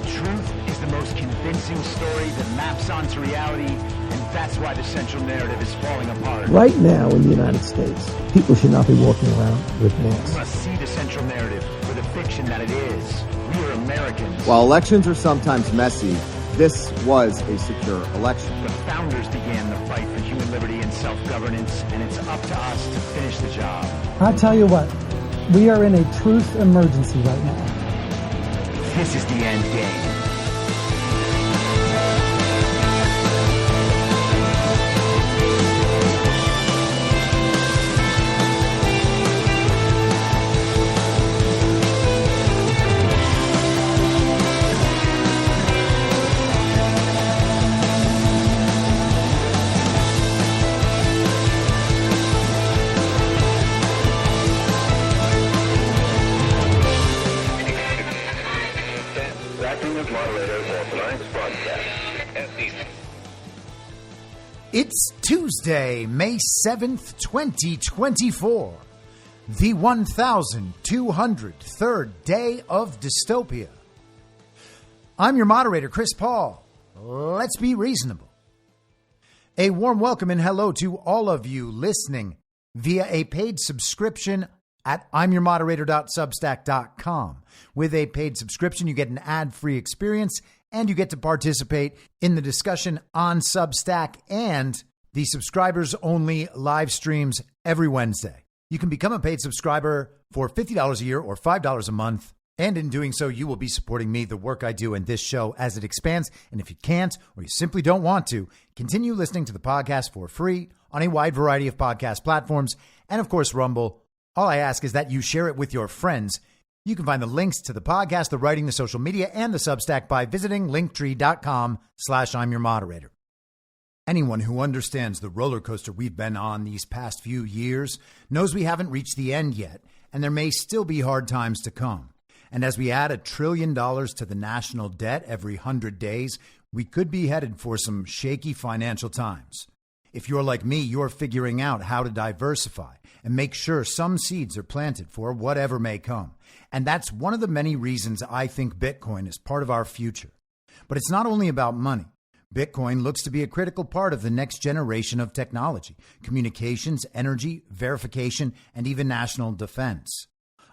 truth is the most convincing story that maps onto reality, and that's why the central narrative is falling apart. Right now in the United States, people should not be walking around with masks. We must see the central narrative for the fiction that it is. We are Americans. While elections are sometimes messy, this was a secure election. The founders began the fight for human liberty and self-governance, and it's up to us to finish the job. I'll tell you what, we are in a truth emergency right now. This is the end game. It's Tuesday, May 7th, 2024, the 1,203rd day of dystopia. I'm your moderator, Chris Paul. Let's be reasonable. A warm welcome and hello to all of you listening via a paid subscription at imyourmoderator.substack.com. With a paid subscription, you get an ad-free experience and you get to participate in the discussion on Substack and the subscribers-only live streams every Wednesday. You can become a paid subscriber for $50 a year or $5 a month. And in doing so, you will be supporting me, the work I do, and this show as it expands. And if you can't, or you simply don't want to, continue listening to the podcast for free on a wide variety of podcast platforms. And of course, Rumble. All I ask is that you share it with your friends. You can find the links to the podcast, the writing, the social media, and the Substack by visiting linktree.com/I'mYourModerator. Anyone who understands the roller coaster we've been on these past few years knows we haven't reached the end yet, and there may still be hard times to come. And as we add $1 trillion to the national debt every 100 days, we could be headed for some shaky financial times. If you're like me, you're figuring out how to diversify and make sure some seeds are planted for whatever may come. And that's one of the many reasons I think Bitcoin is part of our future. But it's not only about money. Bitcoin looks to be a critical part of the next generation of technology, communications, energy, verification, and even national defense.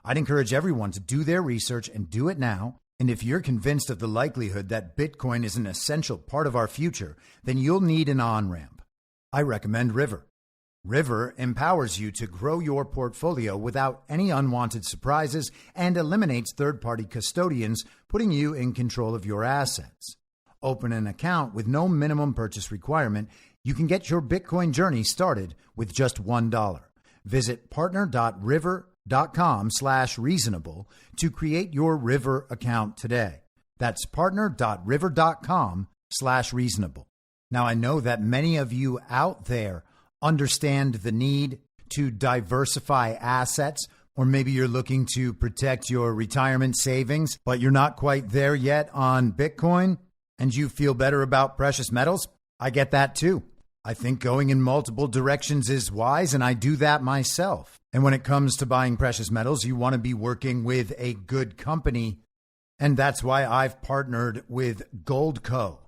I'd encourage everyone to do their research and do it now. And if you're convinced of the likelihood that Bitcoin is an essential part of our future, then you'll need an on-ramp. I recommend River. River empowers you to grow your portfolio without any unwanted surprises and eliminates third-party custodians, putting you in control of your assets. Open an account with no minimum purchase requirement. You can get your Bitcoin journey started with just $1. Visit partner.river.com/reasonable to create your River account today. That's partner.river.com/reasonable. Now, I know that many of you out there understand the need to diversify assets, or maybe you're looking to protect your retirement savings, but you're not quite there yet on Bitcoin, and you feel better about precious metals. I get that too. I think going in multiple directions is wise, and I do that myself. And when it comes to buying precious metals, you want to be working with a good company, and that's why I've partnered with Goldco.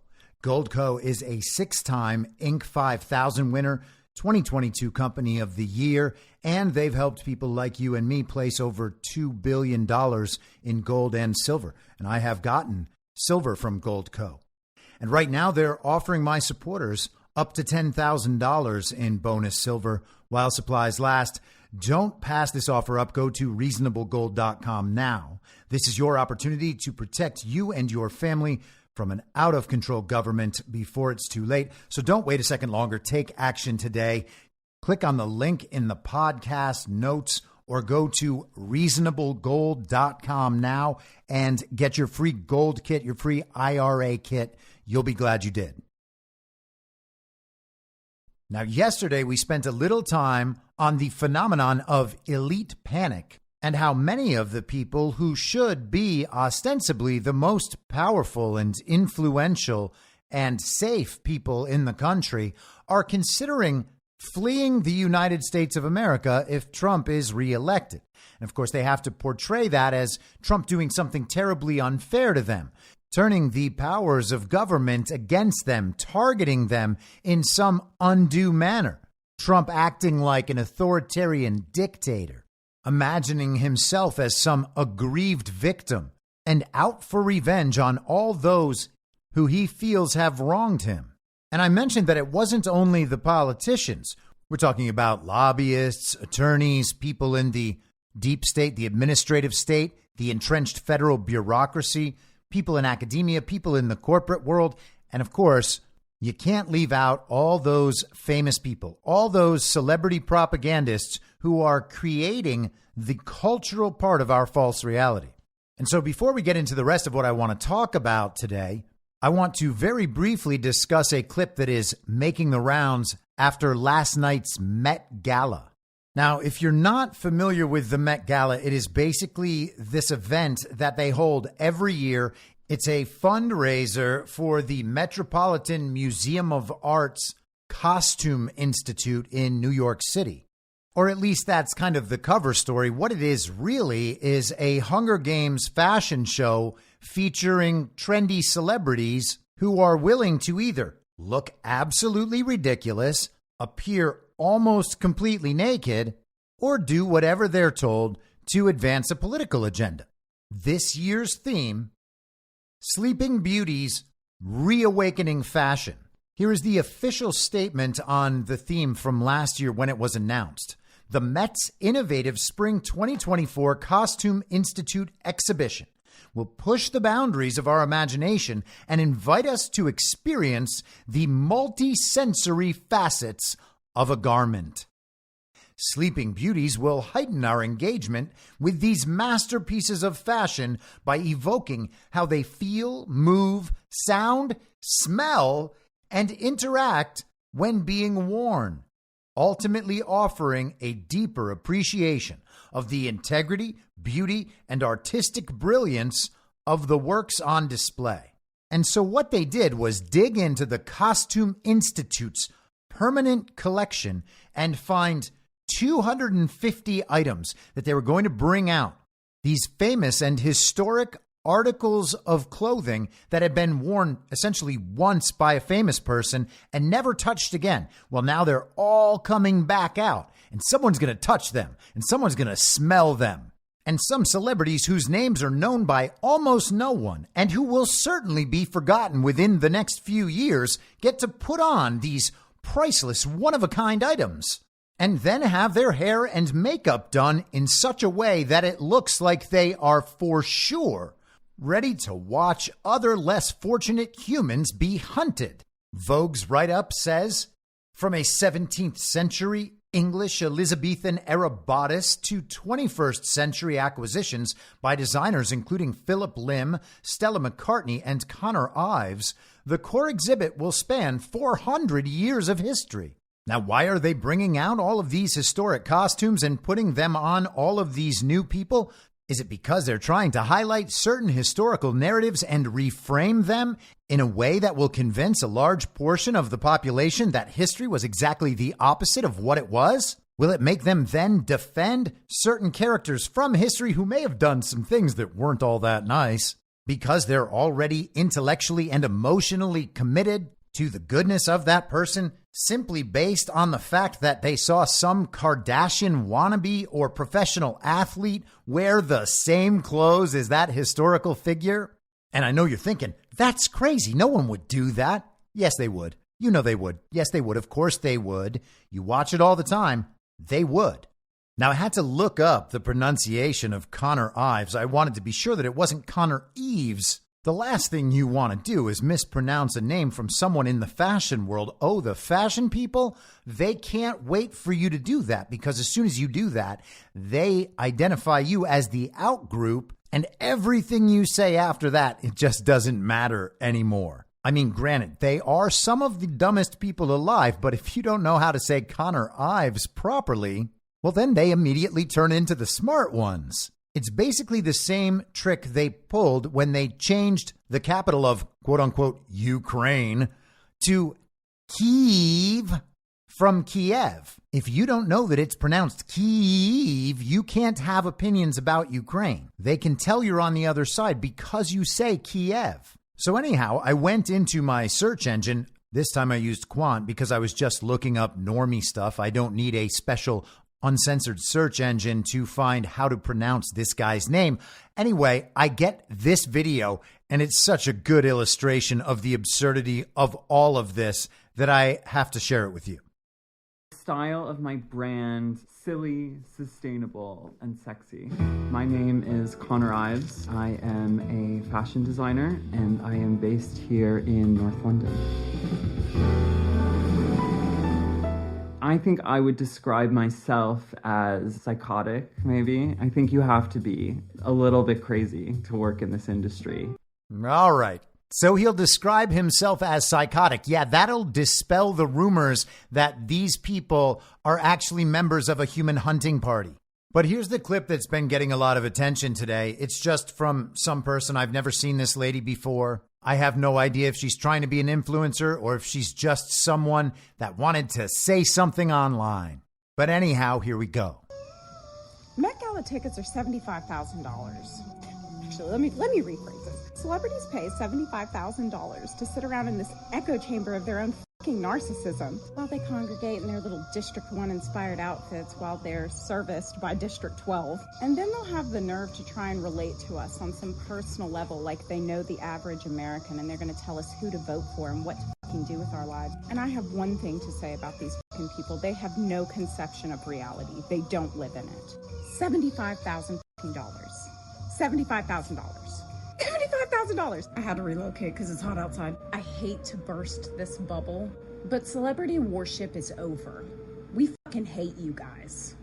Goldco is a 6-time Inc. 5000 winner, 2022 Company of the Year, and they've helped people like you and me place over $2 billion in gold and silver. And I have gotten silver from Goldco. And right now they're offering my supporters up to $10,000 in bonus silver while supplies last. Don't pass this offer up. Go to reasonablegold.com now. This is your opportunity to protect you and your family from an out-of-control government before it's too late. So don't wait a second longer. Take action today. Click on the link in the podcast notes or go to reasonablegold.com now and get your free gold kit, your free IRA kit. You'll be glad you did. Now, yesterday we spent a little time on the phenomenon of elite panic and how many of the people who should be ostensibly the most powerful and influential and safe people in the country are considering fleeing the United States of America if Trump is reelected. And of course, they have to portray that as Trump doing something terribly unfair to them. turning the powers of government against them, targeting them in some undue manner. Trump acting like an authoritarian dictator, imagining himself as some aggrieved victim and out for revenge on all those who he feels have wronged him. And I mentioned that it wasn't only the politicians. We're talking about lobbyists, attorneys, people in the deep state, the administrative state, the entrenched federal bureaucracy, people in academia, people in the corporate world. And of course, you can't leave out all those famous people, all those celebrity propagandists who are creating the cultural part of our false reality. And so before we get into the rest of what I want to talk about today, I want to very briefly discuss a clip that is making the rounds after last night's Met Gala. Now, if you're not familiar with the Met Gala, it is basically this event that they hold every year. It's a fundraiser for the Metropolitan Museum of Art's Costume Institute in New York City. Or at least that's kind of the cover story. What it is really is a Hunger Games fashion show featuring trendy celebrities who are willing to either look absolutely ridiculous, appear almost completely naked, or do whatever they're told to advance a political agenda. This year's theme, Sleeping Beauty's Reawakening Fashion. Here is the official statement on the theme from last year when it was announced. The Met's innovative Spring 2024 Costume Institute exhibition will push the boundaries of our imagination and invite us to experience the multi-sensory facets of a garment. Sleeping Beauties will heighten our engagement with these masterpieces of fashion by evoking how they feel, move, sound, smell, and interact when being worn, ultimately offering a deeper appreciation of the integrity, beauty, and artistic brilliance of the works on display. And so what they did was dig into the Costume Institute's permanent collection and find 250 items that they were going to bring out. These famous and historic articles of clothing that had been worn essentially once by a famous person and never touched again. Well, now they're all coming back out, and someone's going to touch them, and someone's going to smell them. And some celebrities whose names are known by almost no one and who will certainly be forgotten within the next few years get to put on these priceless, one-of-a-kind items and then have their hair and makeup done in such a way that it looks like they are for sure ready to watch other less fortunate humans be hunted. Vogue's write-up says, from a 17th century English Elizabethan era bodice to 21st century acquisitions by designers including Philip Lim, Stella McCartney, and Connor Ives, the core exhibit will span 400 years of history. Now, why are they bringing out all of these historic costumes and putting them on all of these new people? Is it because they're trying to highlight certain historical narratives and reframe them in a way that will convince a large portion of the population that history was exactly the opposite of what it was? Will it make them then defend certain characters from history who may have done some things that weren't all that nice because they're already intellectually and emotionally committed to the goodness of that person simply based on the fact that they saw some Kardashian wannabe or professional athlete wear the same clothes as that historical figure? And I know you're thinking, that's crazy. No one would do that. Yes, they would. You know they would. Yes, they would. Of course they would. You watch it all the time. They would. Now, I had to look up the pronunciation of Connor Ives. I wanted to be sure that it wasn't Connor Eves. The last thing you want to do is mispronounce a name from someone in the fashion world. Oh, the fashion people, they can't wait for you to do that because as soon as you do that, they identify you as the out group and everything you say after that, it just doesn't matter anymore. I mean, granted, they are some of the dumbest people alive, but if you don't know how to say Connor Ives properly, well, then they immediately turn into the smart ones. It's basically the same trick they pulled when they changed the capital of quote-unquote Ukraine to Kyiv from Kiev. If you don't know that it's pronounced Kyiv, you can't have opinions about Ukraine. They can tell you're on the other side because you say Kiev. So anyhow, I went into my search engine. This time I used Quant because I was just looking up normie stuff. I don't need a special uncensored search engine to find how to pronounce this guy's name. Anyway, I get this video, and it's such a good illustration of the absurdity of all of this that I have to share it with you. Style of my brand, silly, sustainable, and sexy. My name is Connor Ives. I am a fashion designer, and I am based here in North London. I think I would describe myself as psychotic, maybe. I think you have to be a little bit crazy to work in this industry. All right. So he'll describe himself as psychotic. Yeah, that'll dispel the rumors that these people are actually members of a human hunting party. But here's the clip that's been getting a lot of attention today. It's just from some person. I've never seen this lady before. I have no idea if she's trying to be an influencer or if she's just someone that wanted to say something online. But anyhow, here we go. Met Gala tickets are $75,000. Actually, let me rephrase this. Celebrities pay $75,000 to sit around in this echo chamber of their own fucking narcissism while they congregate in their little District 1 inspired outfits while they're serviced by District 12. And then they'll have the nerve to try and relate to us on some personal level like they know the average American, and they're going to tell us who to vote for and what to fucking do with our lives. And I have one thing to say about these fucking people. They have no conception of reality. They don't live in it. $75,000. $75,000. $75,000. I had to relocate because it's hot outside. I hate to burst this bubble, but celebrity worship is over. We fucking hate you guys.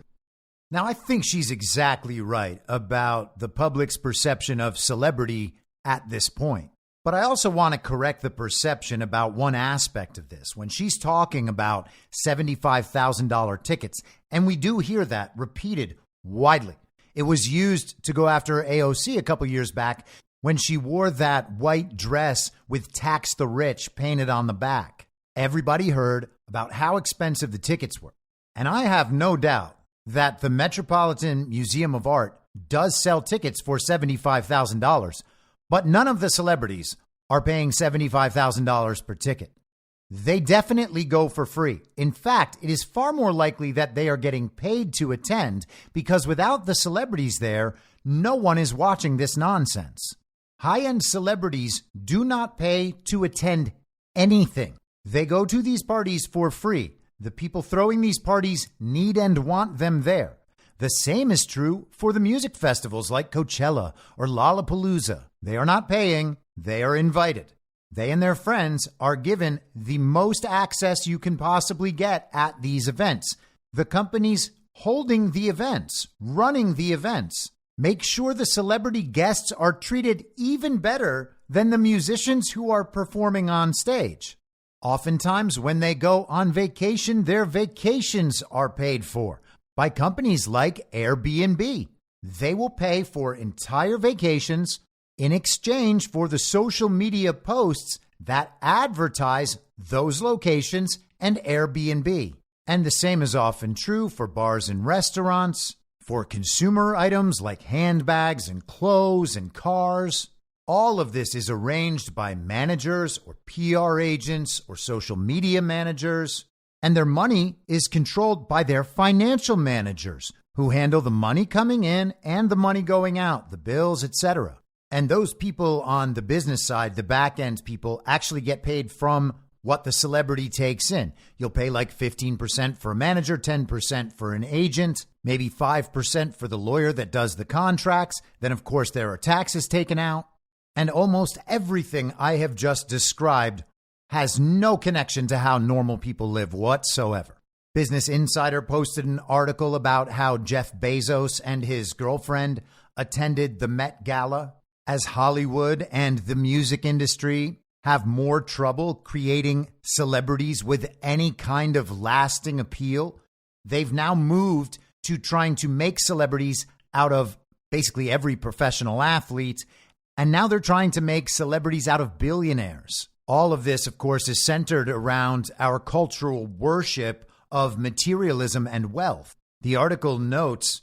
Now, I think she's exactly right about the public's perception of celebrity at this point. But I also want to correct the perception about one aspect of this. When she's talking about $75,000 tickets, and we do hear that repeated widely. It was used to go after AOC a couple years back when she wore that white dress with "Tax the Rich" painted on the back. Everybody heard about how expensive the tickets were. And I have no doubt that the Metropolitan Museum of Art does sell tickets for $75,000, but none of the celebrities are paying $75,000 per ticket. They definitely go for free. In fact, it is far more likely that they are getting paid to attend because without the celebrities there, no one is watching this nonsense. High-end celebrities do not pay to attend anything. They go to these parties for free. The people throwing these parties need and want them there. The same is true for the music festivals like Coachella or Lollapalooza. They are not paying, they are invited. They and their friends are given the most access you can possibly get at these events. The companies holding the events, running the events, make sure the celebrity guests are treated even better than the musicians who are performing on stage. Oftentimes, when they go on vacation, their vacations are paid for by companies like Airbnb. They will pay for entire vacations in exchange for the social media posts that advertise those locations and Airbnb. And the same is often true for bars and restaurants, for consumer items like handbags and clothes and cars. All of this is arranged by managers or PR agents or social media managers, and their money is controlled by their financial managers who handle the money coming in and the money going out, the bills, etc. And those people on the business side, the back end people, actually get paid from what the celebrity takes in. You'll pay like 15% for a manager, 10% for an agent, maybe 5% for the lawyer that does the contracts. Then, of course, there are taxes taken out. And almost everything I have just described has no connection to how normal people live whatsoever. Business Insider posted an article about how Jeff Bezos and his girlfriend attended the Met Gala. As Hollywood and the music industry have more trouble creating celebrities with any kind of lasting appeal, they've now moved to trying to make celebrities out of basically every professional athlete. And now they're trying to make celebrities out of billionaires. All of this, of course, is centered around our cultural worship of materialism and wealth. The article notes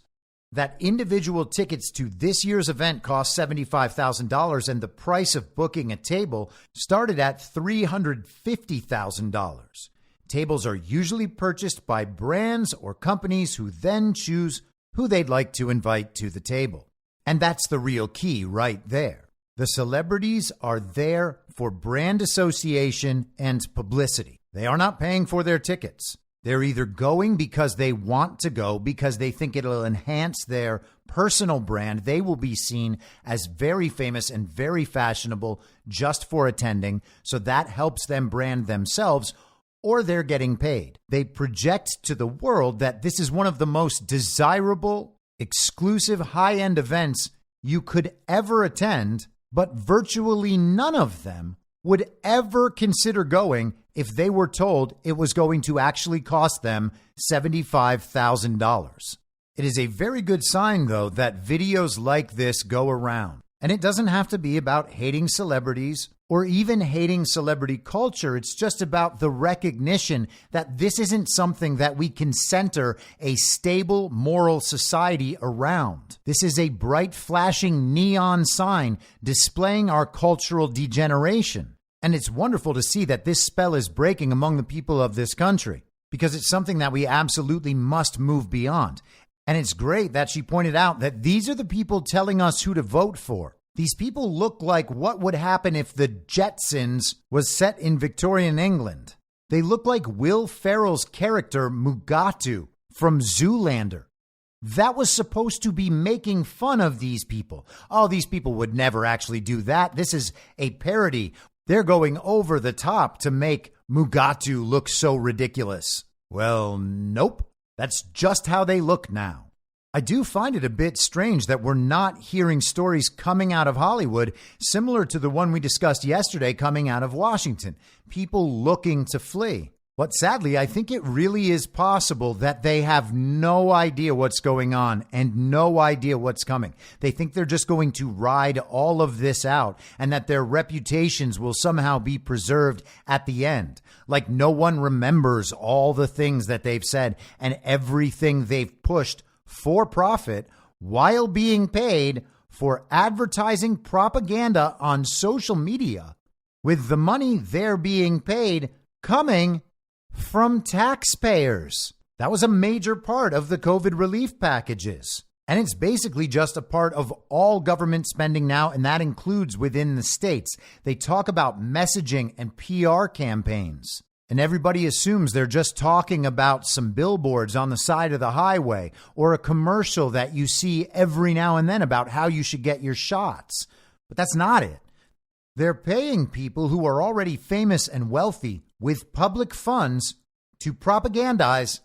that individual tickets to this year's event cost $75,000 and the price of booking a table started at $350,000. Tables are usually purchased by brands or companies who then choose who they'd like to invite to the table. And that's the real key right there. The celebrities are there for brand association and publicity. They are not paying for their tickets. They're either going because they want to go, because they think it'll enhance their personal brand. They will be seen as very famous and very fashionable just for attending. So that helps them brand themselves, or they're getting paid. They project to the world that this is one of the most desirable, exclusive, high-end events you could ever attend, but virtually none of them would ever consider going if they were told it was going to actually cost them $75,000. It is a very good sign, though, that videos like this go around. And it doesn't have to be about hating celebrities or even hating celebrity culture. It's just about the recognition that this isn't something that we can center a stable moral society around. This is a bright, flashing neon sign displaying our cultural degeneration. And it's wonderful to see that this spell is breaking among the people of this country, because it's something that we absolutely must move beyond. And it's great that she pointed out that these are the people telling us who to vote for. These people look like what would happen if the Jetsons was set in Victorian England. They look like Will Ferrell's character Mugatu from Zoolander. That was supposed to be making fun of these people. Oh, these people would never actually do that. This is a parody. They're going over the top to make Mugatu look so ridiculous. Well, nope. That's just how they look now. I do find it a bit strange that we're not hearing stories coming out of Hollywood similar to the one we discussed yesterday coming out of Washington. People looking to flee. But sadly, I think it really is possible that they have no idea what's going on and no idea what's coming. They think they're just going to ride all of this out and that their reputations will somehow be preserved at the end. Like no one remembers all the things that they've said and everything they've pushed for profit while being paid for advertising propaganda on social media, with the money they're being paid coming from taxpayers. That was a major part of the COVID relief packages. And it's basically just a part of all government spending now, and that includes within the states. They talk about messaging and PR campaigns. And everybody assumes they're just talking about some billboards on the side of the highway or a commercial that you see every now and then about how you should get your shots. But that's not it. They're paying people who are already famous and wealthy with public funds to propagandize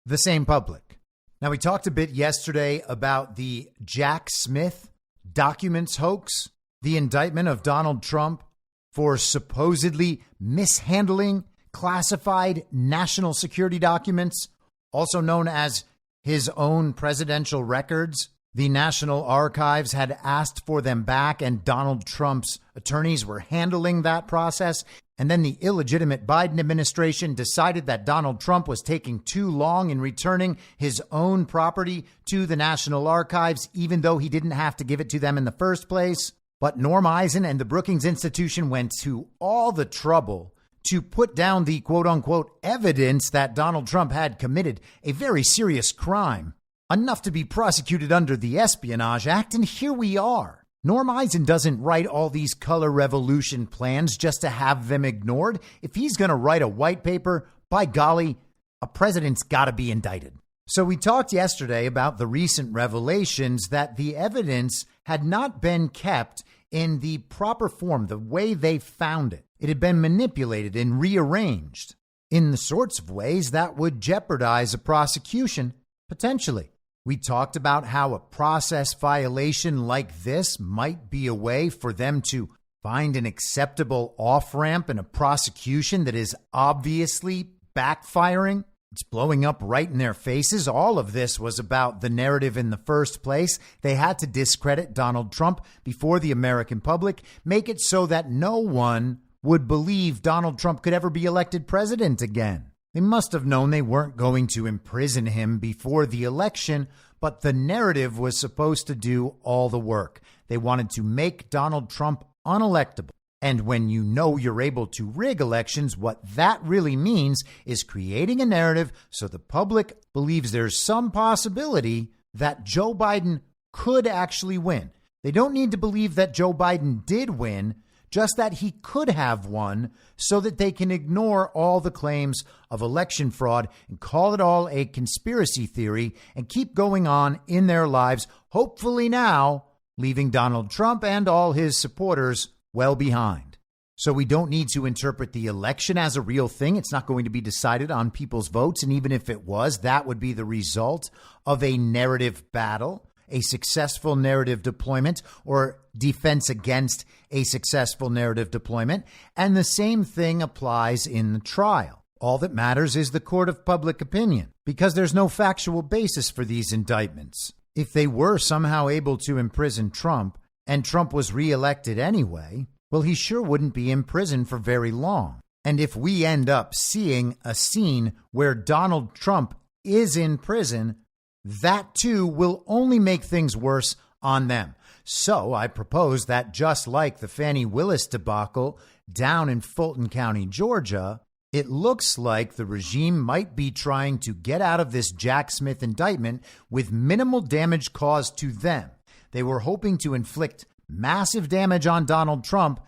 the same public. Now, we talked a bit yesterday about the Jack Smith documents hoax, the indictment of Donald Trump for supposedly mishandling classified national security documents, also known as his own presidential records. The National Archives had asked for them back, and Donald Trump's attorneys were handling that process. And then the illegitimate Biden administration decided that Donald Trump was taking too long in returning his own property to the National Archives, even though he didn't have to give it to them in the first place. But Norm Eisen and the Brookings Institution went to all the trouble to put down the quote-unquote evidence that Donald Trump had committed a very serious crime, enough to be prosecuted under the Espionage Act, and here we are. Norm Eisen doesn't write all these color revolution plans just to have them ignored. If he's going to write a white paper, by golly, a president's got to be indicted. So we talked yesterday about the recent revelations that the evidence had not been kept in the proper form, the way they found it. It had been manipulated and rearranged in the sorts of ways that would jeopardize a prosecution, potentially. We talked about how a process violation like this might be a way for them to find an acceptable off-ramp in a prosecution that is obviously backfiring. It's blowing up right in their faces. All of this was about the narrative in the first place. They had to discredit Donald Trump before the American public, make it so that no one would believe Donald Trump could ever be elected president again. They must have known they weren't going to imprison him before the election, but the narrative was supposed to do all the work. They wanted to make Donald Trump unelectable. And when you know you're able to rig elections, what that really means is creating a narrative so the public believes there's some possibility that Joe Biden could actually win. They don't need to believe that Joe Biden did win, just that he could have won, so that they can ignore all the claims of election fraud and call it all a conspiracy theory and keep going on in their lives, hopefully now leaving Donald Trump and all his supporters well behind. So we don't need to interpret the election as a real thing. It's not going to be decided on people's votes. And even if it was, that would be the result of a narrative battle, a successful narrative deployment, or defense against a successful narrative deployment. And the same thing applies in the trial. All that matters is the court of public opinion, because there's no factual basis for these indictments. If they were somehow able to imprison Trump, and Trump was reelected anyway, well, he sure wouldn't be in prison for very long. And if we end up seeing a scene where Donald Trump is in prison, that too will only make things worse on them. So I propose that just like the Fani Willis debacle down in Fulton County, Georgia, it looks like the regime might be trying to get out of this Jack Smith indictment with minimal damage caused to them. They were hoping to inflict massive damage on Donald Trump.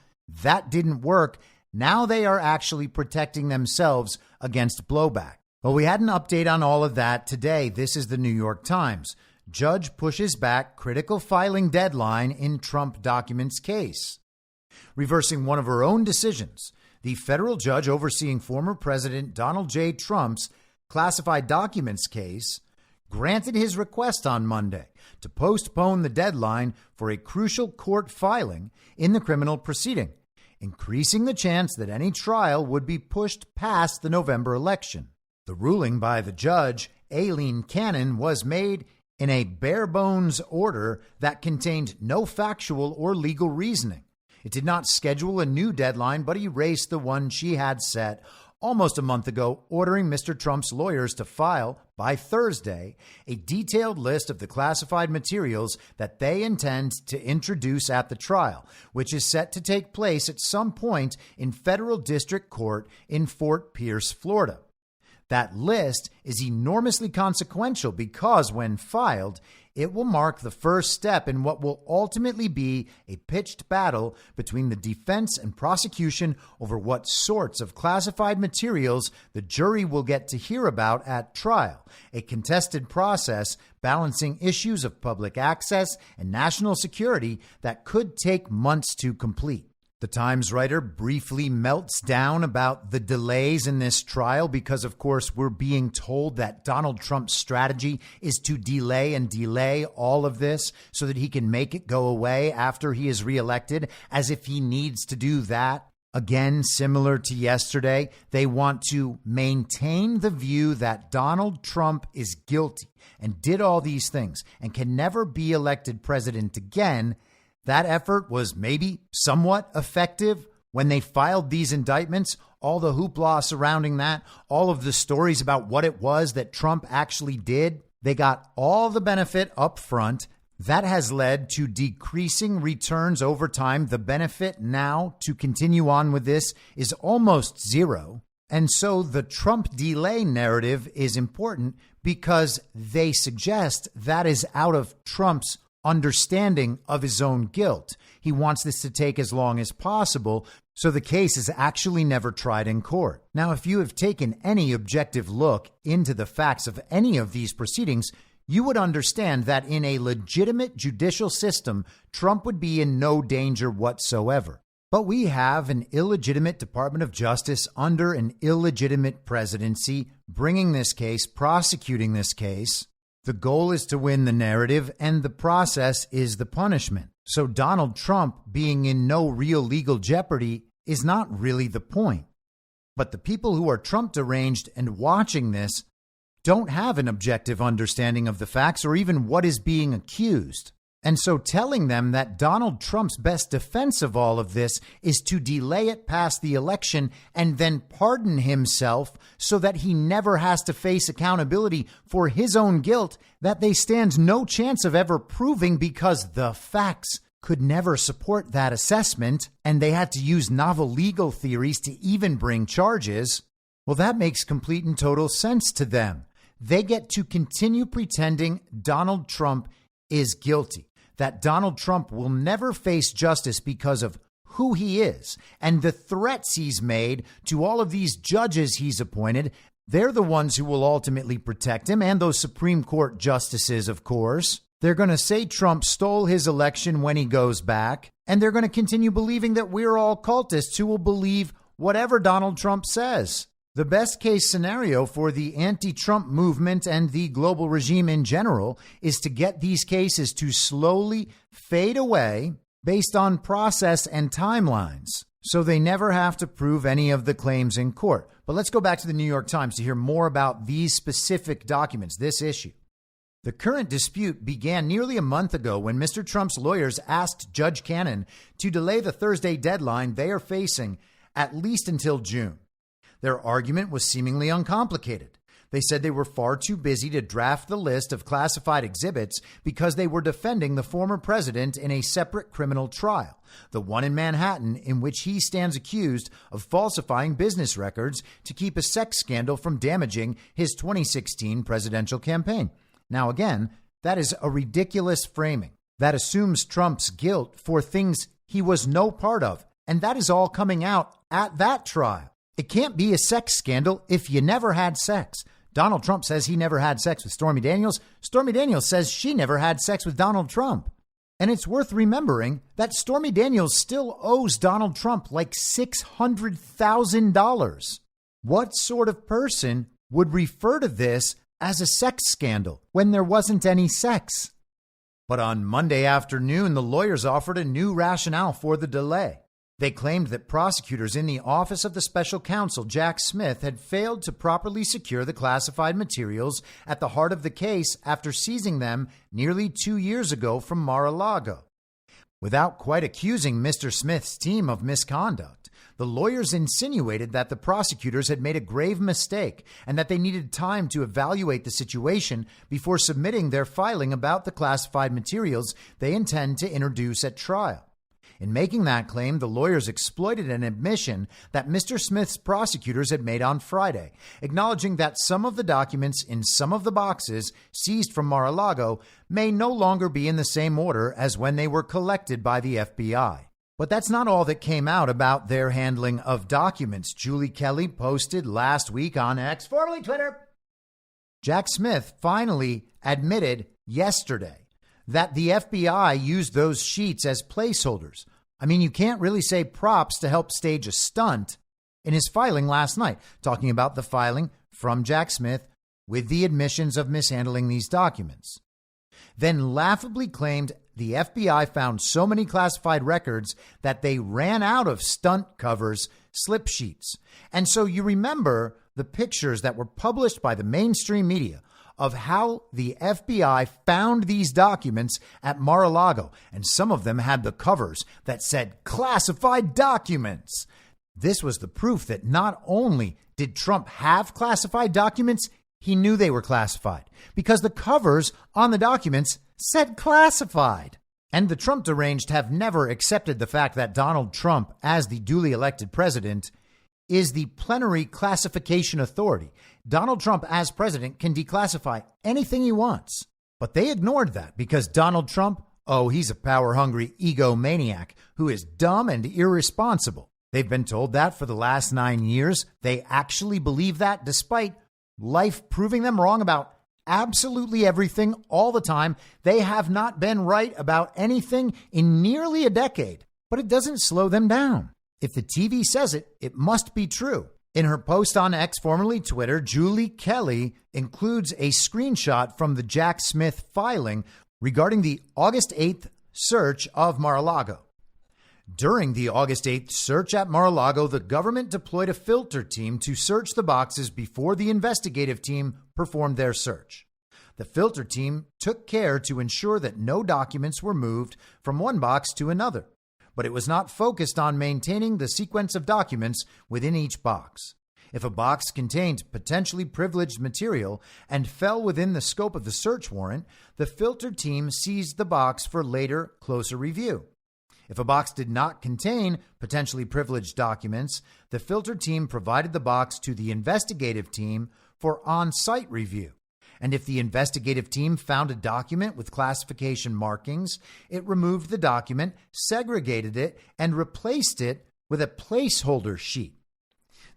That didn't work. Now they are actually protecting themselves against blowback. Well, we had an update on all of that today. This is the New York Times. Judge pushes back critical filing deadline in Trump documents case. Reversing one of her own decisions, the federal judge overseeing former President Donald J. Trump's classified documents case granted his request on Monday to postpone the deadline for a crucial court filing in the criminal proceeding, increasing the chance that any trial would be pushed past the November election. The ruling by the judge, Aileen Cannon, was made in a bare-bones order that contained no factual or legal reasoning. It did not schedule a new deadline, but erased the one she had set almost a month ago, ordering Mr. Trump's lawyers to file by Thursday a detailed list of the classified materials that they intend to introduce at the trial, which is set to take place at some point in federal district court in Fort Pierce, Florida. That list is enormously consequential because when filed, it will mark the first step in what will ultimately be a pitched battle between the defense and prosecution over what sorts of classified materials the jury will get to hear about at trial, a contested process balancing issues of public access and national security that could take months to complete. The Times writer briefly melts down about the delays in this trial because, of course, we're being told that Donald Trump's strategy is to delay and delay all of this so that he can make it go away after he is reelected, as if he needs to do that. Again, similar to yesterday, they want to maintain the view that Donald Trump is guilty and did all these things and can never be elected president again. That effort was maybe somewhat effective when they filed these indictments. All the hoopla surrounding that, all of the stories about what it was that Trump actually did, they got all the benefit up front. That has led to decreasing returns over time. The benefit now to continue on with this is almost zero. And so the Trump delay narrative is important because they suggest that is out of Trump's understanding of his own guilt. He wants this to take as long as possible, so the case is actually never tried in court. Now, if you have taken any objective look into the facts of any of these proceedings, you would understand that in a legitimate judicial system, Trump would be in no danger whatsoever. But we have an illegitimate Department of Justice under an illegitimate presidency bringing this case, prosecuting this case. The goal is to win the narrative, and the process is the punishment. So Donald Trump being in no real legal jeopardy is not really the point. But the people who are Trump deranged and watching this don't have an objective understanding of the facts or even what is being accused. And so telling them that Donald Trump's best defense of all of this is to delay it past the election and then pardon himself so that he never has to face accountability for his own guilt that they stand no chance of ever proving because the facts could never support that assessment and they had to use novel legal theories to even bring charges. Well, that makes complete and total sense to them. They get to continue pretending Donald Trump is guilty, that Donald Trump will never face justice because of who he is and the threats he's made to all of these judges he's appointed. They're the ones who will ultimately protect him, and those Supreme Court justices, of course. They're going to say Trump stole his election when he goes back, and they're going to continue believing that we're all cultists who will believe whatever Donald Trump says. The best case scenario for the anti-Trump movement and the global regime in general is to get these cases to slowly fade away based on process and timelines, so they never have to prove any of the claims in court. But let's go back to the New York Times to hear more about these specific documents, this issue. The current dispute began nearly a month ago when Mr. Trump's lawyers asked Judge Cannon to delay the Thursday deadline they are facing at least until June. Their argument was seemingly uncomplicated. They said they were far too busy to draft the list of classified exhibits because they were defending the former president in a separate criminal trial, the one in Manhattan in which he stands accused of falsifying business records to keep a sex scandal from damaging his 2016 presidential campaign. Now, again, that is a ridiculous framing that assumes Trump's guilt for things he was no part of, and that is all coming out at that trial. It can't be a sex scandal if you never had sex. Donald Trump says he never had sex with Stormy Daniels. Stormy Daniels says she never had sex with Donald Trump. And it's worth remembering that Stormy Daniels still owes Donald Trump like $600,000. What sort of person would refer to this as a sex scandal when there wasn't any sex? But on Monday afternoon, the lawyers offered a new rationale for the delay. They claimed that prosecutors in the Office of the Special Counsel, Jack Smith, had failed to properly secure the classified materials at the heart of the case after seizing them nearly 2 years ago from Mar-a-Lago. Without quite accusing Mr. Smith's team of misconduct, the lawyers insinuated that the prosecutors had made a grave mistake and that they needed time to evaluate the situation before submitting their filing about the classified materials they intend to introduce at trial. In making that claim, the lawyers exploited an admission that Mr. Smith's prosecutors had made on Friday, acknowledging that some of the documents in some of the boxes seized from Mar-a-Lago may no longer be in the same order as when they were collected by the FBI. But that's not all that came out about their handling of documents. Julie Kelly posted last week on X, formerly Twitter. Jack Smith finally admitted yesterday that the FBI used those sheets as placeholders. I mean, you can't really say props to help stage a stunt in his filing last night, talking about the filing from Jack Smith with the admissions of mishandling these documents. Then laughably claimed the FBI found so many classified records that they ran out of stunt covers, slip sheets. And so you remember the pictures that were published by the mainstream media of how the FBI found these documents at Mar-a-Lago, and some of them had the covers that said classified documents. This was the proof that not only did Trump have classified documents, he knew they were classified because the covers on the documents said classified. And the Trump deranged have never accepted the fact that Donald Trump, as the duly elected president, is the plenary classification authority. Donald Trump, as president, can declassify anything he wants. But they ignored that because Donald Trump, he's a power-hungry egomaniac who is dumb and irresponsible. They've been told that for the last 9 years. They actually believe that despite life proving them wrong about absolutely everything all the time. They have not been right about anything in nearly a decade, but it doesn't slow them down. If the TV says it, it must be true. In her post on X, formerly Twitter, Julie Kelly includes a screenshot from the Jack Smith filing regarding the August 8th search of Mar-a-Lago. During the August 8th search at Mar-a-Lago, the government deployed a filter team to search the boxes before the investigative team performed their search. The filter team took care to ensure that no documents were moved from one box to another, but it was not focused on maintaining the sequence of documents within each box. If a box contained potentially privileged material and fell within the scope of the search warrant, the filter team seized the box for later, closer review. If a box did not contain potentially privileged documents, the filter team provided the box to the investigative team for on-site review. And if the investigative team found a document with classification markings, it removed the document, segregated it, and replaced it with a placeholder sheet.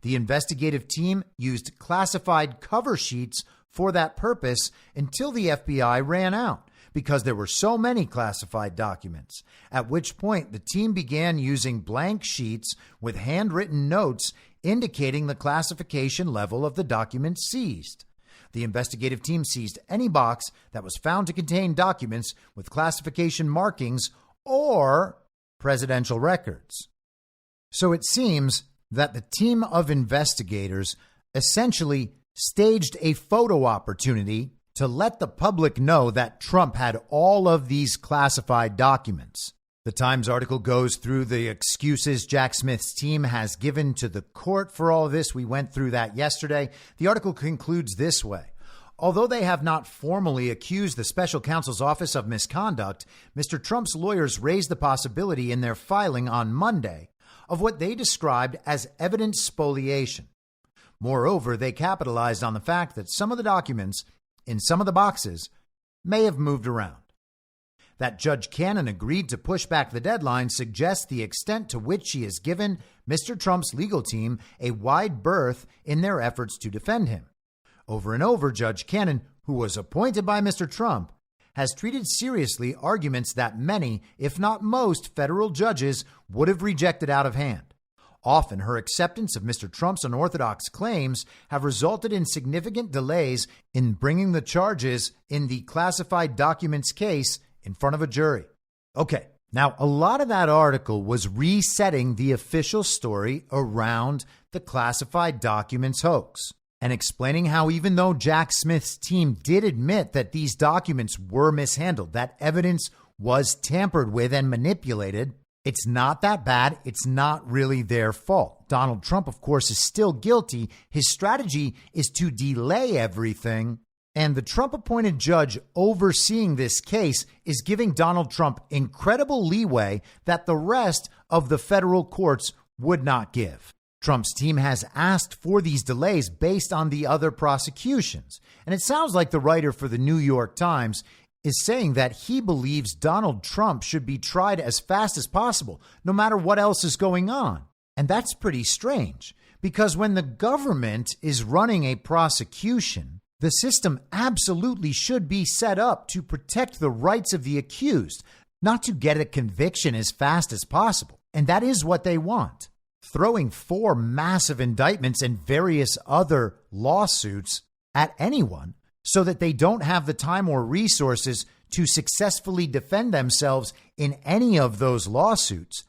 The investigative team used classified cover sheets for that purpose until the FBI ran out because there were so many classified documents, at which point the team began using blank sheets with handwritten notes indicating the classification level of the documents seized. The investigative team seized any box that was found to contain documents with classification markings or presidential records. So it seems that the team of investigators essentially staged a photo opportunity to let the public know that Trump had all of these classified documents. The Times article goes through the excuses Jack Smith's team has given to the court for all of this. We went through that yesterday. The article concludes this way. Although they have not formally accused the special counsel's office of misconduct, Mr. Trump's lawyers raised the possibility in their filing on Monday of what they described as evidence spoliation. Moreover, they capitalized on the fact that some of the documents in some of the boxes may have moved around. That Judge Cannon agreed to push back the deadline suggests the extent to which she has given Mr. Trump's legal team a wide berth in their efforts to defend him. Over and over, Judge Cannon, who was appointed by Mr. Trump, has treated seriously arguments that many, if not most, federal judges would have rejected out of hand. Often, her acceptance of Mr. Trump's unorthodox claims have resulted in significant delays in bringing the charges in the classified documents case in front of a jury. Okay, now a lot of that article was resetting the official story around the classified documents hoax and explaining how even though Jack Smith's team did admit that these documents were mishandled, that evidence was tampered with and manipulated, it's not that bad. It's not really their fault. Donald Trump, of course, is still guilty. His strategy is to delay everything. And the Trump-appointed judge overseeing this case is giving Donald Trump incredible leeway that the rest of the federal courts would not give. Trump's team has asked for these delays based on the other prosecutions. And it sounds like the writer for the New York Times is saying that he believes Donald Trump should be tried as fast as possible, no matter what else is going on. And that's pretty strange, because when the government is running a prosecution, the system absolutely should be set up to protect the rights of the accused, not to get a conviction as fast as possible. And that is what they want. Throwing 4 massive indictments and various other lawsuits at anyone so that they don't have the time or resources to successfully defend themselves in any of those lawsuits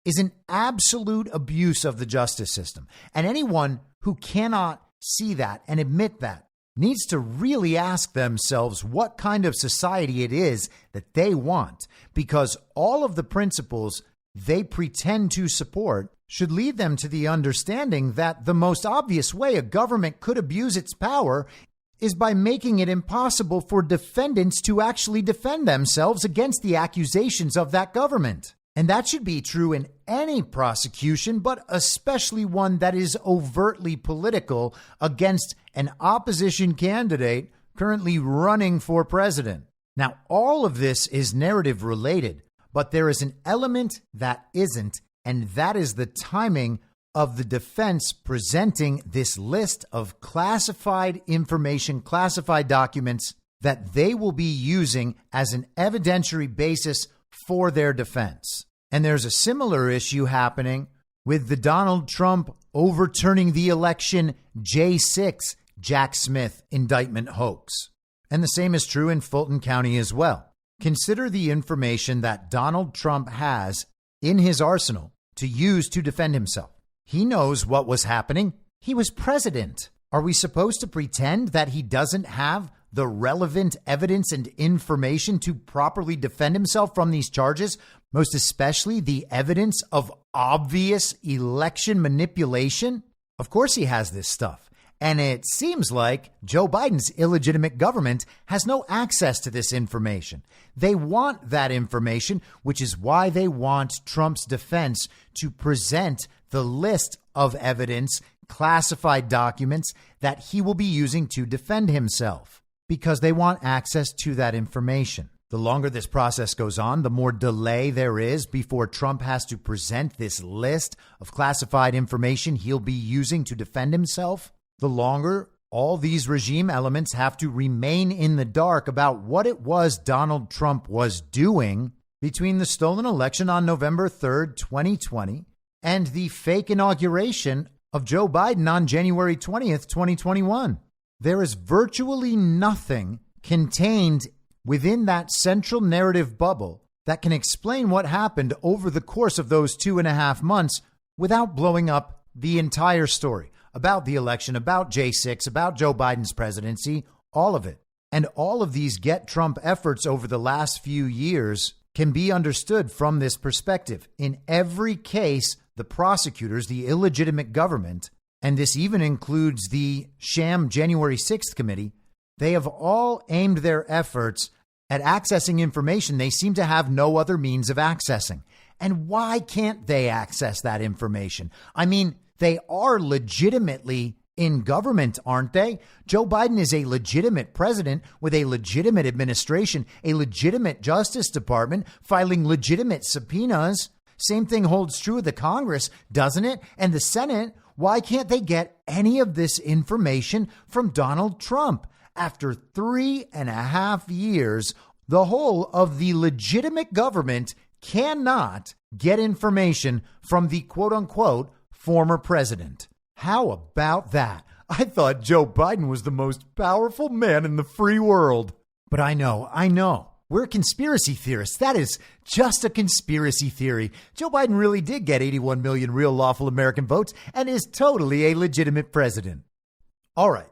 is an absolute abuse of the justice system. And anyone who cannot see that and admit that needs to really ask themselves what kind of society it is that they want, because all of the principles they pretend to support should lead them to the understanding that the most obvious way a government could abuse its power is by making it impossible for defendants to actually defend themselves against the accusations of that government. And that should be true in any prosecution, but especially one that is overtly political against an opposition candidate currently running for president. Now, all of this is narrative related, but there is an element that isn't, and that is the timing of the defense presenting this list of classified information, classified documents that they will be using as an evidentiary basis for their defense. And there's a similar issue happening with the Donald Trump overturning the election J6 Jack Smith indictment hoax. And the same is true in Fulton County as well. Consider the information that Donald Trump has in his arsenal to use to defend himself. He knows what was happening. He was president. Are we supposed to pretend that he doesn't have the relevant evidence and information to properly defend himself from these charges, most especially the evidence of obvious election manipulation? Of course he has this stuff. And it seems like Joe Biden's illegitimate government has no access to this information. They want that information, which is why they want Trump's defense to present the list of evidence, classified documents that he will be using to defend himself, because they want access to that information. The longer this process goes on, the more delay there is before Trump has to present this list of classified information he'll be using to defend himself. The longer all these regime elements have to remain in the dark about what it was Donald Trump was doing between the stolen election on November 3rd, 2020, and the fake inauguration of Joe Biden on January 20th, 2021. There is virtually nothing contained within that central narrative bubble that can explain what happened over the course of those 2.5 months without blowing up the entire story about the election, about J6, about Joe Biden's presidency, all of it. And all of these Get Trump efforts over the last few years can be understood from this perspective. In every case, the prosecutors, the illegitimate government, and this even includes the sham January 6th committee, they have all aimed their efforts at accessing information they seem to have no other means of accessing. And why can't they access that information? I mean, they are legitimately in government, aren't they? Joe Biden is a legitimate president with a legitimate administration, a legitimate Justice Department filing legitimate subpoenas. Same thing holds true of the Congress, doesn't it? And the Senate. Why can't they get any of this information from Donald Trump? After 3.5 years, the whole of the legitimate government cannot get information from the quote unquote former president. How about that? I thought Joe Biden was the most powerful man in the free world. But I know. We're conspiracy theorists. That is just a conspiracy theory. Joe Biden really did get 81 million real lawful American votes and is totally a legitimate president. All right.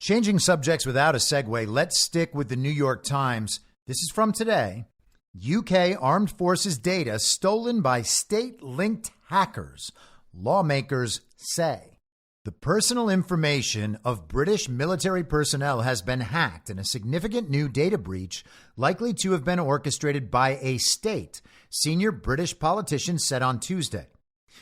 Changing subjects without a segue, let's stick with the New York Times. This is from today. UK Armed Forces data stolen by state-linked hackers. Lawmakers say the personal information of British military personnel has been hacked in a significant new data breach likely to have been orchestrated by a state, senior British politicians said on Tuesday.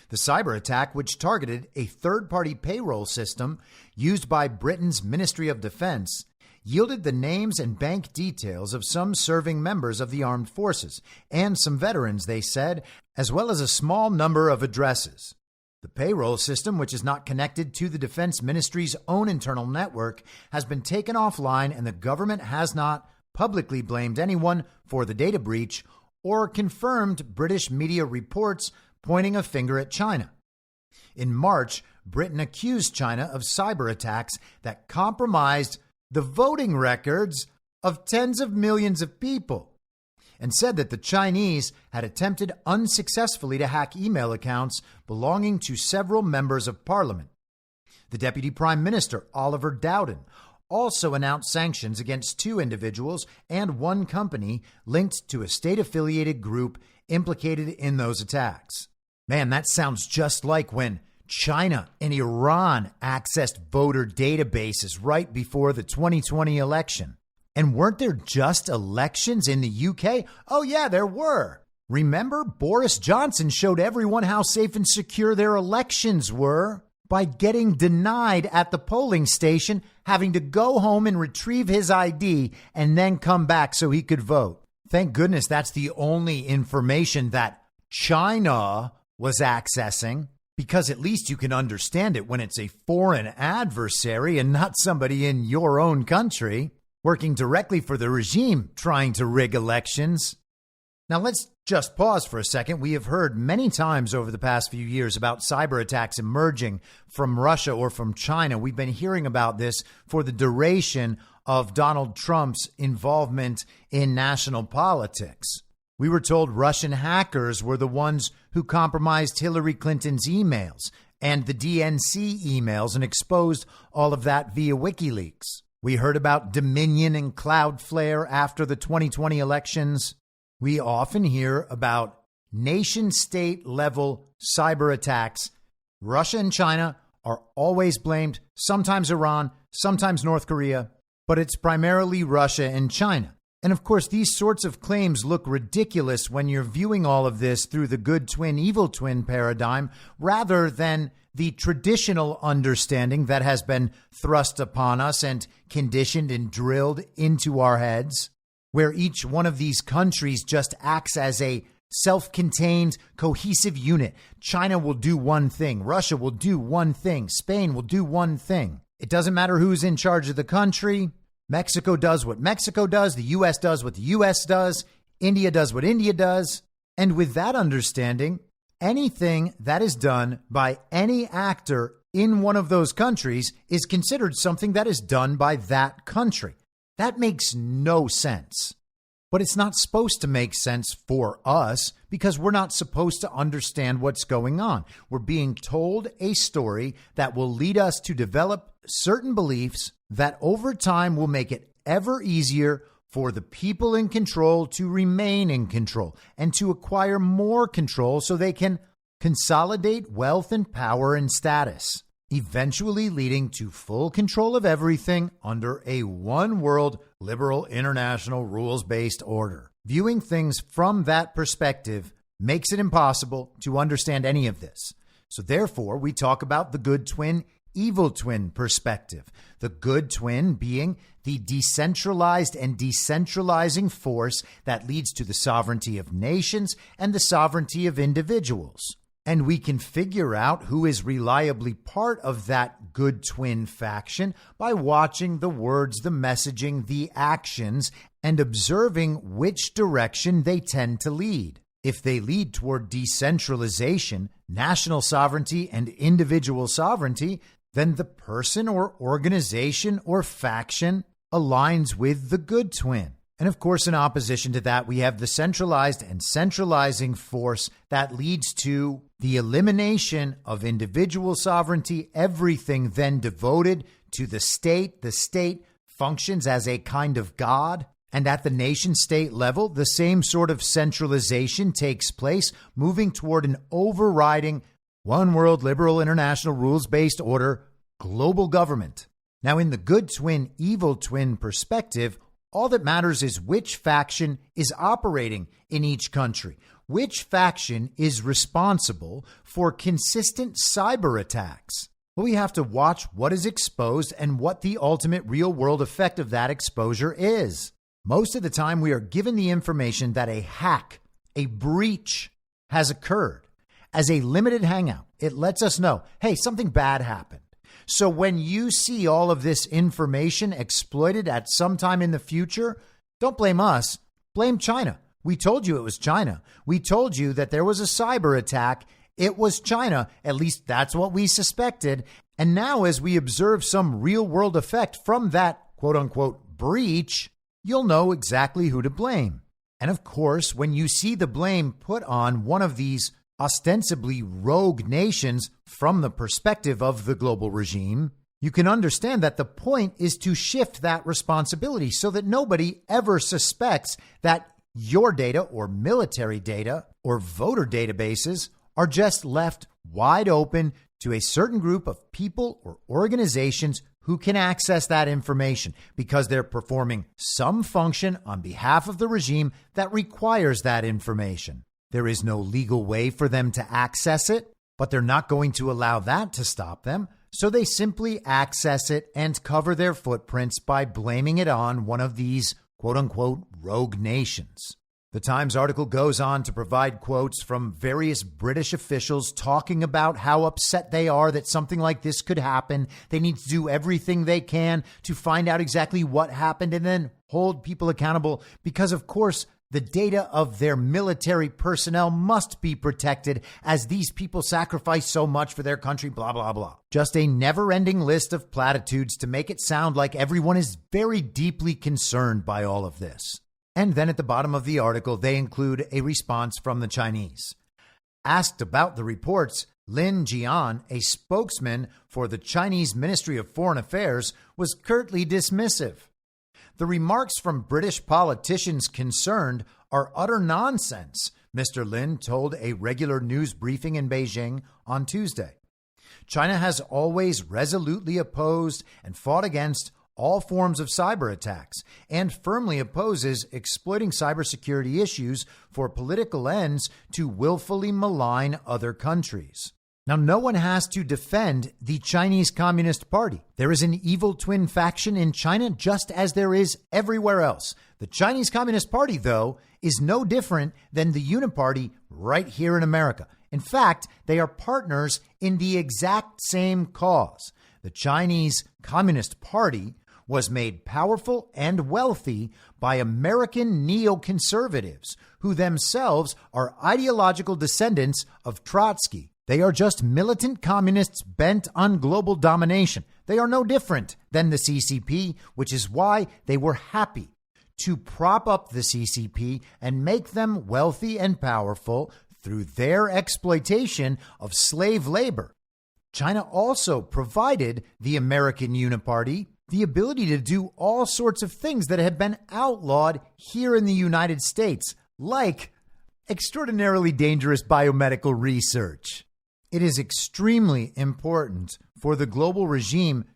The cyber attack, which targeted a third-party payroll system used by Britain's Ministry of Defense, yielded the names and bank details of some serving members of the armed forces and some veterans, they said, as well as a small number of addresses. The payroll system, which is not connected to the Defense Ministry's own internal network, has been taken offline, and the government has not publicly blamed anyone for the data breach or confirmed British media reports pointing a finger at China. In March, Britain accused China of cyber attacks that compromised the voting records of tens of millions of people, and said that the Chinese had attempted unsuccessfully to hack email accounts belonging to several members of parliament. The Deputy Prime Minister, Oliver Dowden, also announced sanctions against 2 individuals and 1 company linked to a state-affiliated group implicated in those attacks. Man, that sounds just like when China and Iran accessed voter databases right before the 2020 election. And weren't there just elections in the UK? Oh, yeah, there were. Remember, Boris Johnson showed everyone how safe and secure their elections were by getting denied at the polling station, having to go home and retrieve his ID and then come back so he could vote. Thank goodness that's the only information that China was accessing, because at least you can understand it when it's a foreign adversary and not somebody in your own country working directly for the regime trying to rig elections. Now, let's just pause for a second. We have heard many times over the past few years about cyber attacks emerging from Russia or from China. We've been hearing about this for the duration of Donald Trump's involvement in national politics. We were told Russian hackers were the ones who compromised Hillary Clinton's emails and the DNC emails and exposed all of that via WikiLeaks. We heard about Dominion and Cloudflare after the 2020 elections. We often hear about nation-state level cyber attacks. Russia and China are always blamed, sometimes Iran, sometimes North Korea, but it's primarily Russia and China. And of course, these sorts of claims look ridiculous when you're viewing all of this through the good twin, evil twin paradigm, rather than the traditional understanding that has been thrust upon us and conditioned and drilled into our heads, where each one of these countries just acts as a self-contained, cohesive unit. China will do one thing. Russia will do one thing. Spain will do one thing. It doesn't matter who's in charge of the country. Mexico does what Mexico does. The U.S. does what the U.S. does. India does what India does. And with that understanding, anything that is done by any actor in one of those countries is considered something that is done by that country. That makes no sense. But it's not supposed to make sense for us because we're not supposed to understand what's going on. We're being told a story that will lead us to develop certain beliefs that over time will make it ever easier for the people in control to remain in control and to acquire more control so they can consolidate wealth and power and status, eventually leading to full control of everything under a one world, liberal, international, rules-based order. Viewing things from that perspective makes it impossible to understand any of this. So therefore, we talk about the good twin, evil twin perspective. The good twin being the decentralized and decentralizing force that leads to the sovereignty of nations and the sovereignty of individuals. And we can figure out who is reliably part of that good twin faction by watching the words, the messaging, the actions, and observing which direction they tend to lead. If they lead toward decentralization, national sovereignty, and individual sovereignty, then the person or organization or faction aligns with the good twin. And of course, in opposition to that, we have the centralized and centralizing force that leads to the elimination of individual sovereignty, everything then devoted to the state. The state functions as a kind of God. And at the nation state level, the same sort of centralization takes place, moving toward an overriding one world, liberal, international, rules-based order, global government. Now, in the good twin, evil twin perspective, all that matters is which faction is operating in each country, which faction is responsible for consistent cyber attacks. Well, we have to watch what is exposed and what the ultimate real-world effect of that exposure is. Most of the time, we are given the information that a hack, a breach, has occurred. As a limited hangout, it lets us know, hey, something bad happened. So when you see all of this information exploited at some time in the future, don't blame us, blame China. We told you it was China. We told you that there was a cyber attack. It was China. At least that's what we suspected. And now as we observe some real world effect from that quote unquote breach, you'll know exactly who to blame. And of course, when you see the blame put on one of these ostensibly rogue nations from the perspective of the global regime, you can understand that the point is to shift that responsibility so that nobody ever suspects that your data or military data or voter databases are just left wide open to a certain group of people or organizations who can access that information because they're performing some function on behalf of the regime that requires that information. There is no legal way for them to access it, but they're not going to allow that to stop them. So they simply access it and cover their footprints by blaming it on one of these quote unquote rogue nations. The Times article goes on to provide quotes from various British officials talking about how upset they are that something like this could happen. They need to do everything they can to find out exactly what happened and then hold people accountable because, of course, the data of their military personnel must be protected as these people sacrifice so much for their country, blah, blah, blah. Just a never-ending list of platitudes to make it sound like everyone is very deeply concerned by all of this. And then at the bottom of the article, they include a response from the Chinese. Asked about the reports, Lin Jian, a spokesman for the Chinese Ministry of Foreign Affairs, was curtly dismissive. The remarks from British politicians concerned are utter nonsense, Mr. Lin told a regular news briefing in Beijing on Tuesday. China has always resolutely opposed and fought against all forms of cyber attacks and firmly opposes exploiting cybersecurity issues for political ends to willfully malign other countries. Now, no one has to defend the Chinese Communist Party. There is an evil twin faction in China just as there is everywhere else. The Chinese Communist Party, though, is no different than the Uniparty right here in America. In fact, they are partners in the exact same cause. The Chinese Communist Party was made powerful and wealthy by American neoconservatives, who themselves are ideological descendants of Trotsky. They are just militant communists bent on global domination. They are no different than the CCP, which is why they were happy to prop up the CCP and make them wealthy and powerful through their exploitation of slave labor. China also provided the American Uniparty the ability to do all sorts of things that have been outlawed here in the United States, like extraordinarily dangerous biomedical research. It is extremely important for the global regime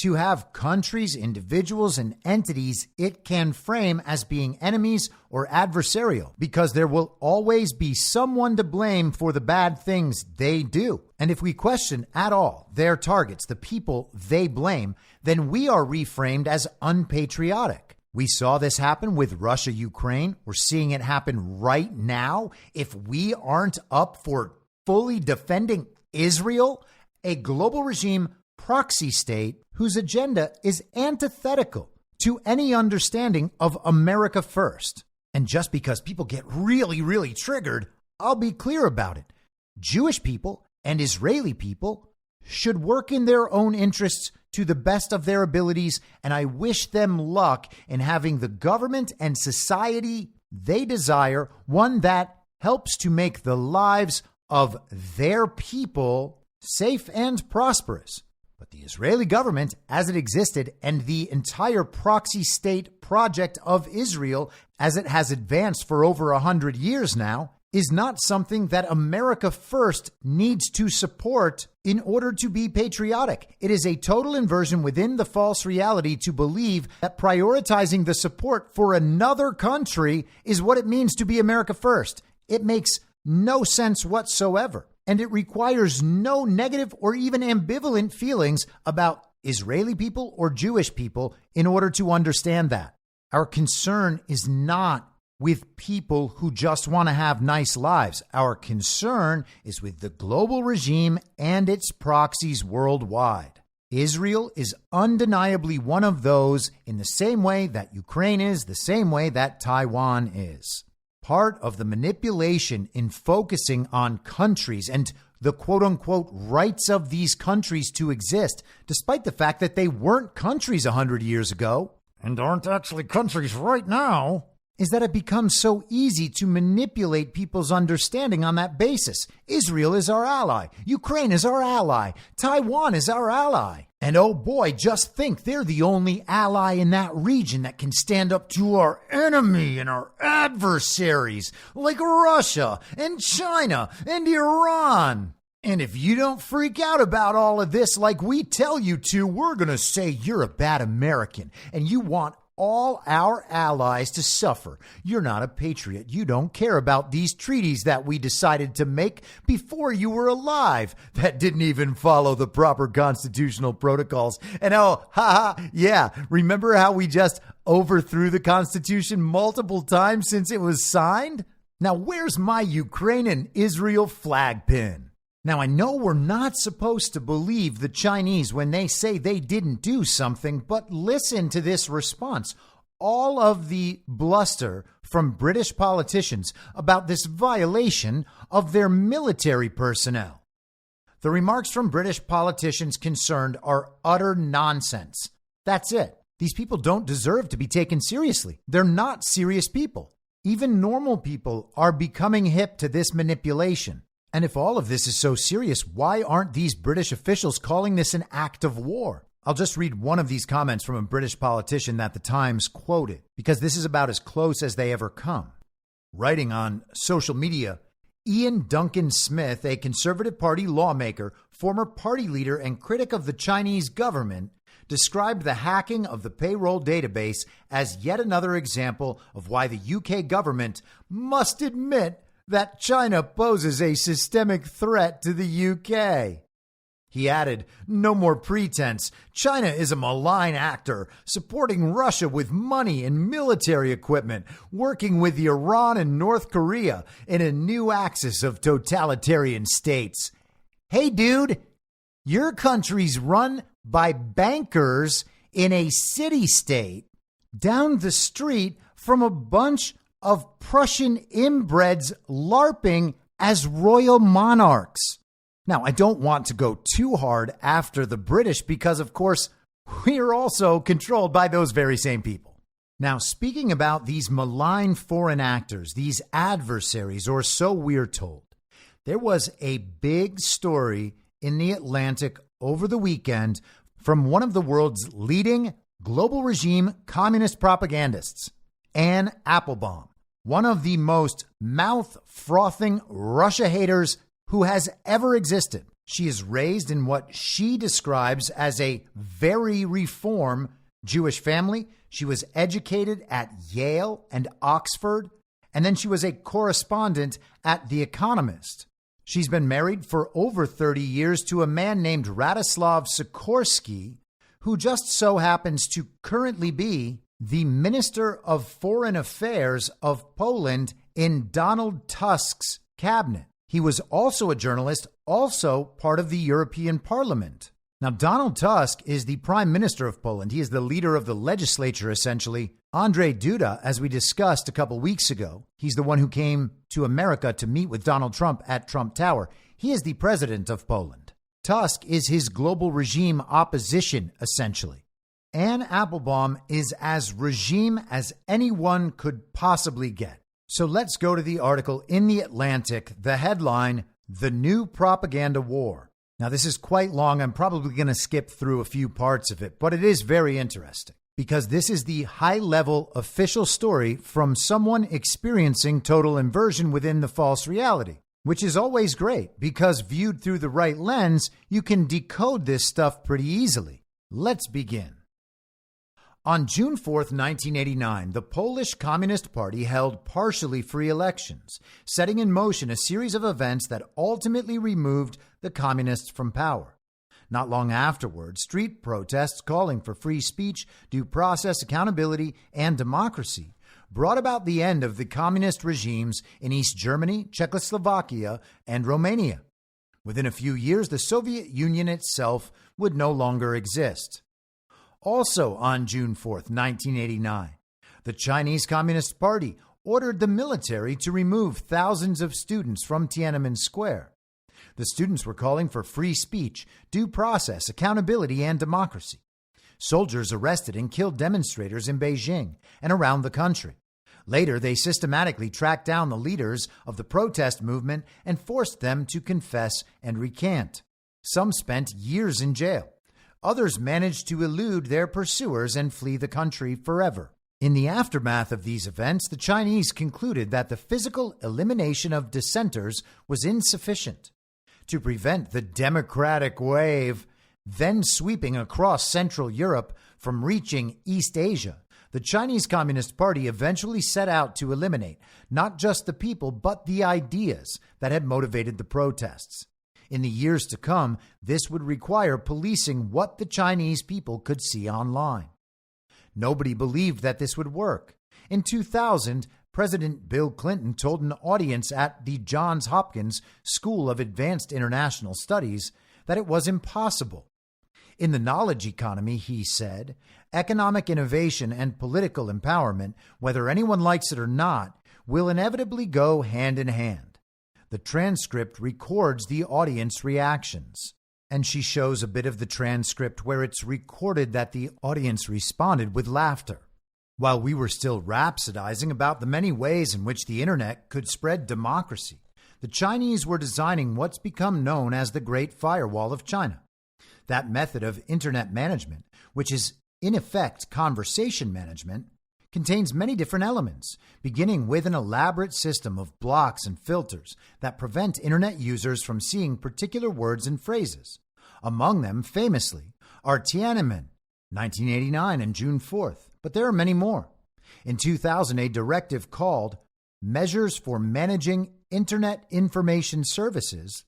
to have countries, individuals, and entities it can frame as being enemies or adversarial, because there will always be someone to blame for the bad things they do. And if we question at all their targets, the people they blame, then we are reframed as unpatriotic. We saw this happen with Russia, Ukraine. We're seeing it happen right now. If we aren't up for fully defending Israel, a global regime proxy state whose agenda is antithetical to any understanding of America first. And just because people get really, really triggered, I'll be clear about it. Jewish people and Israeli people should work in their own interests to the best of their abilities, and I wish them luck in having the government and society they desire, one that helps to make the lives of their people safe and prosperous. But the Israeli government, as it existed, and the entire proxy state project of Israel, as it has advanced for over 100 years now, is not something that America first needs to support in order to be patriotic. It is a total inversion within the false reality to believe that prioritizing the support for another country is what it means to be America first. It makes no sense whatsoever. And it requires no negative or even ambivalent feelings about Israeli people or Jewish people in order to understand that. Our concern is not with people who just want to have nice lives. Our concern is with the global regime and its proxies worldwide. Israel is undeniably one of those, in the same way that Ukraine is, the same way that Taiwan is. Part of the manipulation in focusing on countries and the quote-unquote rights of these countries to exist, despite the fact that they weren't countries 100 years ago, and aren't actually countries right now, is that it becomes so easy to manipulate people's understanding on that basis. Israel is our ally. Ukraine is our ally. Taiwan is our ally. And oh boy, just think they're the only ally in that region that can stand up to our enemy and our adversaries, like Russia and China and Iran. And if you don't freak out about all of this like we tell you to, we're going to say you're a bad American and you want all our allies to suffer. You're not a patriot. You don't care about these treaties that we decided to make before you were alive that didn't even follow the proper constitutional protocols. And yeah, remember how we just overthrew the Constitution multiple times since it was signed? Now, where's my Ukraine and Israel flag pin? Now, I know we're not supposed to believe the Chinese when they say they didn't do something, but listen to this response. All of the bluster from British politicians about this violation of their military personnel. The remarks from British politicians concerned are utter nonsense. That's it. These people don't deserve to be taken seriously. They're not serious people. Even normal people are becoming hip to this manipulation. And if all of this is so serious, why aren't these British officials calling this an act of war? I'll just read one of these comments from a British politician that the Times quoted, because this is about as close as they ever come. Writing on social media, Ian Duncan Smith, a Conservative Party lawmaker, former party leader and critic of the Chinese government, described the hacking of the payroll database as yet another example of why the UK government must admit that China poses a systemic threat to the UK. He added, "No more pretense. China is a malign actor, supporting Russia with money and military equipment, working with Iran and North Korea in a new axis of totalitarian states." Hey, dude, your country's run by bankers in a city-state down the street from a bunch of Prussian inbreds LARPing as royal monarchs. Now, I don't want to go too hard after the British because, of course, we're also controlled by those very same people. Now, speaking about these malign foreign actors, these adversaries, or so we're told, there was a big story in The Atlantic over the weekend from one of the world's leading global regime communist propagandists, Anne Applebaum, one of the most mouth-frothing Russia haters who has ever existed. She is raised in what she describes as a very reform Jewish family. She was educated at Yale and Oxford, and then she was a correspondent at The Economist. She's been married for over 30 years to a man named Radoslav Sikorsky, who just so happens to currently be the Minister of Foreign Affairs of Poland in Donald Tusk's cabinet. He was also a journalist, also part of the European Parliament. Now, Donald Tusk is the Prime Minister of Poland. He is the leader of the legislature, essentially. Andrzej Duda, as we discussed a couple weeks ago, he's the one who came to America to meet with Donald Trump at Trump Tower. He is the president of Poland. Tusk is his global regime opposition, essentially. Anne Applebaum is as regime as anyone could possibly get. So let's go to the article in The Atlantic, the headline, "The New Propaganda War." Now, this is quite long. I'm probably going to skip through a few parts of it, but it is very interesting because this is the high-level official story from someone experiencing total inversion within the false reality, which is always great because viewed through the right lens, you can decode this stuff pretty easily. Let's begin. On June 4th, 1989, the Polish Communist Party held partially free elections, setting in motion a series of events that ultimately removed the communists from power. Not long afterward, street protests calling for free speech, due process, accountability, and democracy brought about the end of the communist regimes in East Germany, Czechoslovakia, and Romania. Within a few years, the Soviet Union itself would no longer exist. Also on June 4th, 1989, the Chinese Communist Party ordered the military to remove thousands of students from Tiananmen Square. The students were calling for free speech, due process, accountability, and democracy. Soldiers arrested and killed demonstrators in Beijing and around the country. Later, they systematically tracked down the leaders of the protest movement and forced them to confess and recant. Some spent years in jail. Others managed to elude their pursuers and flee the country forever. In the aftermath of these events, the Chinese concluded that the physical elimination of dissenters was insufficient. To prevent the democratic wave then sweeping across Central Europe from reaching East Asia, the Chinese Communist Party eventually set out to eliminate not just the people, but the ideas that had motivated the protests. In the years to come, this would require policing what the Chinese people could see online. Nobody believed that this would work. In 2000, President Bill Clinton told an audience at the Johns Hopkins School of Advanced International Studies that it was impossible. In the knowledge economy, he said, economic innovation and political empowerment, whether anyone likes it or not, will inevitably go hand in hand. The transcript records the audience reactions, and she shows a bit of the transcript where it's recorded that the audience responded with laughter. While we were still rhapsodizing about the many ways in which the internet could spread democracy, the Chinese were designing what's become known as the Great Firewall of China. That method of internet management, which is in effect conversation management, contains many different elements, beginning with an elaborate system of blocks and filters that prevent internet users from seeing particular words and phrases. Among them, famously, are Tiananmen, 1989 and June 4th, but there are many more. In 2000, a directive called Measures for Managing Internet Information Services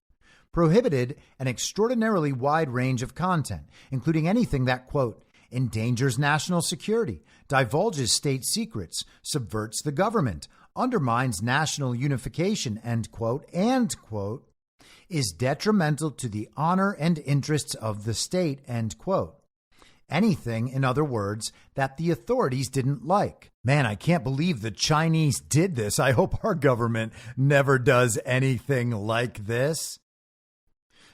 prohibited an extraordinarily wide range of content, including anything that, quote, endangers national security, divulges state secrets, subverts the government, undermines national unification, end quote, and, quote, is detrimental to the honor and interests of the state, end quote. Anything, in other words, that the authorities didn't like. Man, I can't believe the Chinese did this. I hope our government never does anything like this.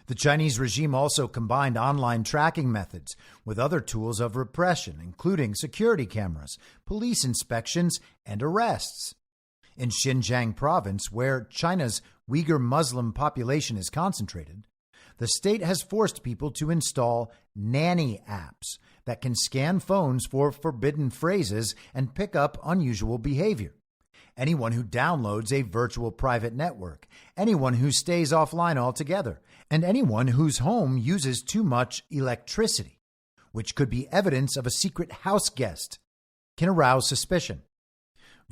The Chinese regime also combined online tracking methods with other tools of repression, including security cameras, police inspections, and arrests. In Xinjiang province, where China's Uyghur Muslim population is concentrated, the state has forced people to install nanny apps that can scan phones for forbidden phrases and pick up unusual behavior. Anyone who downloads a virtual private network, anyone who stays offline altogether, and anyone whose home uses too much electricity, which could be evidence of a secret house guest, can arouse suspicion.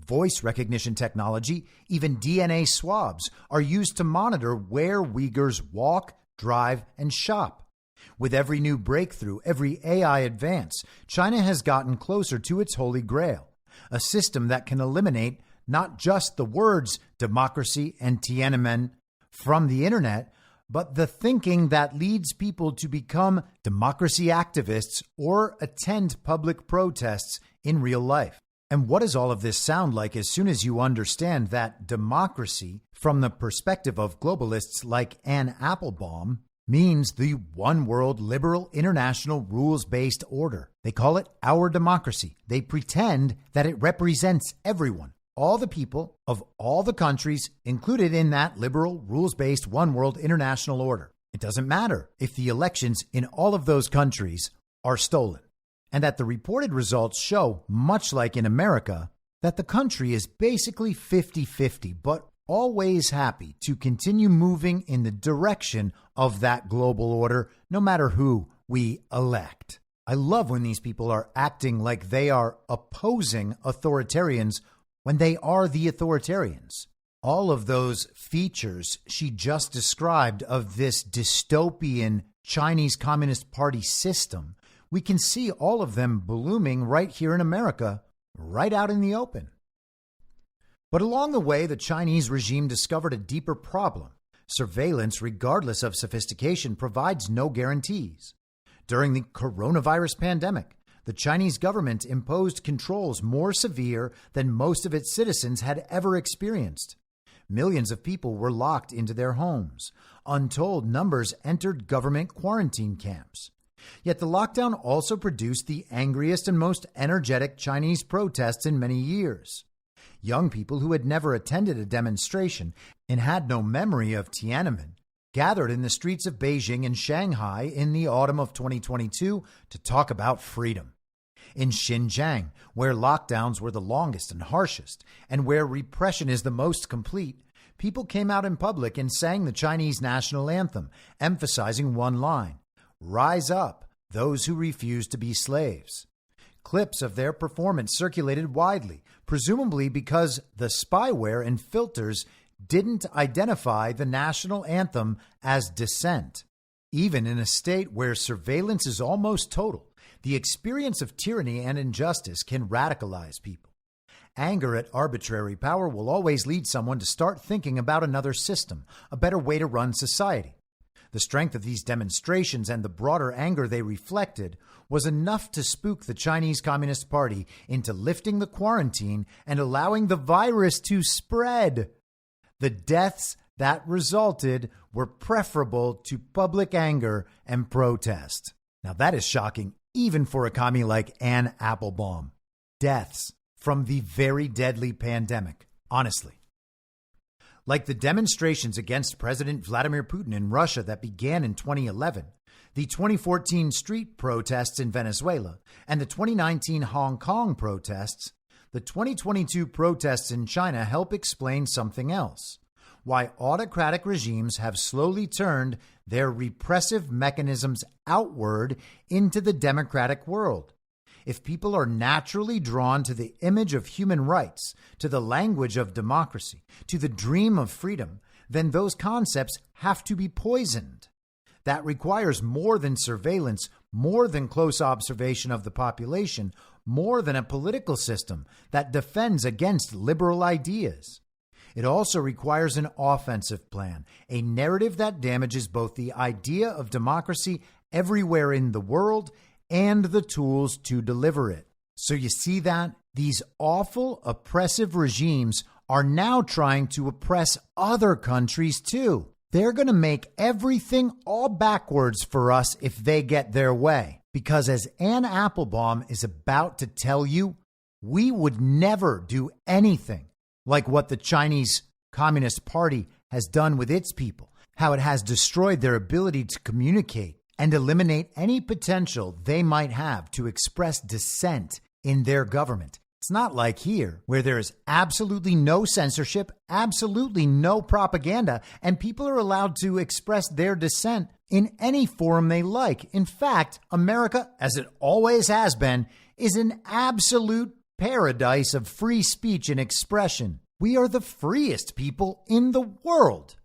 Voice recognition technology, even DNA swabs, are used to monitor where Uyghurs walk, drive, and shop. With every new breakthrough, every AI advance, China has gotten closer to its holy grail, a system that can eliminate not just the words democracy and Tiananmen from the internet, but the thinking that leads people to become democracy activists or attend public protests in real life. And what does all of this sound like as soon as you understand that democracy, from the perspective of globalists like Anne Applebaum, means the one world liberal international rules-based order? They call it our democracy. They pretend that it represents everyone, all the people of all the countries included in that liberal rules-based one world international order. It doesn't matter if the elections in all of those countries are stolen, and that the reported results show, much like in America, that the country is basically 50-50, but always happy to continue moving in the direction of that global order, no matter who we elect. I love when these people are acting like they are opposing authoritarians when they are the authoritarians. All of those features she just described of this dystopian Chinese Communist Party system, we can see all of them blooming right here in America, right out in the open. But along the way, the Chinese regime discovered a deeper problem. Surveillance, regardless of sophistication, provides no guarantees. During the coronavirus pandemic, the Chinese government imposed controls more severe than most of its citizens had ever experienced. Millions of people were locked into their homes. Untold numbers entered government quarantine camps. Yet the lockdown also produced the angriest and most energetic Chinese protests in many years. Young people who had never attended a demonstration and had no memory of Tiananmen gathered in the streets of Beijing and Shanghai in the autumn of 2022 to talk about freedom. In Xinjiang, where lockdowns were the longest and harshest, and where repression is the most complete, people came out in public and sang the Chinese national anthem, emphasizing one line: "Rise up, those who refuse to be slaves." Clips of their performance circulated widely, presumably because the spyware and filters didn't identify the national anthem as dissent. Even in a state where surveillance is almost total, the experience of tyranny and injustice can radicalize people. Anger at arbitrary power will always lead someone to start thinking about another system, a better way to run society. The strength of these demonstrations and the broader anger they reflected was enough to spook the Chinese Communist Party into lifting the quarantine and allowing the virus to spread. The deaths that resulted were preferable to public anger and protest. Now that is shocking, even for a commie like Anne Applebaum. Deaths from the very deadly pandemic, honestly. Like the demonstrations against President Vladimir Putin in Russia that began in 2011, the 2014 street protests in Venezuela, and the 2019 Hong Kong protests, the 2022 protests in China help explain something else: why autocratic regimes have slowly turned their repressive mechanisms outward into the democratic world. If people are naturally drawn to the image of human rights, to the language of democracy, to the dream of freedom, then those concepts have to be poisoned. That requires more than surveillance, more than close observation of the population, more than a political system that defends against liberal ideas. It also requires an offensive plan, a narrative that damages both the idea of democracy everywhere in the world and the tools to deliver it. So you see that these awful, oppressive regimes are now trying to oppress other countries too. They're going to make everything all backwards for us if they get their way. Because as Anne Applebaum is about to tell you, we would never do anything like what the Chinese Communist Party has done with its people, how it has destroyed their ability to communicate and eliminate any potential they might have to express dissent in their government. It's not like here, where there is absolutely no censorship, absolutely no propaganda, and people are allowed to express their dissent in any forum they like. In fact, America, as it always has been, is an absolute paradise of free speech and expression. We are the freest people in the world.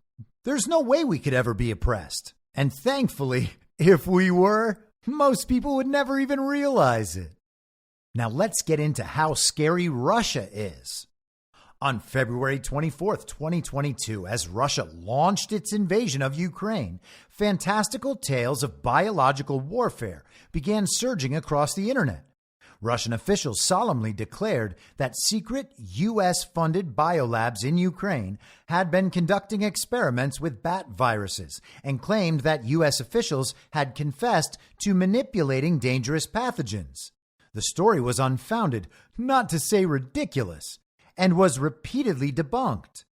There's no way we could ever be oppressed. And thankfully, if we were, most people would never even realize it. Now let's get into how scary Russia is. On February 24th, 2022, as Russia launched its invasion of Ukraine, fantastical tales of biological warfare began surging across the internet. Russian officials solemnly declared that secret U.S.-funded biolabs in Ukraine had been conducting experiments with bat viruses and claimed that U.S. officials had confessed to manipulating dangerous pathogens. The story was unfounded, not to say ridiculous, and was repeatedly debunked.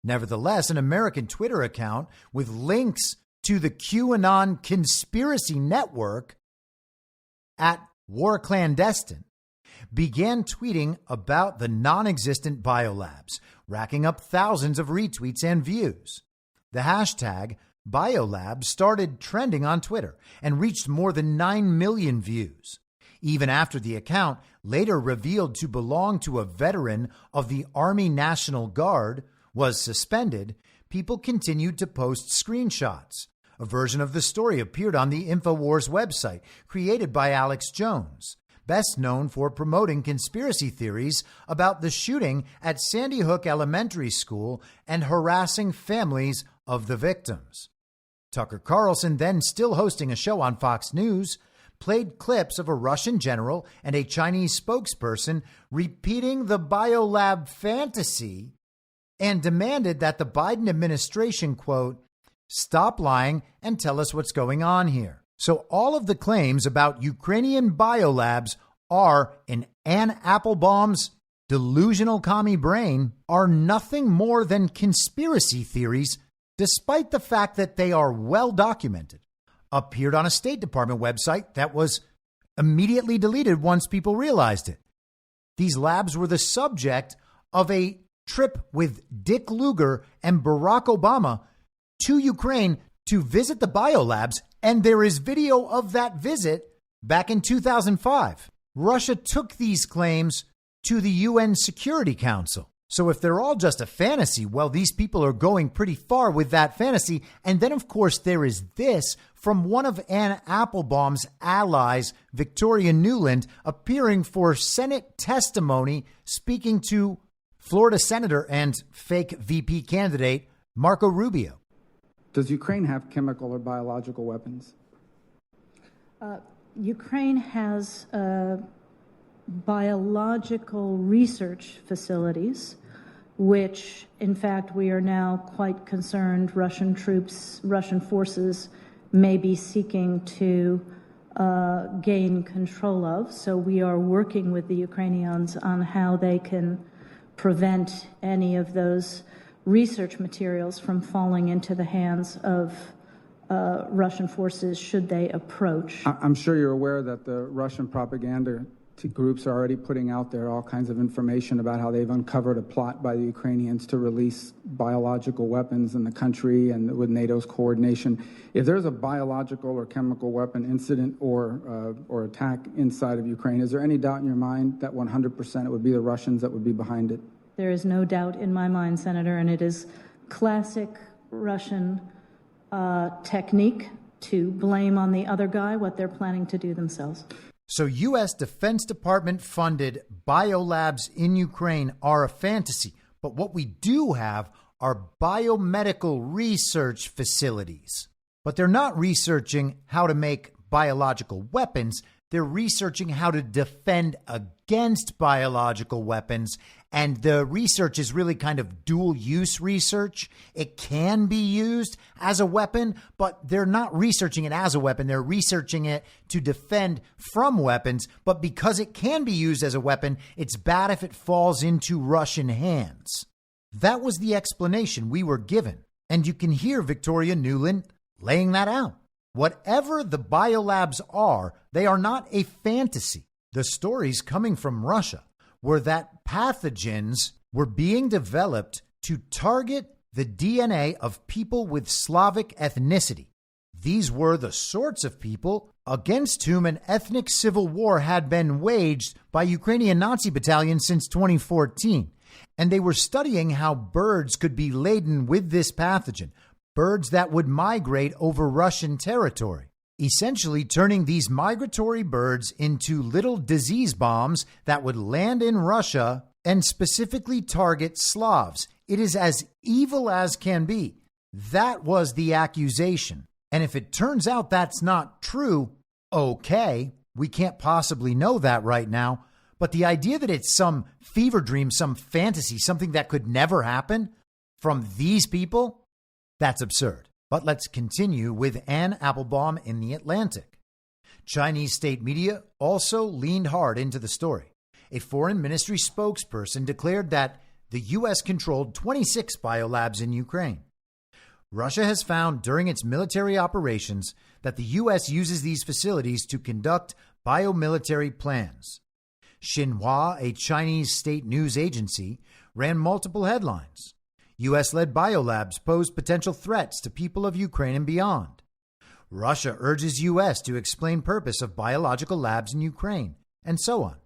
Nevertheless, an American Twitter account with links to the QAnon conspiracy network at War Clandestine began tweeting about the non-existent biolabs, racking up thousands of retweets and views. The hashtag biolabs started trending on Twitter and reached more than 9 million views. Even after the account, later revealed to belong to a veteran of the Army National Guard, was suspended, people continued to post screenshots. A version of the story appeared on the InfoWars website, created by Alex Jones, best known for promoting conspiracy theories about the shooting at Sandy Hook Elementary School and harassing families of the victims. Tucker Carlson, then still hosting a show on Fox News, played clips of a Russian general and a Chinese spokesperson repeating the biolab fantasy and demanded that the Biden administration, quote, stop lying and tell us what's going on here. So all of the claims about Ukrainian biolabs are, in Anne Applebaum's delusional commie brain, are nothing more than conspiracy theories, despite the fact that they are well documented. Appeared on a State Department website that was immediately deleted once people realized it. These labs were the subject of a trip with Dick Lugar and Barack Obama to Ukraine to visit the biolabs, and there is video of that visit back in 2005. Russia took these claims to the UN Security Council. So if they're all just a fantasy, well, these people are going pretty far with that fantasy. And then, of course, there is this from one of Anne Applebaum's allies, Victoria Nuland, appearing for Senate testimony, speaking to Florida Senator and fake VP candidate Marco Rubio. Does Ukraine have chemical or biological weapons? Ukraine has biological research facilities, which, in fact, we are now quite concerned Russian forces may be seeking to gain control of. So we are working with the Ukrainians on how they can prevent any of those research materials from falling into the hands of Russian forces should they approach. I'm sure you're aware that the Russian propaganda groups are already putting out there all kinds of information about how they've uncovered a plot by the Ukrainians to release biological weapons in the country and with NATO's coordination. If there's a biological or chemical weapon incident or attack inside of Ukraine, is there any doubt in your mind that 100% it would be the Russians that would be behind it? There is no doubt in my mind, Senator, and it is classic Russian technique to blame on the other guy what they're planning to do themselves. So U.S. Defense Department funded biolabs in Ukraine are a fantasy. But what we do have are biomedical research facilities. But they're not researching how to make biological weapons. They're researching how to defend against biological weapons. And the research is really kind of dual use research. It can be used as a weapon, but they're not researching it as a weapon. They're researching it to defend from weapons. But because it can be used as a weapon, it's bad if it falls into Russian hands. That was the explanation we were given. And you can hear Victoria Nuland laying that out. Whatever the biolabs are, they are not a fantasy. The stories coming from Russia were that pathogens were being developed to target the DNA of people with Slavic ethnicity. These were the sorts of people against whom an ethnic civil war had been waged by Ukrainian Nazi battalions since 2014. And they were studying how birds could be laden with this pathogen, birds that would migrate over Russian territory, essentially turning these migratory birds into little disease bombs that would land in Russia and specifically target Slavs. It is as evil as can be. That was the accusation. And if it turns out that's not true, okay, we can't possibly know that right now. But the idea that it's some fever dream, some fantasy, something that could never happen from these people, that's absurd. But let's continue with Anne Applebaum in The Atlantic. Chinese state media also leaned hard into the story. A foreign ministry spokesperson declared that the U.S. controlled 26 biolabs in Ukraine. Russia has found during its military operations that the U.S. uses these facilities to conduct biomilitary plans. Xinhua, a Chinese state news agency, ran multiple headlines. U.S.-led biolabs pose potential threats to people of Ukraine and beyond. Russia urges U.S. to explain purpose of biological labs in Ukraine, and so on.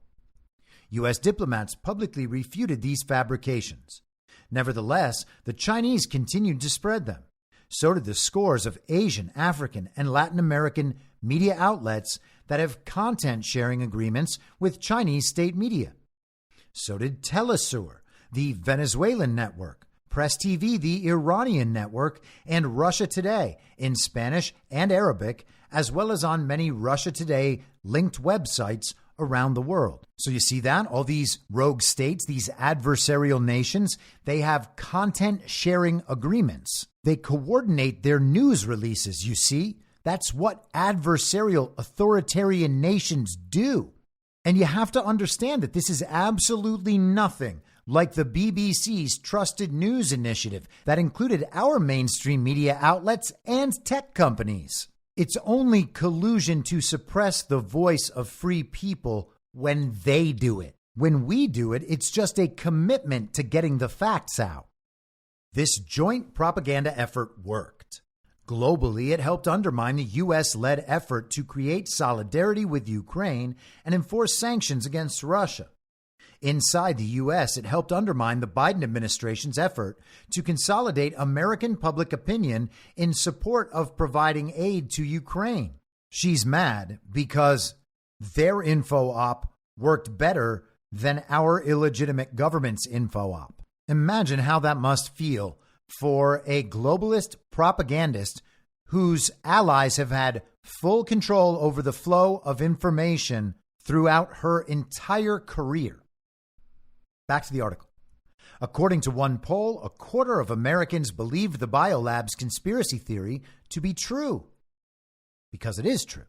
U.S. diplomats publicly refuted these fabrications. Nevertheless, the Chinese continued to spread them. So did the scores of Asian, African, and Latin American media outlets that have content-sharing agreements with Chinese state media. So did Telesur, the Venezuelan network, Press TV, the Iranian network, and Russia Today in Spanish and Arabic, as well as on many Russia Today linked websites around the world. So you see that? All these rogue states, these adversarial nations, they have content sharing agreements. They coordinate their news releases, you see? That's what adversarial authoritarian nations do. And you have to understand that this is absolutely nothing like the BBC's Trusted News Initiative that included our mainstream media outlets and tech companies. It's only collusion to suppress the voice of free people when they do it. When we do it, it's just a commitment to getting the facts out. This joint propaganda effort worked. Globally, it helped undermine the U.S.-led effort to create solidarity with Ukraine and enforce sanctions against Russia. Inside the U.S., it helped undermine the Biden administration's effort to consolidate American public opinion in support of providing aid to Ukraine. She's mad because their info op worked better than our illegitimate government's info op. Imagine how that must feel for a globalist propagandist whose allies have had full control over the flow of information throughout her entire career. Back to the article. According to one poll, a quarter of Americans believed the biolabs conspiracy theory to be true. Because it is true.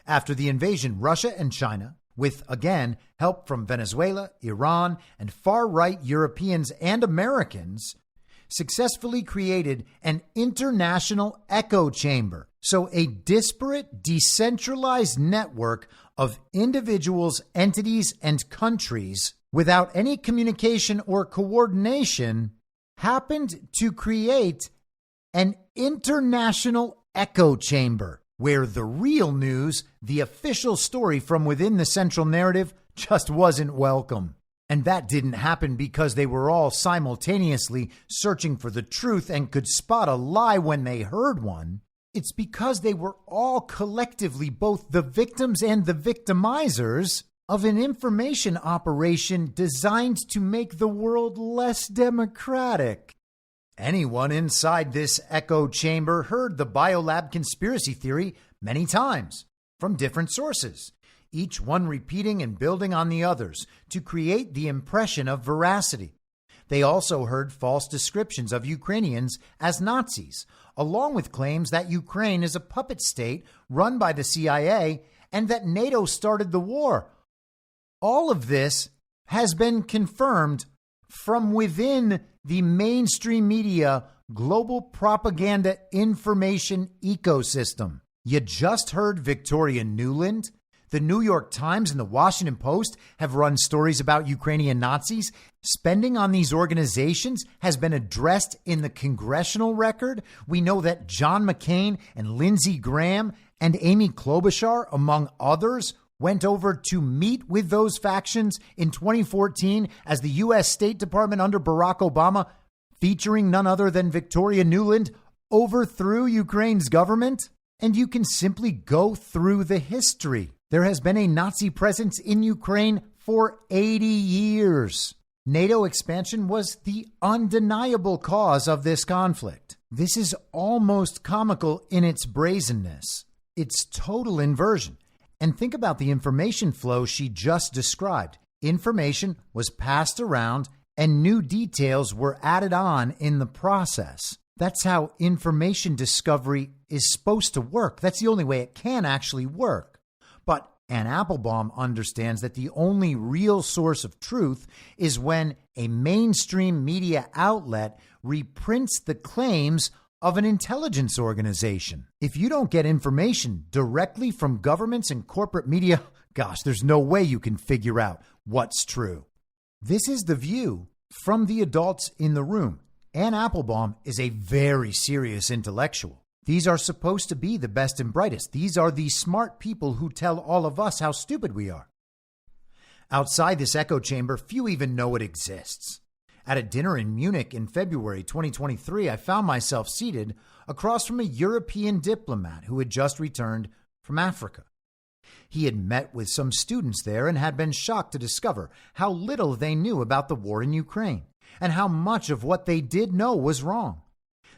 After the invasion, Russia and China, with, again, help from Venezuela, Iran, and far-right Europeans and Americans, successfully created an international echo chamber. So a disparate, decentralized network of individuals, entities, and countries without any communication or coordination happened to create an international echo chamber where the real news, the official story from within the central narrative, just wasn't welcome. And that didn't happen because they were all simultaneously searching for the truth and could spot a lie when they heard one. It's because they were all collectively both the victims and the victimizers of an information operation designed to make the world less democratic. Anyone inside this echo chamber heard the biolab conspiracy theory many times from different sources, each one repeating and building on the others to create the impression of veracity. They also heard false descriptions of Ukrainians as Nazis, along with claims that Ukraine is a puppet state run by the CIA and that NATO started the war. All of this has been confirmed from within the mainstream media global propaganda information ecosystem. You just heard Victoria Nuland. The New York Times and the Washington Post have run stories about Ukrainian Nazis. Spending on these organizations has been addressed in the congressional record. We know that John McCain and Lindsey Graham and Amy Klobuchar, among others, went over to meet with those factions in 2014 as the U.S. State Department under Barack Obama, featuring none other than Victoria Nuland, overthrew Ukraine's government. And you can simply go through the history. There has been a Nazi presence in Ukraine for 80 years. NATO expansion was the undeniable cause of this conflict. This is almost comical in its brazenness. It's total inversion. And think about the information flow she just described. Information was passed around and new details were added on in the process. That's how information discovery is supposed to work. That's the only way it can actually work. But Anne Applebaum understands that the only real source of truth is when a mainstream media outlet reprints the claims of an intelligence organization. If you don't get information directly from governments and corporate media, gosh, there's no way you can figure out what's true. This is the view from the adults in the room. Anne Applebaum is a very serious intellectual. These are supposed to be the best and brightest. These are the smart people who tell all of us how stupid we are. Outside this echo chamber, few even know it exists. At a dinner in Munich in February 2023, I found myself seated across from a European diplomat who had just returned from Africa. He had met with some students there and had been shocked to discover how little they knew about the war in Ukraine and how much of what they did know was wrong.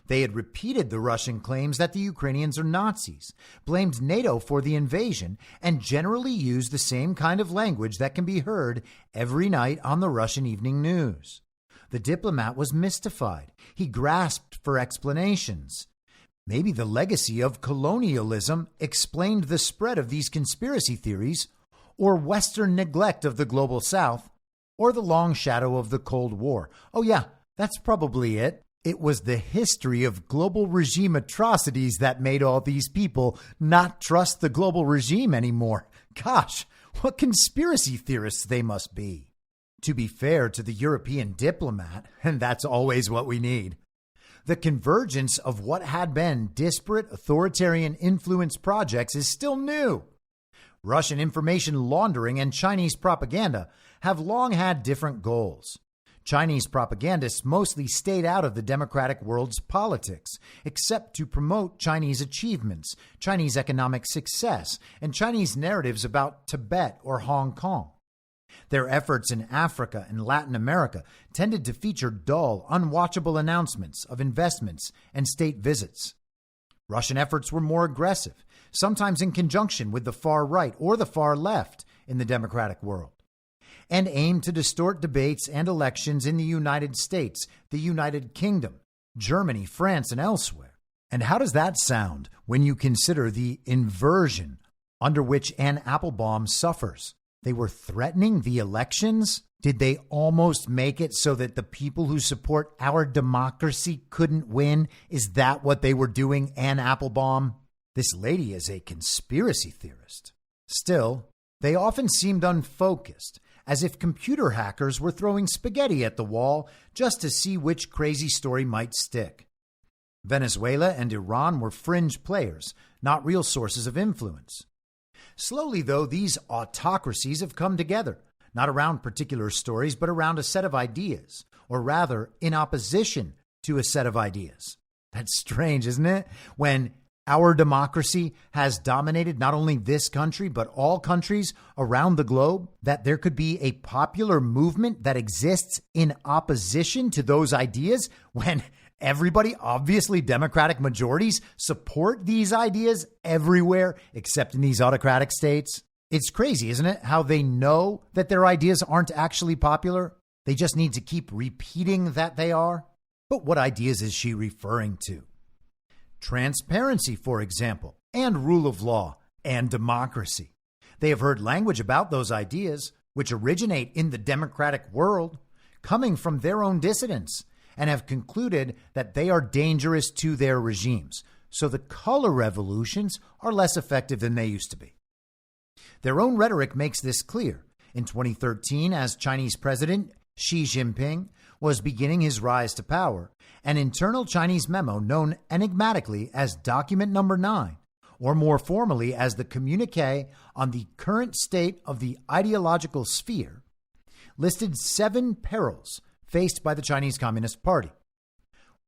They had repeated the Russian claims that the Ukrainians are Nazis, blamed NATO for the invasion, and generally used the same kind of language that can be heard every night on the Russian evening news. The diplomat was mystified. He grasped for explanations. Maybe the legacy of colonialism explained the spread of these conspiracy theories, or Western neglect of the global South, or the long shadow of the Cold War. Oh yeah, that's probably it. It was the history of global regime atrocities that made all these people not trust the global regime anymore. Gosh, what conspiracy theorists they must be. To be fair to the European diplomat, and that's always what we need, the convergence of what had been disparate authoritarian influence projects is still new. Russian information laundering and Chinese propaganda have long had different goals. Chinese propagandists mostly stayed out of the democratic world's politics, except to promote Chinese achievements, Chinese economic success, and Chinese narratives about Tibet or Hong Kong. Their efforts in Africa and Latin America tended to feature dull, unwatchable announcements of investments and state visits. Russian efforts were more aggressive, sometimes in conjunction with the far right or the far left in the democratic world, and aimed to distort debates and elections in the United States, the United Kingdom, Germany, France, and elsewhere. And how does that sound when you consider the inversion under which Anne Applebaum suffers? They were threatening the elections? Did they almost make it so that the people who support our democracy couldn't win? Is that what they were doing, Anne Applebaum? This lady is a conspiracy theorist. Still, they often seemed unfocused, as if computer hackers were throwing spaghetti at the wall just to see which crazy story might stick. Venezuela and Iran were fringe players, not real sources of influence. Slowly, though, these autocracies have come together, not around particular stories, but around a set of ideas, or rather, in opposition to a set of ideas. That's strange, isn't it? When our democracy has dominated not only this country, but all countries around the globe, that there could be a popular movement that exists in opposition to those ideas when everybody, obviously democratic majorities, support these ideas everywhere except in these autocratic states. It's crazy, isn't it? How they know that their ideas aren't actually popular. They just need to keep repeating that they are. But what ideas is she referring to? Transparency, for example, and rule of law and democracy. They have heard language about those ideas, which originate in the democratic world, coming from their own dissidents, and have concluded that they are dangerous to their regimes. So the color revolutions are less effective than they used to be. Their own rhetoric makes this clear. In 2013, as Chinese President Xi Jinping was beginning his rise to power, an internal Chinese memo known enigmatically as Document Number 9, or more formally as the Communiqué on the Current State of the Ideological Sphere, listed 7 perils faced by the Chinese Communist Party.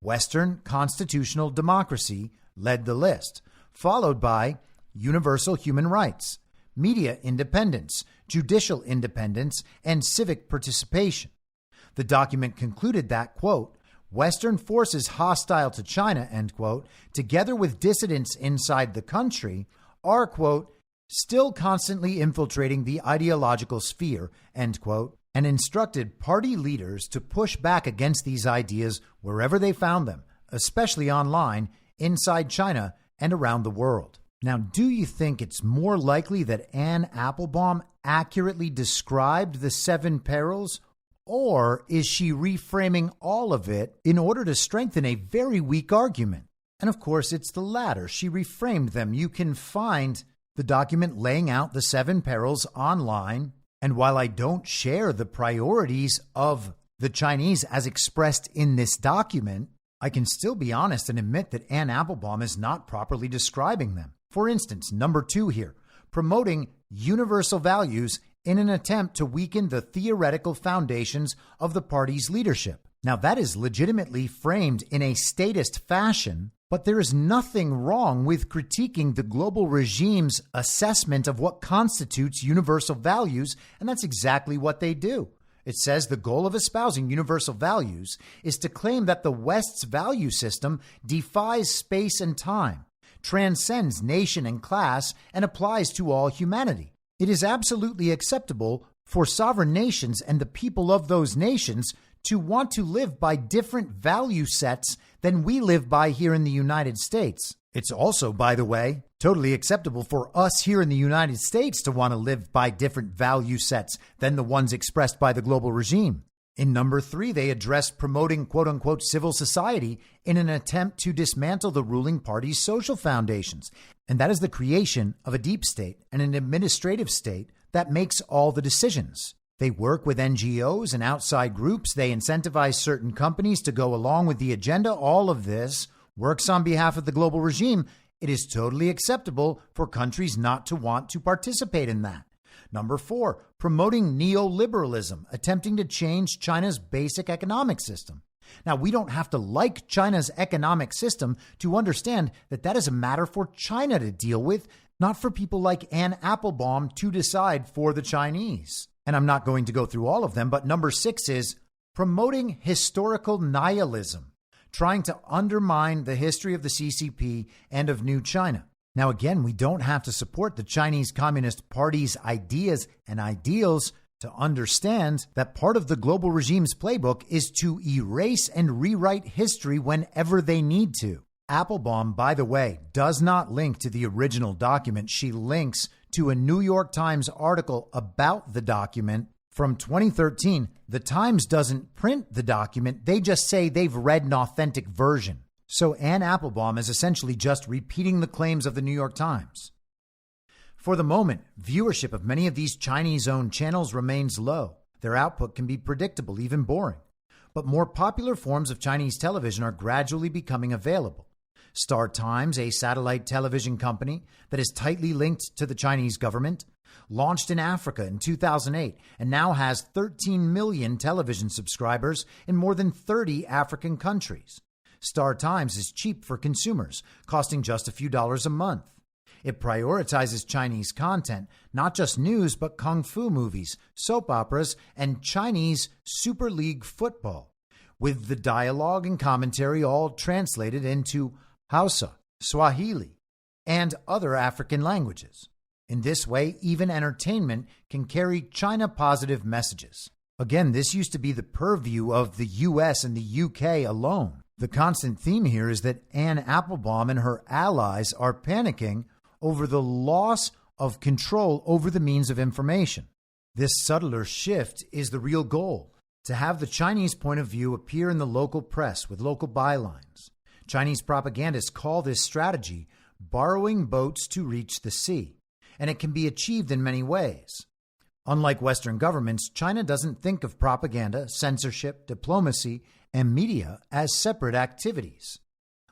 Western constitutional democracy led the list, followed by universal human rights, media independence, judicial independence, and civic participation. The document concluded that, quote, Western forces hostile to China, end quote, together with dissidents inside the country, are, quote, still constantly infiltrating the ideological sphere, end quote, and instructed party leaders to push back against these ideas wherever they found them, especially online, inside China, and around the world. Now, do you think it's more likely that Anne Applebaum accurately described the 7 perils, or is she reframing all of it in order to strengthen a very weak argument? And of course, it's the latter. She reframed them. You can find the document laying out the 7 perils online. And while I don't share the priorities of the Chinese as expressed in this document, I can still be honest and admit that Anne Applebaum is not properly describing them. For instance, number 2 here, promoting universal values in an attempt to weaken the theoretical foundations of the party's leadership. Now, that is legitimately framed in a statist fashion, but there is nothing wrong with critiquing the global regime's assessment of what constitutes universal values, and that's exactly what they do. It says the goal of espousing universal values is to claim that the West's value system defies space and time, transcends nation and class, and applies to all humanity. It is absolutely acceptable for sovereign nations and the people of those nations to want to live by different value sets than we live by here in the United States. It's also, by the way, totally acceptable for us here in the United States to want to live by different value sets than the ones expressed by the global regime. In number 3, they address promoting quote-unquote civil society in an attempt to dismantle the ruling party's social foundations. And that is the creation of a deep state and an administrative state that makes all the decisions. They work with NGOs and outside groups. They incentivize certain companies to go along with the agenda. All of this works on behalf of the global regime. It is totally acceptable for countries not to want to participate in that. Number 4, promoting neoliberalism, attempting to change China's basic economic system. Now, we don't have to like China's economic system to understand that that is a matter for China to deal with, not for people like Anne Applebaum to decide for the Chinese. And I'm not going to go through all of them, but number 6 is promoting historical nihilism, trying to undermine the history of the CCP and of New China. Now, again, we don't have to support the Chinese Communist Party's ideas and ideals to understand that part of the global regime's playbook is to erase and rewrite history whenever they need to. Applebaum, by the way, does not link to the original document. She links to a New York Times article about the document from 2013. The Times doesn't print the document. They just say they've read an authentic version. So Anne Applebaum is essentially just repeating the claims of the New York Times. For the moment, viewership of many of these Chinese-owned channels remains low. Their output can be predictable, even boring. But more popular forms of Chinese television are gradually becoming available. Star Times, a satellite television company that is tightly linked to the Chinese government, launched in Africa in 2008 and now has 13 million television subscribers in more than 30 African countries. Star Times is cheap for consumers, costing just a few dollars a month. It prioritizes Chinese content, not just news, but kung fu movies, soap operas, and Chinese Super League football, with the dialogue and commentary all translated into Hausa, Swahili, and other African languages. In this way, even entertainment can carry China-positive messages. Again, this used to be the purview of the US and the UK alone. The constant theme here is that Anne Applebaum and her allies are panicking over the loss of control over the means of information. This subtler shift is the real goal, to have the Chinese point of view appear in the local press with local bylines. Chinese propagandists call this strategy borrowing boats to reach the sea, and it can be achieved in many ways. Unlike Western governments, China doesn't think of propaganda, censorship, diplomacy, and media as separate activities.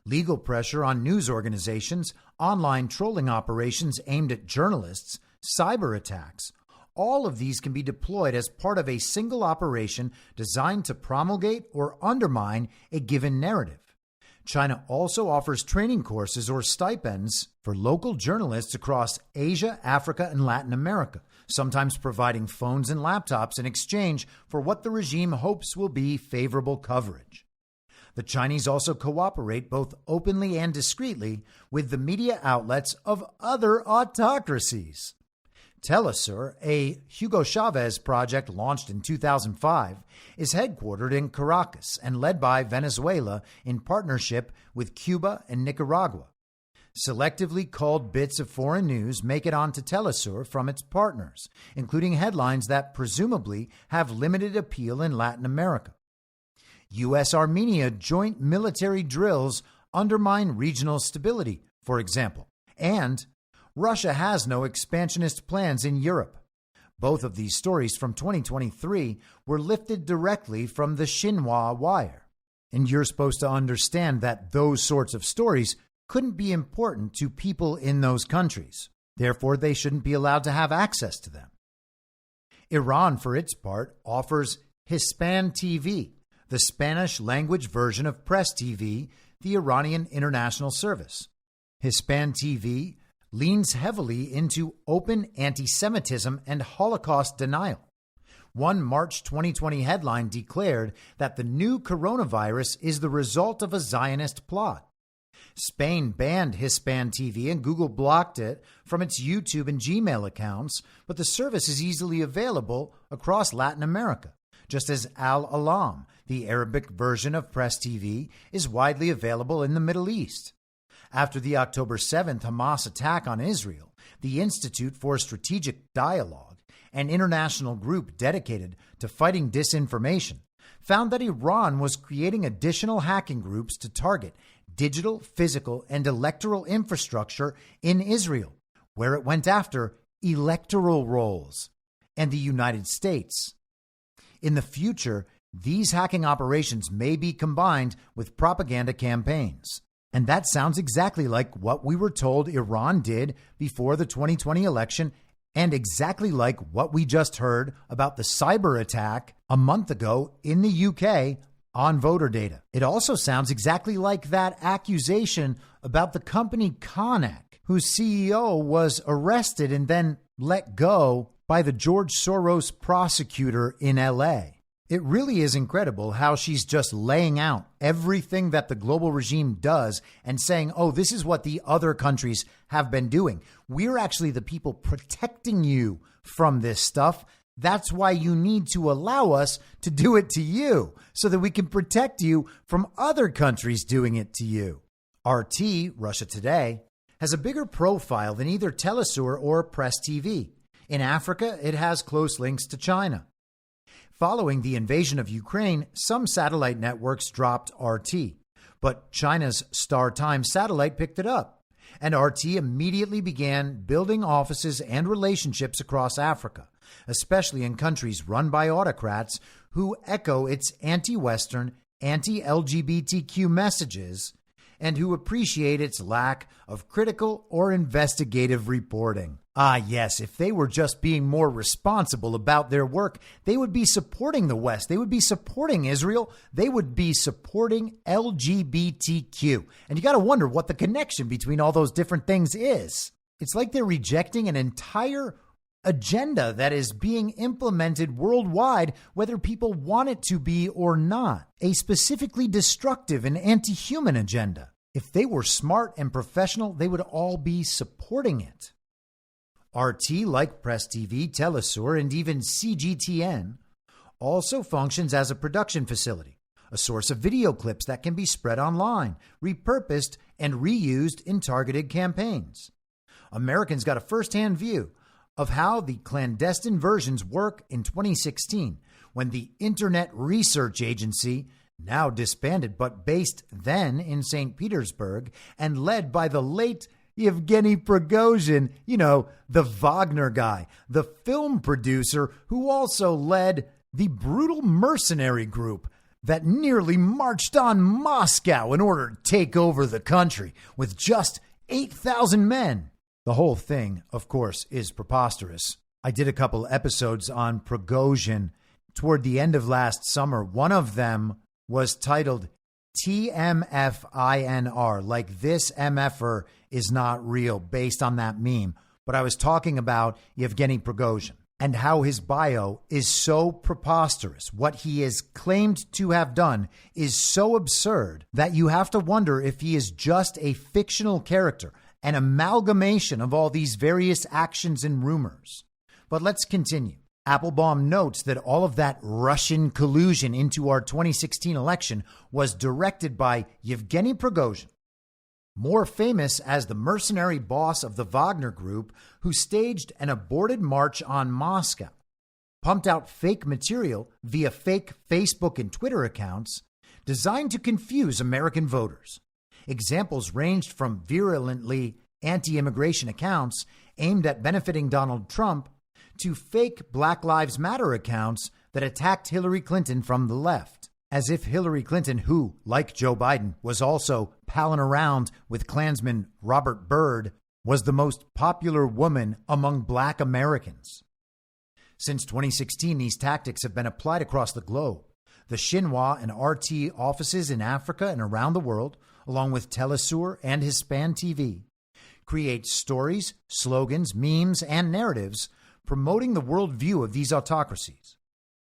Legal pressure on news organizations, online trolling operations aimed at journalists, cyberattacks, all of these can be deployed as part of a single operation designed to promulgate or undermine a given narrative. China also offers training courses or stipends for local journalists across Asia, Africa, and Latin America, sometimes providing phones and laptops in exchange for what the regime hopes will be favorable coverage. The Chinese also cooperate both openly and discreetly with the media outlets of other autocracies. Telesur, a Hugo Chavez project launched in 2005, is headquartered in Caracas and led by Venezuela in partnership with Cuba and Nicaragua. Selectively culled bits of foreign news make it onto Telesur from its partners, including headlines that presumably have limited appeal in Latin America. U.S.-Armenia joint military drills undermine regional stability, for example, and Russia has no expansionist plans in Europe. Both of these stories from 2023 were lifted directly from the Xinhua Wire. And you're supposed to understand that those sorts of stories couldn't be important to people in those countries. Therefore, they shouldn't be allowed to have access to them. Iran, for its part, offers Hispan TV, the Spanish-language version of Press TV, the Iranian international service. Hispan TV leans heavily into open anti-Semitism and Holocaust denial. One March 2020 headline declared that the new coronavirus is the result of a Zionist plot. Spain banned Hispan TV and Google blocked it from its YouTube and Gmail accounts, but the service is easily available across Latin America, just as Al-Alam, the Arabic version of Press TV, is widely available in the Middle East. After the October 7th Hamas attack on Israel, the Institute for Strategic Dialogue, an international group dedicated to fighting disinformation, found that Iran was creating additional hacking groups to target digital, physical, and electoral infrastructure in Israel, where it went after electoral rolls, and the United States. In the future, these hacking operations may be combined with propaganda campaigns. And that sounds exactly like what we were told Iran did before the 2020 election, and exactly like what we just heard about the cyber attack a month ago in the UK on voter data. It also sounds exactly like that accusation about the company Connac, whose CEO was arrested and then let go by the George Soros prosecutor in LA. It really is incredible how she's just laying out everything that the global regime does and saying, oh, this is what the other countries have been doing. We're actually the people protecting you from this stuff. That's why you need to allow us to do it to you so that we can protect you from other countries doing it to you. RT, Russia Today, has a bigger profile than either Telesur or Press TV. In Africa, it has close links to China. Following the invasion of Ukraine, some satellite networks dropped RT, but China's Star Times satellite picked it up, and RT immediately began building offices and relationships across Africa, especially in countries run by autocrats who echo its anti-Western, anti-LGBTQ messages and who appreciate its lack of critical or investigative reporting. Ah, yes, if they were just being more responsible about their work, they would be supporting the West. They would be supporting Israel. They would be supporting LGBTQ. And you got to wonder what the connection between all those different things is. It's like they're rejecting an entire agenda that is being implemented worldwide, whether people want it to be or not. A specifically destructive and anti-human agenda. If they were smart and professional, they would all be supporting it. RT, like Press TV, Telesur, and even CGTN, also functions as a production facility, a source of video clips that can be spread online, repurposed, and reused in targeted campaigns. Americans got a first-hand view of how the clandestine versions work in 2016, when the Internet Research Agency, now disbanded but based then in St. Petersburg and led by the late Yevgeny Prigozhin, the Wagner guy, the film producer who also led the brutal mercenary group that nearly marched on Moscow in order to take over the country with just 8,000 men. The whole thing, of course, is preposterous. I did a couple episodes on Prigozhin toward the end of last summer. One of them was titled TMFINR, like this MFer is not real, based on that meme. But I was talking about Yevgeny Prigozhin and how his bio is so preposterous. What he is claimed to have done is so absurd that you have to wonder if he is just a fictional character, an amalgamation of all these various actions and rumors. But let's continue. Applebaum notes that all of that Russian collusion into our 2016 election was directed by Yevgeny Prigozhin, more famous as the mercenary boss of the Wagner Group, who staged an aborted march on Moscow, pumped out fake material via fake Facebook and Twitter accounts designed to confuse American voters. Examples ranged from virulently anti-immigration accounts aimed at benefiting Donald Trump to fake Black Lives Matter accounts that attacked Hillary Clinton from the left, as if Hillary Clinton, who, like Joe Biden, was also palling around with Klansman Robert Byrd, was the most popular woman among Black Americans. Since 2016, these tactics have been applied across the globe. The Xinhua and RT offices in Africa and around the world, along with Telesur and Hispan TV, create stories, slogans, memes, and narratives promoting the worldview of these autocracies.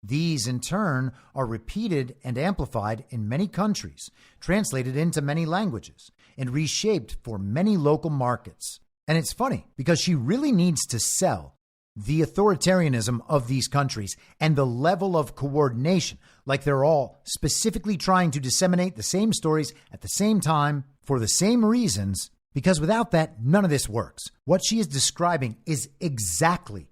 These, in turn, are repeated and amplified in many countries, translated into many languages, and reshaped for many local markets. And it's funny, because she really needs to sell the authoritarianism of these countries and the level of coordination, like they're all specifically trying to disseminate the same stories at the same time for the same reasons, because without that, none of this works. What she is describing is exactly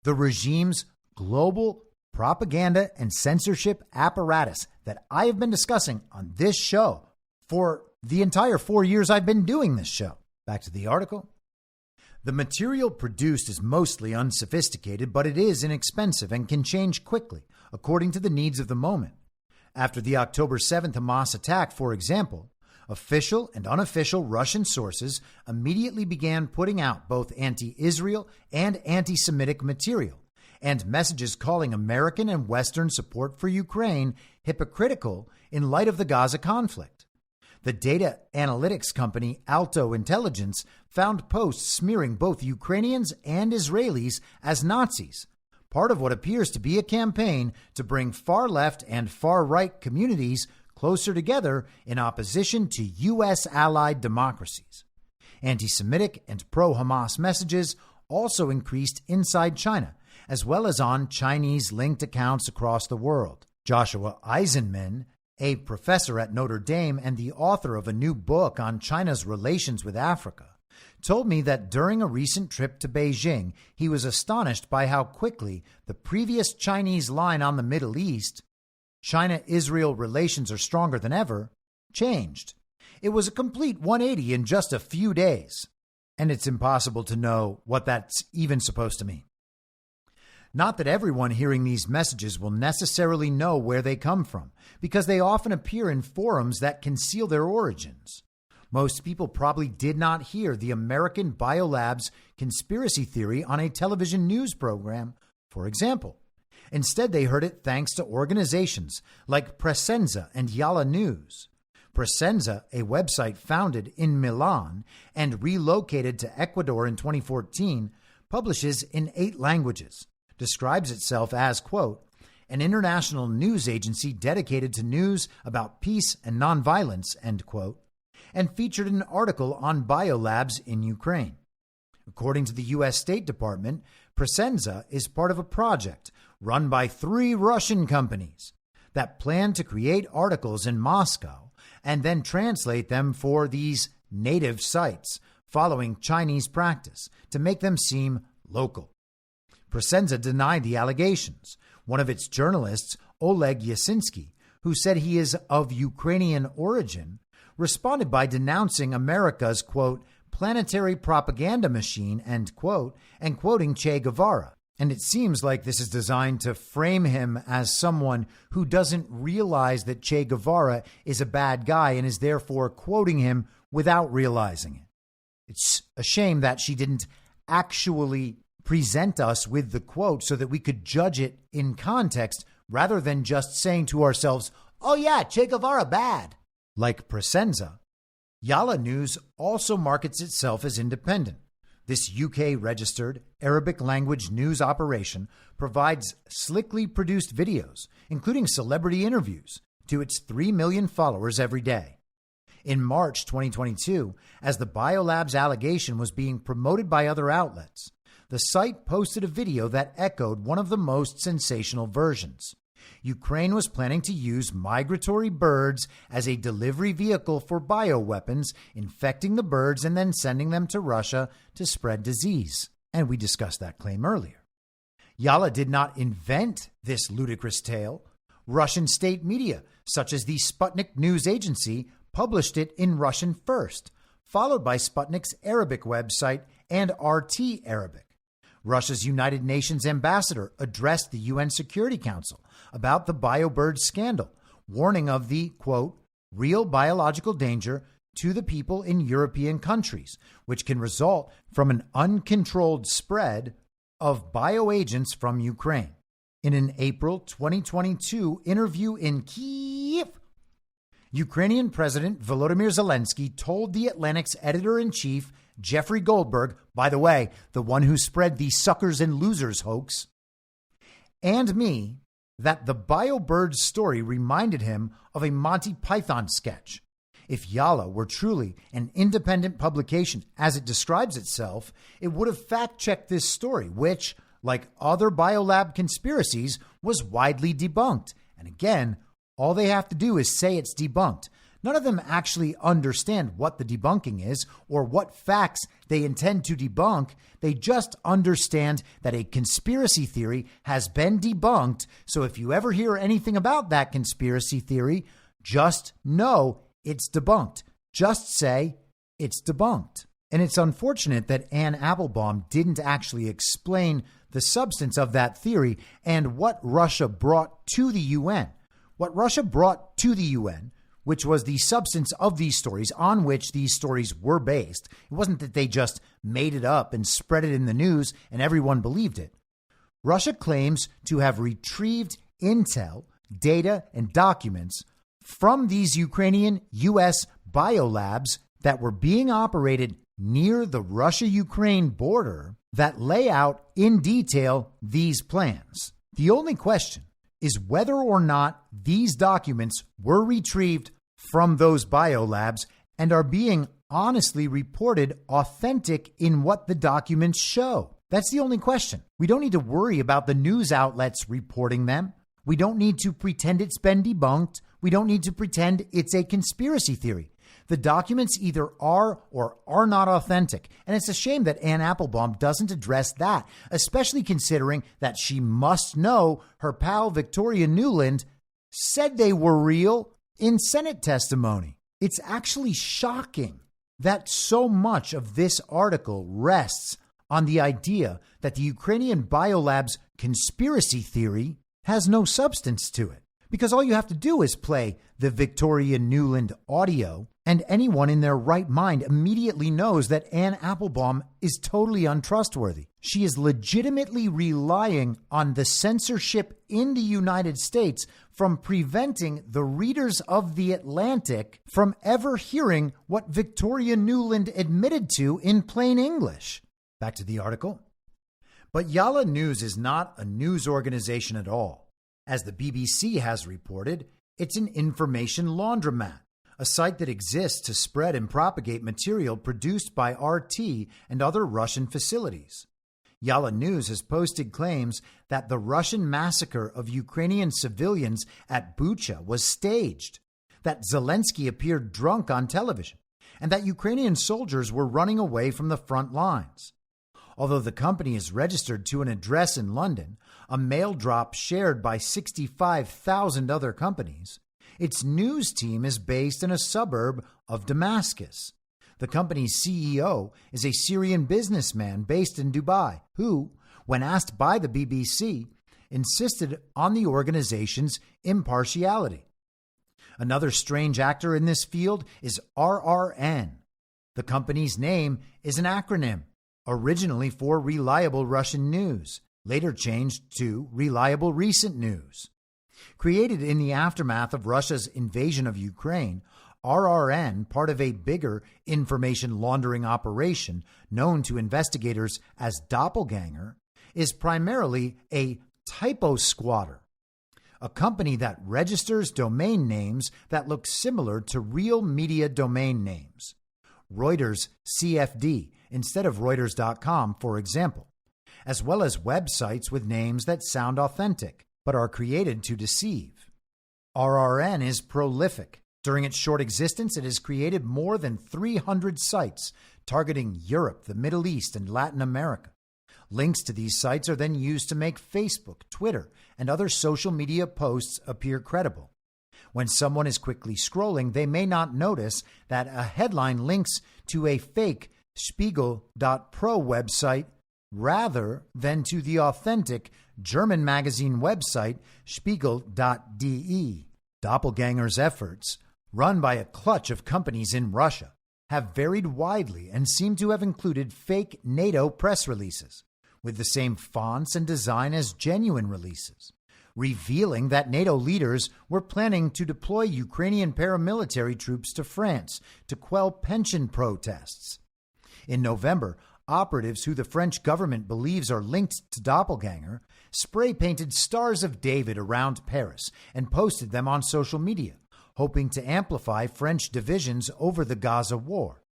the regime's global propaganda and censorship apparatus that I have been discussing on this show for the entire 4 years I've been doing this show. Back to the article. The material produced is mostly unsophisticated, but it is inexpensive and can change quickly according to the needs of the moment. After the October 7th Hamas attack, for example, official and unofficial Russian sources immediately began putting out both anti-Israel and anti-Semitic material and messages calling American and Western support for Ukraine hypocritical in light of the Gaza conflict. The data analytics company Alto Intelligence found posts smearing both Ukrainians and Israelis as Nazis, part of what appears to be a campaign to bring far-left and far-right communities closer together in opposition to U.S. allied democracies. Anti-Semitic and pro-Hamas messages also increased inside China, as well as on Chinese-linked accounts across the world. Joshua Eisenman, a professor at Notre Dame and the author of a new book on China's relations with Africa, told me that during a recent trip to Beijing, he was astonished by how quickly the previous Chinese line on the Middle East, China-Israel relations are stronger than ever, changed. It was a complete 180 in just a few days, and it's impossible to know what that's even supposed to mean. Not that everyone hearing these messages will necessarily know where they come from, because they often appear in forums that conceal their origins. Most people probably did not hear the American Biolabs conspiracy theory on a television news program, for example. Instead, they heard it thanks to organizations like Presenza and Yalla News. Presenza, a website founded in Milan and relocated to Ecuador in 2014, publishes in 8 languages, describes itself as, quote, an international news agency dedicated to news about peace and nonviolence, end quote, and featured an article on biolabs in Ukraine. According to the U.S. State Department, Presenza is part of a project run by 3 Russian companies that plan to create articles in Moscow and then translate them for these native sites, following Chinese practice, to make them seem local. Presenza denied the allegations. One of its journalists, Oleg Yasinski, who said he is of Ukrainian origin, responded by denouncing America's, quote, planetary propaganda machine, end quote, and quoting Che Guevara. And it seems like this is designed to frame him as someone who doesn't realize that Che Guevara is a bad guy and is therefore quoting him without realizing it. It's a shame that she didn't actually present us with the quote so that we could judge it in context rather than just saying to ourselves, oh yeah, Che Guevara bad. Like Presenza, Yalla News also markets itself as independent. This UK-registered Arabic-language news operation provides slickly produced videos, including celebrity interviews, to its 3 million followers every day. In March 2022, as the Biolabs allegation was being promoted by other outlets, the site posted a video that echoed one of the most sensational versions. Ukraine was planning to use migratory birds as a delivery vehicle for bioweapons, infecting the birds and then sending them to Russia to spread disease. And we discussed that claim earlier. Yalla did not invent this ludicrous tale. Russian state media, such as the Sputnik news agency, published it in Russian first, followed by Sputnik's Arabic website and RT Arabic. Russia's United Nations ambassador addressed the UN Security Council about the BioBird scandal, warning of the, quote, real biological danger to the people in European countries, which can result from an uncontrolled spread of bioagents from Ukraine. In an April 2022 interview in Kyiv, Ukrainian President Volodymyr Zelensky told the Atlantic's editor-in-chief, Jeffrey Goldberg, by the way, the one who spread the suckers and losers hoax, and me, that the BioBird story reminded him of a Monty Python sketch. If Yalla were truly an independent publication, as it describes itself, it would have fact-checked this story, which, like other biolab conspiracies, was widely debunked. And again, all they have to do is say it's debunked. None of them actually understand what the debunking is or what facts they intend to debunk. They just understand that a conspiracy theory has been debunked. So if you ever hear anything about that conspiracy theory, just know it's debunked. Just say it's debunked. And it's unfortunate that Anne Applebaum didn't actually explain the substance of that theory and what Russia brought to the UN. What Russia brought to the UN, which was the substance of these stories on which these stories were based. It wasn't that they just made it up and spread it in the news and everyone believed it. Russia claims to have retrieved intel, data, and documents from these Ukrainian U.S. biolabs that were being operated near the Russia-Ukraine border that lay out in detail these plans. The only question is whether or not these documents were retrieved from those biolabs and are being honestly reported authentic in what the documents show. That's the only question. We don't need to worry about the news outlets reporting them. We don't need to pretend it's been debunked. We don't need to pretend it's a conspiracy theory. The documents either are or are not authentic. And it's a shame that Anne Applebaum doesn't address that, especially considering that she must know her pal Victoria Nuland said they were real in Senate testimony. It's actually shocking that so much of this article rests on the idea that the Ukrainian biolab's conspiracy theory has no substance to it. Because all you have to do is play the Victoria Nuland audio, and anyone in their right mind immediately knows that Anne Applebaum is totally untrustworthy. She is legitimately relying on the censorship in the United States from preventing the readers of The Atlantic from ever hearing what Victoria Nuland admitted to in plain English. Back to the article. But Yalla News is not a news organization at all. As the BBC has reported, it's an information laundromat, a site that exists to spread and propagate material produced by RT and other Russian facilities. Yalla News has posted claims that the Russian massacre of Ukrainian civilians at Bucha was staged, that Zelensky appeared drunk on television, and that Ukrainian soldiers were running away from the front lines. Although the company is registered to an address in London, a mail drop shared by 65,000 other companies, its news team is based in a suburb of Damascus. The company's CEO is a Syrian businessman based in Dubai who, when asked by the BBC, insisted on the organization's impartiality. Another strange actor in this field is RRN. The company's name is an acronym, originally for Reliable Russian News, later changed to Reliable Recent News. Created in the aftermath of Russia's invasion of Ukraine, RRN, part of a bigger information laundering operation known to investigators as Doppelganger, is primarily a typo squatter, a company that registers domain names that look similar to real media domain names. Reuters CFD instead of Reuters.com, for example, as well as websites with names that sound authentic but are created to deceive. RRN is prolific. During its short existence, it has created more than 300 sites targeting Europe, the Middle East, and Latin America. Links to these sites are then used to make Facebook, Twitter, and other social media posts appear credible. When someone is quickly scrolling, they may not notice that a headline links to a fake Spiegel.pro website rather than to the authentic German magazine website Spiegel.de. Doppelganger's efforts, run by a clutch of companies in Russia, have varied widely and seem to have included fake NATO press releases with the same fonts and design as genuine releases, revealing that NATO leaders were planning to deploy Ukrainian paramilitary troops to France to quell pension protests. In November, operatives who the French government believes are linked to Doppelganger spray-painted Stars of David around Paris and posted them on social media, hoping to amplify French divisions over the Gaza war.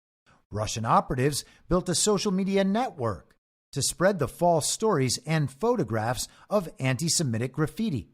Russian operatives built a social media network to spread the false stories and photographs of anti-Semitic graffiti.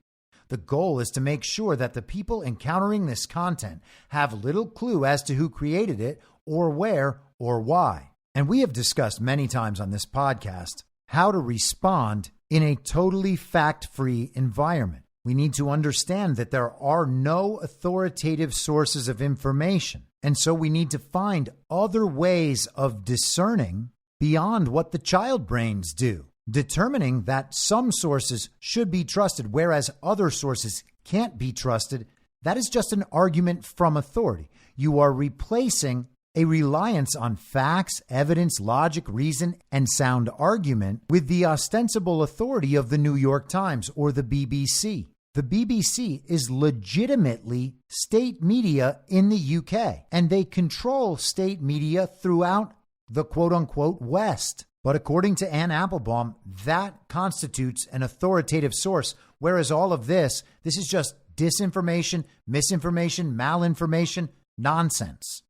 The goal is to make sure that the people encountering this content have little clue as to who created it or where or why. And we have discussed many times on this podcast how to respond in a totally fact-free environment. We need to understand that there are no authoritative sources of information. And so we need to find other ways of discerning beyond what the child brains do, determining that some sources should be trusted, whereas other sources can't be trusted. That is just an argument from authority. You are replacing a reliance on facts, evidence, logic, reason, and sound argument with the ostensible authority of the New York Times or the BBC. The BBC is legitimately state media in the UK, and they control state media throughout the quote-unquote West. But according to Anne Applebaum, that constitutes an authoritative source, whereas all of this is just disinformation, misinformation, malinformation, nonsense.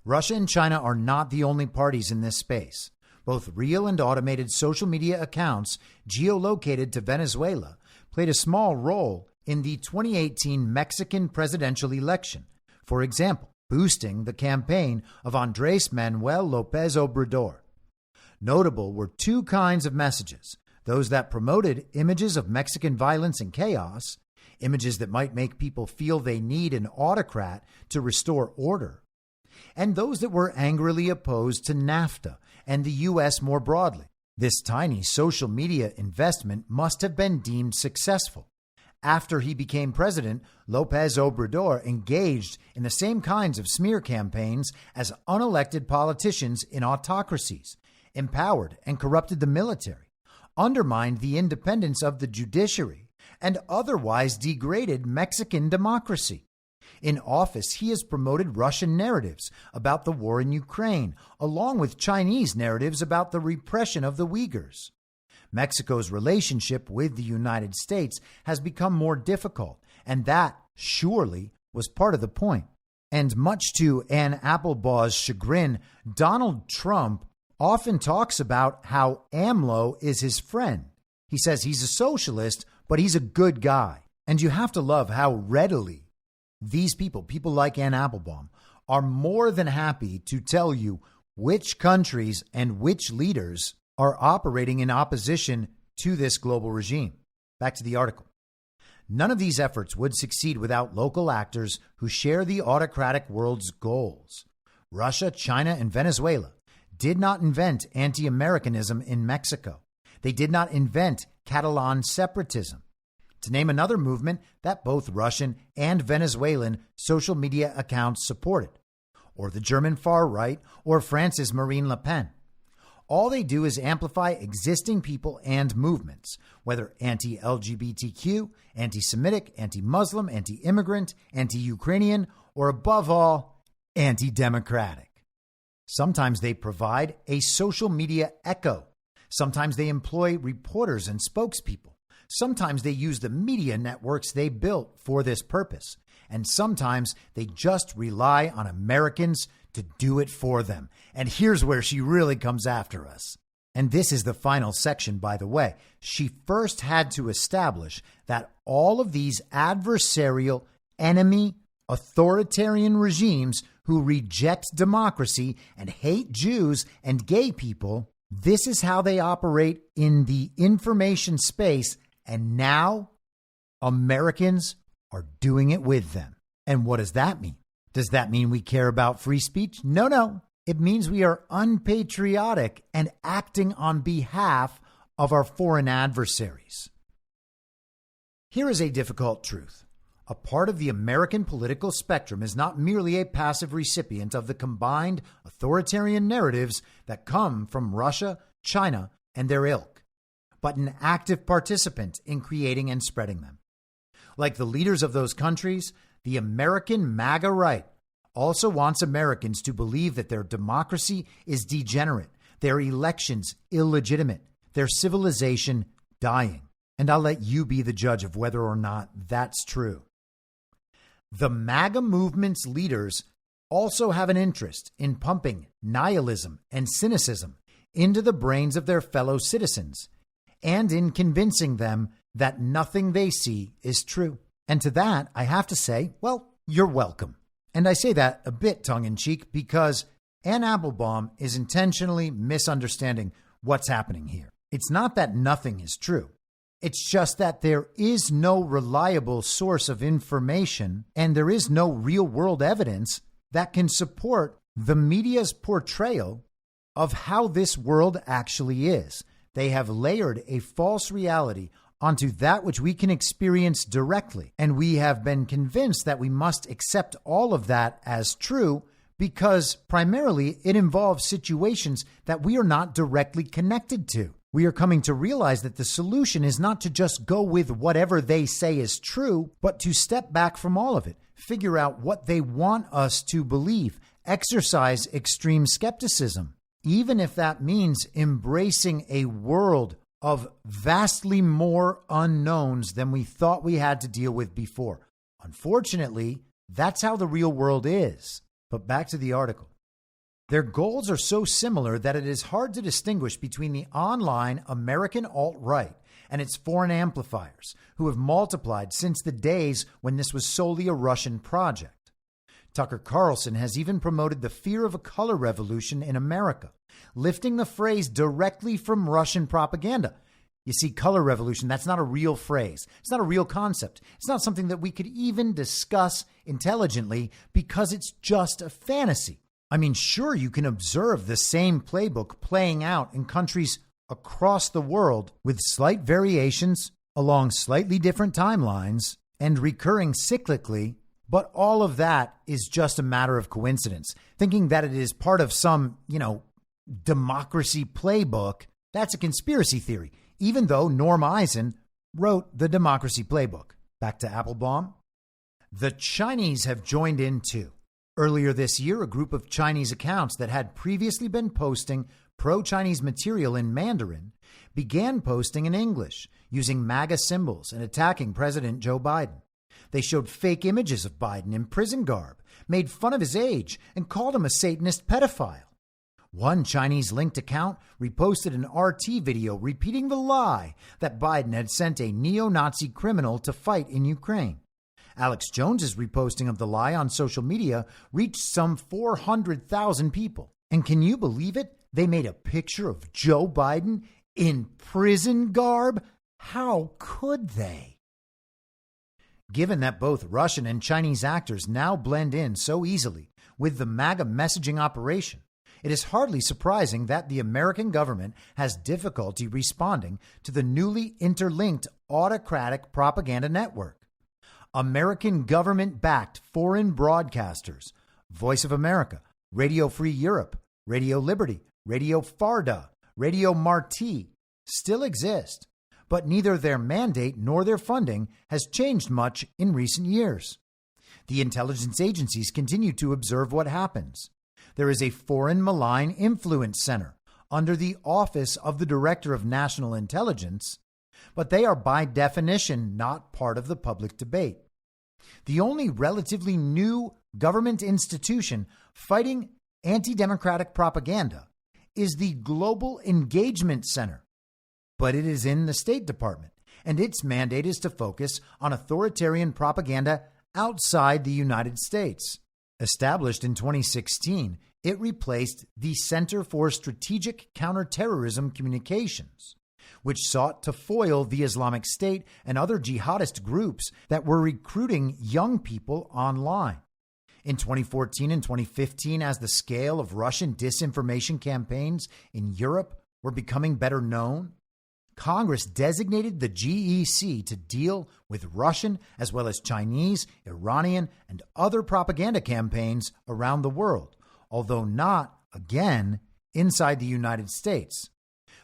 Russia and China are not the only parties in this space. Both real and automated social media accounts geolocated to Venezuela played a small role in the 2018 Mexican presidential election, for example, boosting the campaign of Andrés Manuel López Obrador. Notable were two kinds of messages: those that promoted images of Mexican violence and chaos, images that might make people feel they need an autocrat to restore order, and those that were angrily opposed to NAFTA and the U.S. more broadly. This tiny social media investment must have been deemed successful. After he became president, López Obrador engaged in the same kinds of smear campaigns as unelected politicians in autocracies, empowered and corrupted the military, undermined the independence of the judiciary, and otherwise degraded Mexican democracy. In office, he has promoted Russian narratives about the war in Ukraine, along with Chinese narratives about the repression of the Uyghurs. Mexico's relationship with the United States has become more difficult, and that surely was part of the point. And much to Anne Applebaum's chagrin, Donald Trump often talks about how AMLO is his friend. He says he's a socialist, but he's a good guy. And you have to love how readily these people like Anne Applebaum, are more than happy to tell you which countries and which leaders are operating in opposition to this global regime. Back to the article. None of these efforts would succeed without local actors who share the autocratic world's goals. Russia, China, and Venezuela did not invent anti-Americanism in Mexico. They did not invent Catalan separatism. To name another movement that both Russian and Venezuelan social media accounts supported, or the German far right, or France's Marine Le Pen. All they do is amplify existing people and movements, whether anti-LGBTQ, anti-Semitic, anti-Muslim, anti-immigrant, anti-Ukrainian, or above all, anti-democratic. Sometimes they provide a social media echo. Sometimes they employ reporters and spokespeople. Sometimes they use the media networks they built for this purpose. And sometimes they just rely on Americans to do it for them. And here's where she really comes after us. And this is the final section, by the way. She first had to establish that all of these adversarial, enemy, authoritarian regimes who reject democracy and hate Jews and gay people, this is how they operate in the information space. And now Americans are doing it with them. And what does that mean? Does that mean we care about free speech? No. It means we are unpatriotic and acting on behalf of our foreign adversaries. Here is a difficult truth. A part of the American political spectrum is not merely a passive recipient of the combined authoritarian narratives that come from Russia, China, and their ilk, but an active participant in creating and spreading them. Like the leaders of those countries, the American MAGA right also wants Americans to believe that their democracy is degenerate, their elections illegitimate, their civilization dying. And I'll let you be the judge of whether or not that's true. The MAGA movement's leaders also have an interest in pumping nihilism and cynicism into the brains of their fellow citizens and in convincing them that nothing they see is true. And to that, I have to say, well, you're welcome. And I say that a bit tongue-in-cheek because Anne Applebaum is intentionally misunderstanding what's happening here. It's not that nothing is true. It's just that there is no reliable source of information and there is no real-world evidence that can support the media's portrayal of how this world actually is. They have layered a false reality onto that which we can experience directly. And we have been convinced that we must accept all of that as true because primarily it involves situations that we are not directly connected to. We are coming to realize that the solution is not to just go with whatever they say is true, but to step back from all of it, figure out what they want us to believe, exercise extreme skepticism, even if that means embracing a world of vastly more unknowns than we thought we had to deal with before. Unfortunately, that's how the real world is. But back to the article. Their goals are so similar that it is hard to distinguish between the online American alt-right and its foreign amplifiers, who have multiplied since the days when this was solely a Russian project. Tucker Carlson has even promoted the fear of a color revolution in America, lifting the phrase directly from Russian propaganda. You see, color revolution, that's not a real phrase. It's not a real concept. It's not something that we could even discuss intelligently because it's just a fantasy. I mean, sure, you can observe the same playbook playing out in countries across the world with slight variations along slightly different timelines and recurring cyclically, but all of that is just a matter of coincidence. Thinking that it is part of some, democracy playbook, that's a conspiracy theory, even though Norm Eisen wrote the democracy playbook. Back to Applebaum. The Chinese have joined in too. Earlier this year, a group of Chinese accounts that had previously been posting pro-Chinese material in Mandarin began posting in English, using MAGA symbols and attacking President Joe Biden. They showed fake images of Biden in prison garb, made fun of his age, and called him a Satanist pedophile. One Chinese-linked account reposted an RT video repeating the lie that Biden had sent a neo-Nazi criminal to fight in Ukraine. Alex Jones's reposting of the lie on social media reached some 400,000 people. And can you believe it? They made a picture of Joe Biden in prison garb? How could they? Given that both Russian and Chinese actors now blend in so easily with the MAGA messaging operation, it is hardly surprising that the American government has difficulty responding to the newly interlinked autocratic propaganda network. American government-backed foreign broadcasters, Voice of America, Radio Free Europe, Radio Liberty, Radio Farda, Radio Marti, still exist, but neither their mandate nor their funding has changed much in recent years. The intelligence agencies continue to observe what happens. There is a Foreign Malign Influence Center under the Office of the Director of National Intelligence, but they are by definition not part of the public debate. The only relatively new government institution fighting anti-democratic propaganda is the Global Engagement Center, but it is in the State Department, and its mandate is to focus on authoritarian propaganda outside the United States. Established in 2016, it replaced the Center for Strategic Counterterrorism Communications, which sought to foil the Islamic State and other jihadist groups that were recruiting young people online. In 2014 and 2015, as the scale of Russian disinformation campaigns in Europe were becoming better known, Congress designated the GEC to deal with Russian as well as Chinese, Iranian, and other propaganda campaigns around the world, although not, again, inside the United States.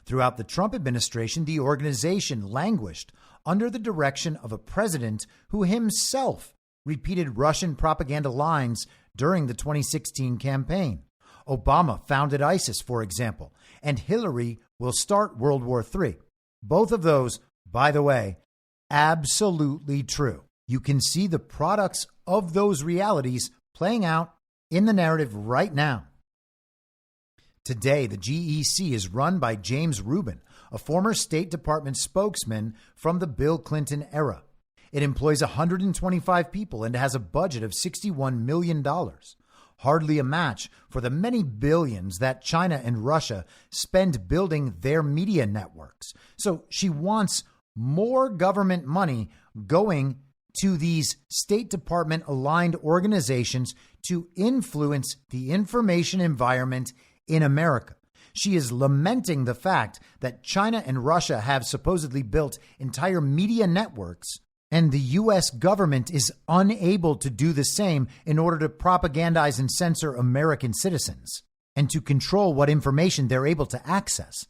Throughout the Trump administration, the organization languished under the direction of a president who himself repeated Russian propaganda lines during the 2016 campaign. Obama founded ISIS, for example, and Hillary will start World War III. Both of those, by the way, absolutely true. You can see the products of those realities playing out in the narrative right now. Today, the GEC is run by James Rubin, a former State Department spokesman from the Bill Clinton era. It employs 125 people and has a budget of $61 million, hardly a match for the many billions that China and Russia spend building their media networks. So she wants more government money going to these State Department aligned organizations to influence the information environment in America. She is lamenting the fact that China and Russia have supposedly built entire media networks, and the U.S. government is unable to do the same in order to propagandize and censor American citizens and to control what information they're able to access.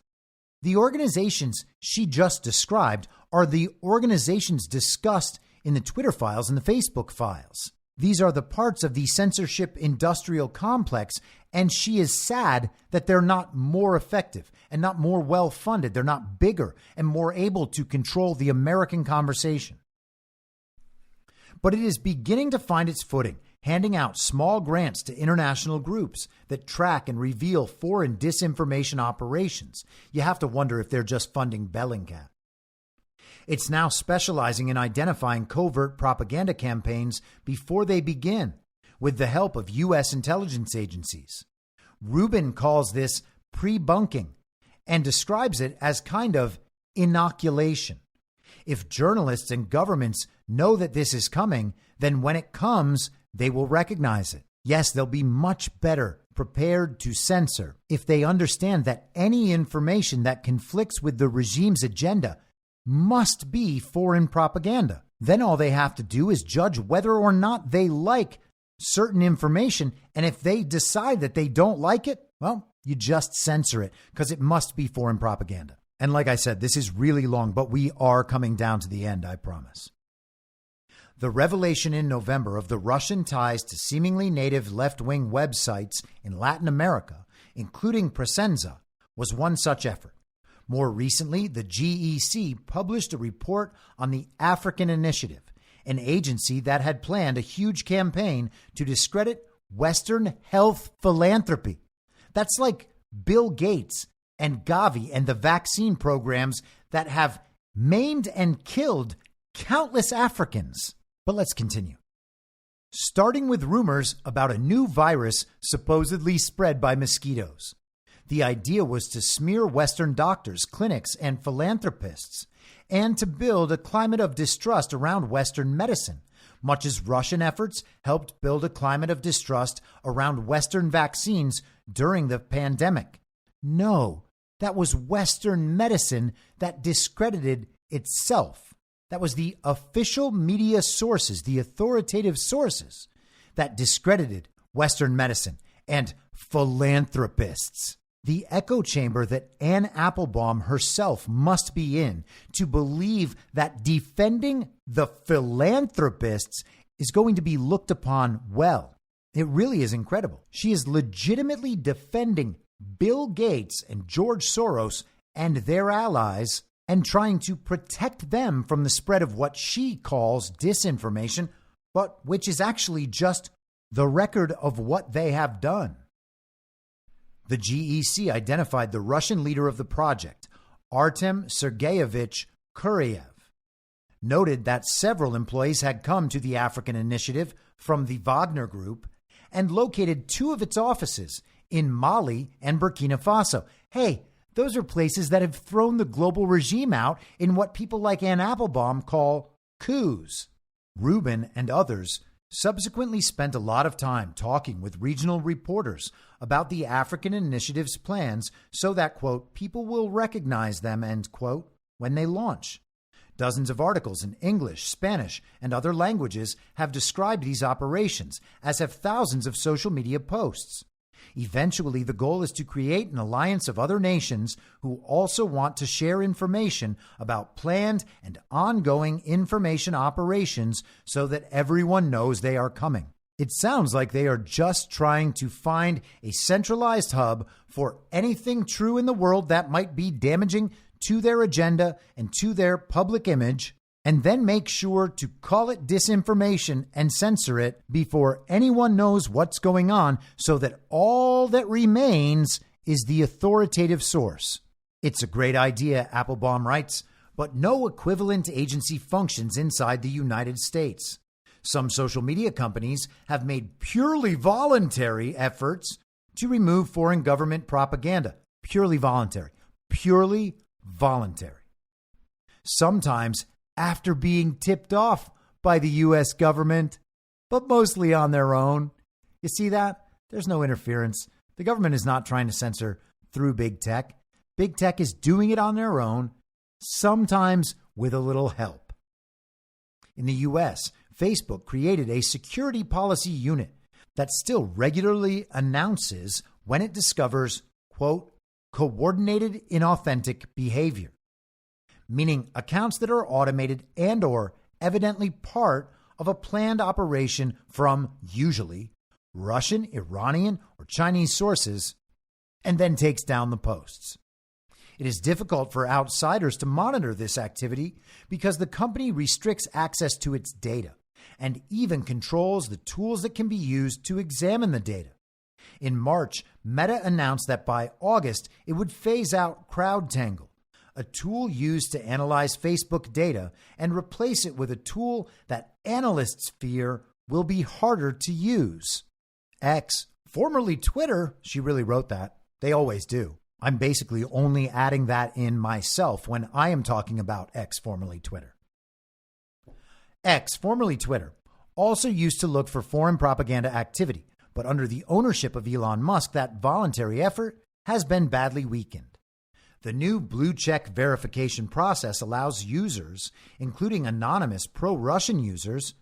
The organizations she just described are the organizations discussed in the Twitter files and the Facebook files. These are the parts of the censorship industrial complex, and she is sad that they're not more effective and not more well-funded. They're not bigger and more able to control the American conversation. But it is beginning to find its footing, handing out small grants to international groups that track and reveal foreign disinformation operations. You have to wonder if they're just funding Bellingcat. It's now specializing in identifying covert propaganda campaigns before they begin, with the help of U.S. intelligence agencies. Rubin calls this pre-bunking and describes it as kind of inoculation. If journalists and governments know that this is coming, then when it comes, they will recognize it. Yes, they'll be much better prepared to censor if they understand that any information that conflicts with the regime's agenda must be foreign propaganda. Then all they have to do is judge whether or not they like certain information. And if they decide that they don't like it, well, you just censor it because it must be foreign propaganda. And like I said, this is really long, but we are coming down to the end, I promise. The revelation in November of the Russian ties to seemingly native left-wing websites in Latin America, including Presenza, was one such effort. More recently, the GEC published a report on the African Initiative, an agency that had planned a huge campaign to discredit Western health philanthropy. That's like Bill Gates and Gavi and the vaccine programs that have maimed and killed countless Africans. But let's continue. Starting with rumors about a new virus supposedly spread by mosquitoes. The idea was to smear Western doctors, clinics, and philanthropists, and to build a climate of distrust around Western medicine, much as Russian efforts helped build a climate of distrust around Western vaccines during the pandemic. No, that was Western medicine that discredited itself. That was the official media sources, the authoritative sources that discredited Western medicine and philanthropists. The echo chamber that Anne Applebaum herself must be in to believe that defending the philanthropists is going to be looked upon well. It really is incredible. She is legitimately defending Bill Gates and George Soros and their allies and trying to protect them from the spread of what she calls disinformation, but which is actually just the record of what they have done. The GEC identified the Russian leader of the project, Artem Sergeyevich Kuryev, noted that several employees had come to the African Initiative from the Wagner Group and located two of its offices in Mali and Burkina Faso. Hey, those are places that have thrown the global regime out in what people like Anne Applebaum call coups. Rubin and others subsequently spent a lot of time talking with regional reporters about the African Initiative's plans so that, quote, people will recognize them, end quote, when they launch. Dozens of articles in English, Spanish, and other languages have described these operations, as have thousands of social media posts. Eventually, the goal is to create an alliance of other nations who also want to share information about planned and ongoing information operations so that everyone knows they are coming. It sounds like they are just trying to find a centralized hub for anything true in the world that might be damaging to their agenda and to their public image, and then make sure to call it disinformation and censor it before anyone knows what's going on so that all that remains is the authoritative source. It's a great idea, Applebaum writes, but no equivalent agency functions inside the United States. Some social media companies have made purely voluntary efforts to remove foreign government propaganda. Purely voluntary. Purely voluntary. Sometimes after being tipped off by the U.S. government, but mostly on their own. You see that? There's no interference. The government is not trying to censor through big tech. Big tech is doing it on their own, sometimes with a little help. In the U.S., Facebook created a security policy unit that still regularly announces when it discovers, quote, coordinated inauthentic behavior, meaning accounts that are automated and or evidently part of a planned operation from usually Russian, Iranian, or Chinese sources, and then takes down the posts. It is difficult for outsiders to monitor this activity because the company restricts access to its data and even controls the tools that can be used to examine the data. In March, Meta announced that by August, it would phase out CrowdTangle, a tool used to analyze Facebook data, and replace it with a tool that analysts fear will be harder to use. X, formerly Twitter, she really wrote that. They always do. I'm basically only adding that in myself when I am talking about X, formerly Twitter. X, formerly Twitter, also used to look for foreign propaganda activity, but under the ownership of Elon Musk, that voluntary effort has been badly weakened. The new blue check verification process allows users, including anonymous pro-Russian users,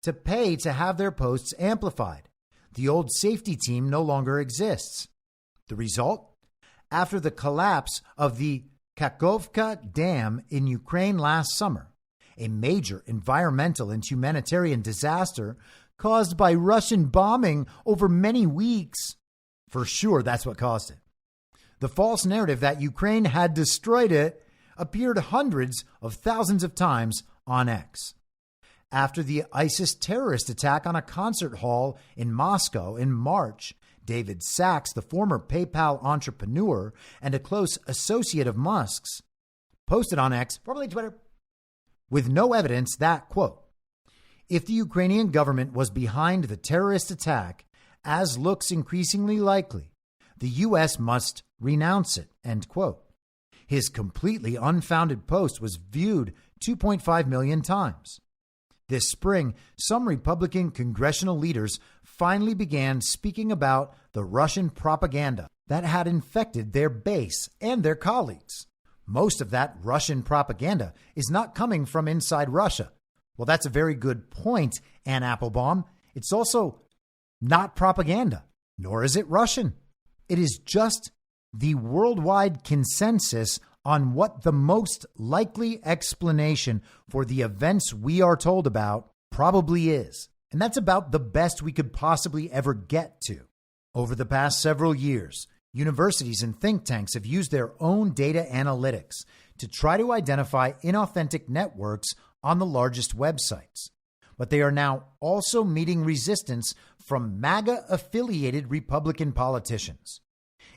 to pay to have their posts amplified. The old safety team no longer exists. The result? After the collapse of the Kakhovka Dam in Ukraine last summer, a major environmental and humanitarian disaster caused by Russian bombing over many weeks. For sure, that's what caused it. The false narrative that Ukraine had destroyed it appeared hundreds of thousands of times on X. After the ISIS terrorist attack on a concert hall in Moscow in March, David Sachs, the former PayPal entrepreneur and a close associate of Musk's, posted on X, formerly Twitter, with no evidence that, quote, if the Ukrainian government was behind the terrorist attack, as looks increasingly likely, the U.S. must renounce it, end quote. His completely unfounded post was viewed 2.5 million times. This spring, some Republican congressional leaders finally began speaking about the Russian propaganda that had infected their base and their colleagues. Most of that Russian propaganda is not coming from inside Russia. Well, that's a very good point, Anne Applebaum. It's also not propaganda, nor is it Russian. It is just the worldwide consensus on what the most likely explanation for the events we are told about probably is. And that's about the best we could possibly ever get to. Over the past several years, universities and think tanks have used their own data analytics to try to identify inauthentic networks on the largest websites. But they are now also meeting resistance from MAGA-affiliated Republican politicians.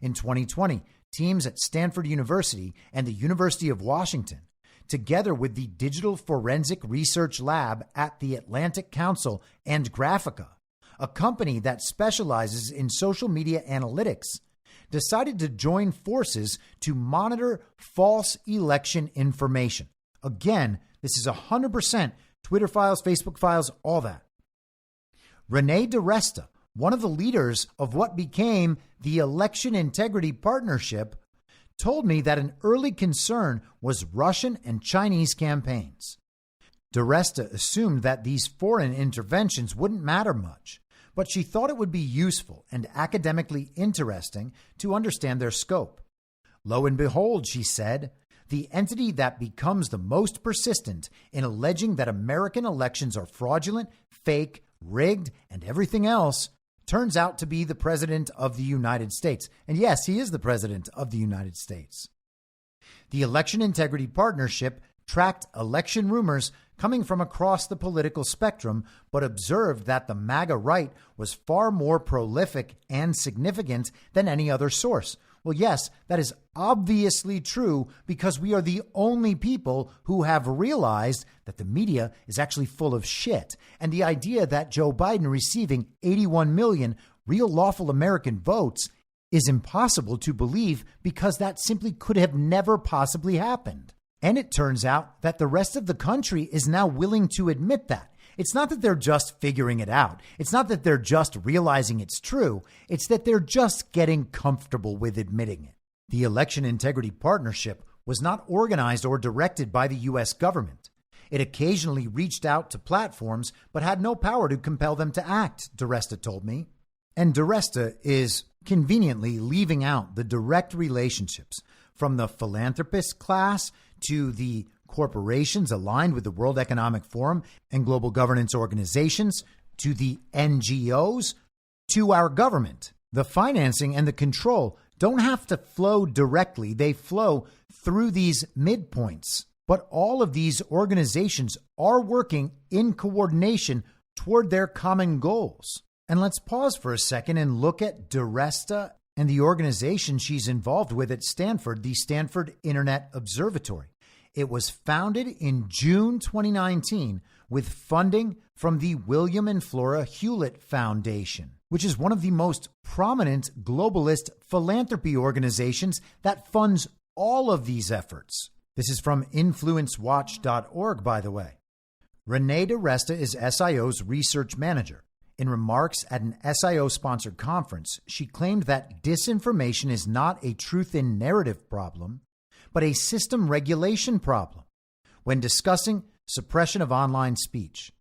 In 2020, teams at Stanford University and the University of Washington, together with the Digital Forensic Research Lab at the Atlantic Council and Graphica, a company that specializes in social media analytics, decided to join forces to monitor false election information. Again, this is 100% Twitter files, Facebook files, all that. Renee DiResta, one of the leaders of what became the Election Integrity Partnership, told me that an early concern was Russian and Chinese campaigns. DiResta assumed that these foreign interventions wouldn't matter much, but she thought it would be useful and academically interesting to understand their scope. Lo and behold, she said, the entity that becomes the most persistent in alleging that American elections are fraudulent, fake, rigged, and everything else turns out to be the President of the United States. And yes, he is the President of the United States. The Election Integrity Partnership tracked election rumors coming from across the political spectrum, but observed that the MAGA right was far more prolific and significant than any other source. Well, yes, that is obviously true because we are the only people who have realized that the media is actually full of shit. And the idea that Joe Biden receiving 81 million real lawful American votes is impossible to believe because that simply could have never possibly happened. And it turns out that the rest of the country is now willing to admit that. It's not that they're just figuring it out. It's not that they're just realizing it's true. It's that they're just getting comfortable with admitting it. The Election Integrity Partnership was not organized or directed by the U.S. government. It occasionally reached out to platforms, but had no power to compel them to act, DiResta told me. And DiResta is conveniently leaving out the direct relationships from the philanthropist class to the corporations aligned with the World Economic Forum and global governance organizations, to the NGOs, to our government. The financing and the control don't have to flow directly. They flow through these midpoints. But all of these organizations are working in coordination toward their common goals. And let's pause for a second and look at DiResta and the organization she's involved with at Stanford, the Stanford Internet Observatory. It was founded in June 2019 with funding from the William and Flora Hewlett Foundation, which is one of the most prominent globalist philanthropy organizations that funds all of these efforts. This is from influencewatch.org, by the way. Renee DiResta is SIO's research manager. In remarks at an SIO-sponsored conference, she claimed that disinformation is not a truth in narrative problem, but a system regulation problem when discussing suppression of online speech.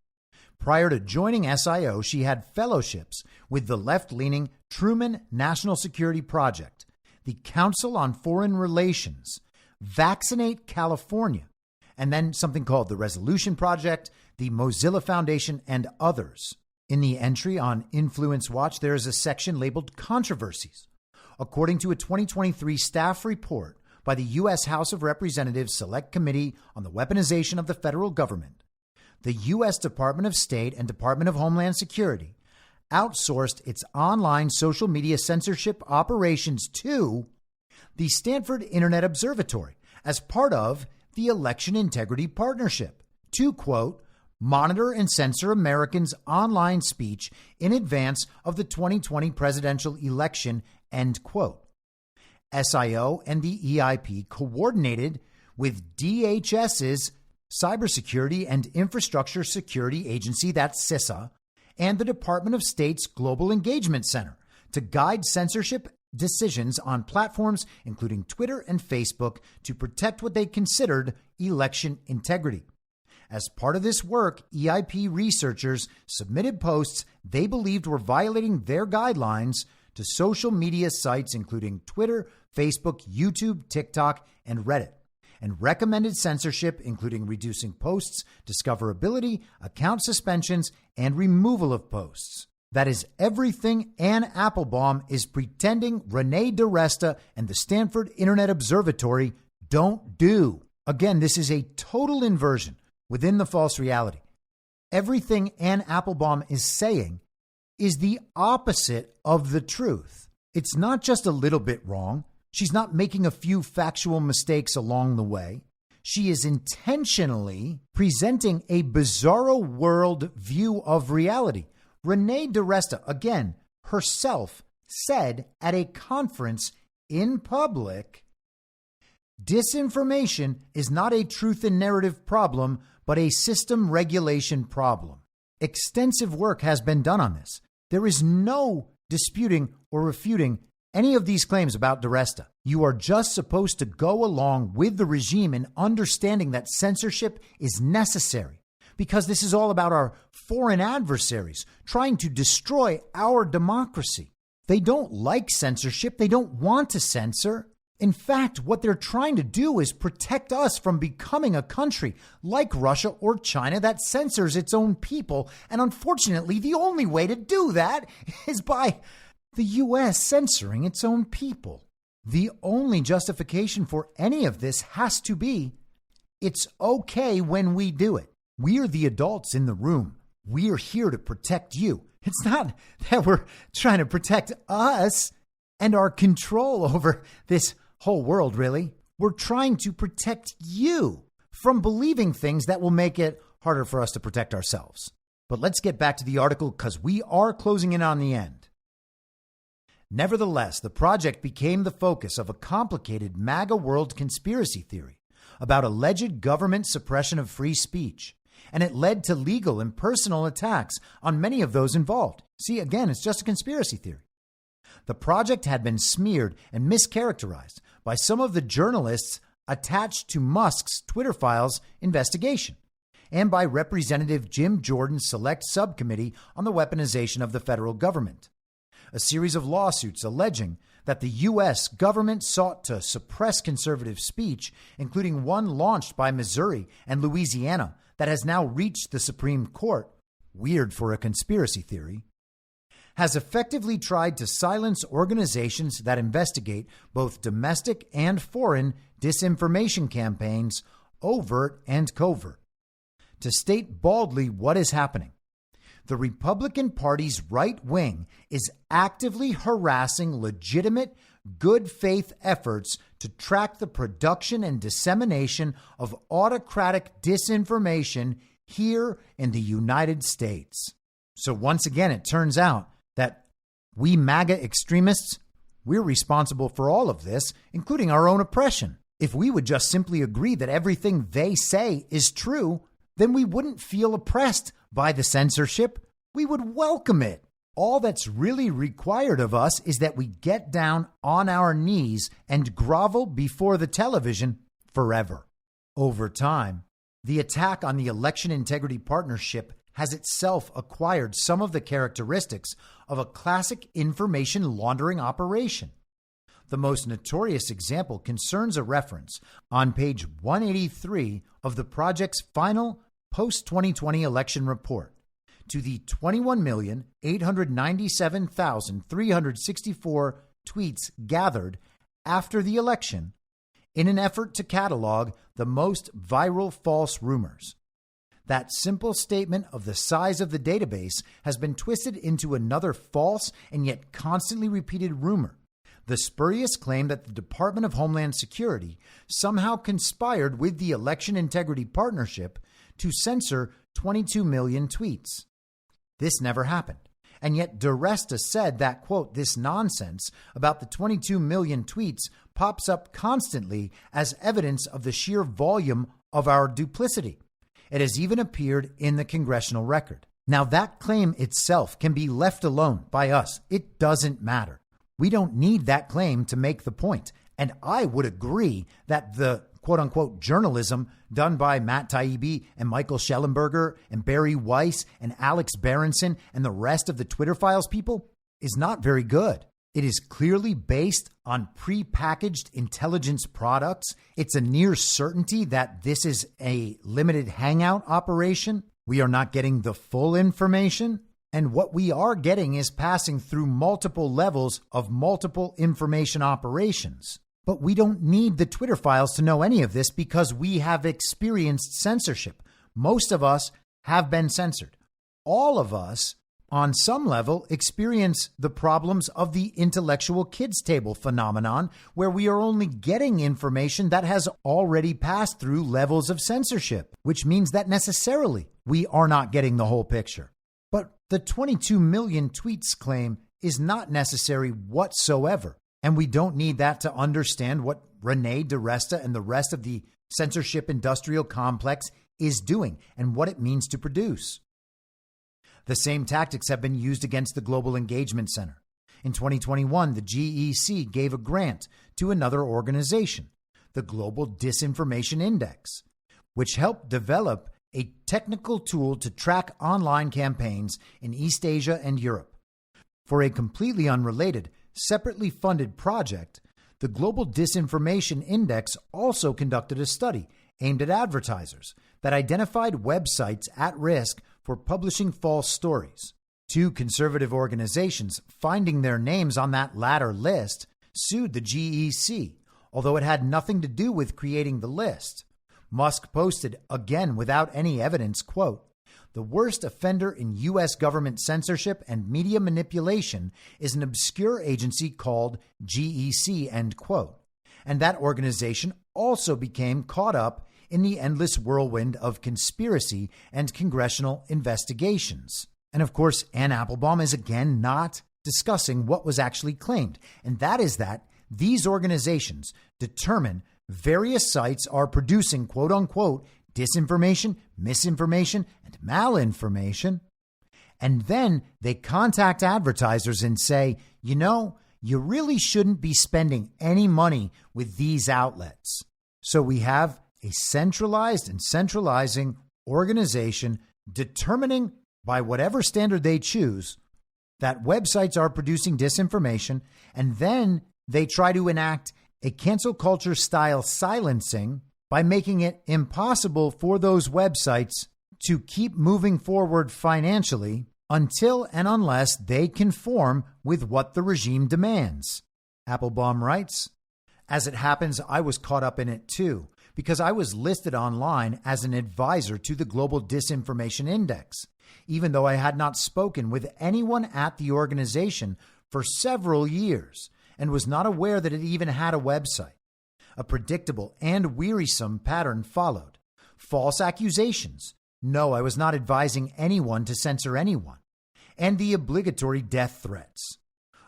Prior to joining SIO, she had fellowships with the left-leaning Truman National Security Project, the Council on Foreign Relations, Vaccinate California, and then something called the Resolution Project, the Mozilla Foundation, and others. In the entry on Influence Watch, there is a section labeled Controversies. According to a 2023 staff report by the U.S. House of Representatives Select Committee on the Weaponization of the Federal Government, the U.S. Department of State and Department of Homeland Security outsourced its online social media censorship operations to the Stanford Internet Observatory as part of the Election Integrity Partnership to, quote, monitor and censor Americans' online speech in advance of the 2020 presidential election, end quote. SIO and the EIP coordinated with DHS's Cybersecurity and Infrastructure Security Agency, that's CISA, and the Department of State's Global Engagement Center to guide censorship decisions on platforms including Twitter and Facebook to protect what they considered election integrity. As part of this work, EIP researchers submitted posts they believed were violating their guidelines to social media sites including Twitter, Facebook, YouTube, TikTok, and Reddit, and recommended censorship including reducing posts, discoverability, account suspensions, and removal of posts. That is everything Anne Applebaum is pretending Renee DiResta and the Stanford Internet Observatory don't do. Again, this is a total inversion within the false reality. Everything Anne Applebaum is saying is the opposite of the truth. It's not just a little bit wrong. She's not making a few factual mistakes along the way. She is intentionally presenting a bizarro world view of reality. Renee DiResta, again, herself said at a conference in public, disinformation is not a truth and narrative problem, but a system regulation problem. Extensive work has been done on this. There is no disputing or refuting any of these claims about DiResta. You are just supposed to go along with the regime in understanding that censorship is necessary, because this is all about our foreign adversaries trying to destroy our democracy. They don't like censorship. They don't want to censor. In fact, what they're trying to do is protect us from becoming a country like Russia or China that censors its own people. And unfortunately, the only way to do that is by the U.S. censoring its own people. The only justification for any of this has to be it's okay when we do it. We're the adults in the room. We're here to protect you. It's not that we're trying to protect us and our control over this whole world, really. We're trying to protect you from believing things that will make it harder for us to protect ourselves. But let's get back to the article because we are closing in on the end. Nevertheless, the project became the focus of a complicated MAGA world conspiracy theory about alleged government suppression of free speech, and it led to legal and personal attacks on many of those involved. See, again, it's just a conspiracy theory. The project had been smeared and mischaracterized by some of the journalists attached to Musk's Twitter files investigation and by Representative Jim Jordan's Select Subcommittee on the Weaponization of the Federal Government. A series of lawsuits alleging that the U.S. government sought to suppress conservative speech, including one launched by Missouri and Louisiana that has now reached the Supreme Court, weird for a conspiracy theory, has effectively tried to silence organizations that investigate both domestic and foreign disinformation campaigns, overt and covert. To state baldly what is happening, The Republican Party's right wing is actively harassing legitimate, good faith efforts to track the production and dissemination of autocratic disinformation here in the United States. So once again, it turns out that we MAGA extremists, we're responsible for all of this, including our own oppression. If we would just simply agree that everything they say is true, then we wouldn't feel oppressed by the censorship. We would welcome it. All that's really required of us is that we get down on our knees and grovel before the television forever. Over time, the attack on the Election Integrity Partnership has itself acquired some of the characteristics of a classic information laundering operation. The most notorious example concerns a reference on page 183 of the project's final post-2020 election report to the 21,897,364 tweets gathered after the election in an effort to catalog the most viral false rumors. That simple statement of the size of the database has been twisted into another false and yet constantly repeated rumor. The spurious claim that the Department of Homeland Security somehow conspired with the Election Integrity Partnership to censor 22 million tweets. This never happened. And yet DiResta said that, quote, this nonsense about the 22 million tweets pops up constantly as evidence of the sheer volume of our duplicity. It has even appeared in the congressional record. Now, that claim itself can be left alone by us. It doesn't matter. We don't need that claim to make the point. And I would agree that the quote unquote journalism done by Matt Taibbi and Michael Schellenberger and Barry Weiss and Alex Berenson and the rest of the Twitter Files people is not very good. It is clearly based on prepackaged intelligence products. It's a near certainty that this is a limited hangout operation. We are not getting the full information. And what we are getting is passing through multiple levels of multiple information operations. But we don't need the Twitter Files to know any of this because we have experienced censorship. Most of us have been censored. All of us, on some level, experience the problems of the intellectual kids table phenomenon, where we are only getting information that has already passed through levels of censorship, which means that necessarily we are not getting the whole picture. But the 22 million tweets claim is not necessary whatsoever. And we don't need that to understand what Renee DiResta and the rest of the censorship industrial complex is doing and what it means to produce. The same tactics have been used against the Global Engagement Center. In 2021, the GEC gave a grant to another organization, the Global Disinformation Index, which helped develop a technical tool to track online campaigns in East Asia and Europe. For a completely unrelated, separately funded project, the Global Disinformation Index also conducted a study aimed at advertisers that identified websites at risk for publishing false stories. Two conservative organizations, finding their names on that latter list, sued the GEC, although it had nothing to do with creating the list. Musk posted, again without any evidence, quote, "The worst offender in U.S. government censorship and media manipulation is an obscure agency called GEC," end quote. And that organization also became caught up in the endless whirlwind of conspiracy and congressional investigations. And of course, Anne Applebaum is again not discussing what was actually claimed, and that is that these organizations determine various sites are producing quote unquote disinformation, misinformation, and malinformation. And then they contact advertisers and say, you know, you really shouldn't be spending any money with these outlets. So we have a centralized and centralizing organization determining by whatever standard they choose that websites are producing disinformation, and then they try to enact a cancel culture style silencing by making it impossible for those websites to keep moving forward financially until and unless they conform with what the regime demands. Applebaum writes, "As it happens, I was caught up in it too, because I was listed online as an advisor to the Global Disinformation Index. even though I had not spoken with anyone at the organization for several years and was not aware that it even had a website. A predictable and wearisome pattern followed. False accusations. No, I was not advising anyone to censor anyone. And the obligatory death threats.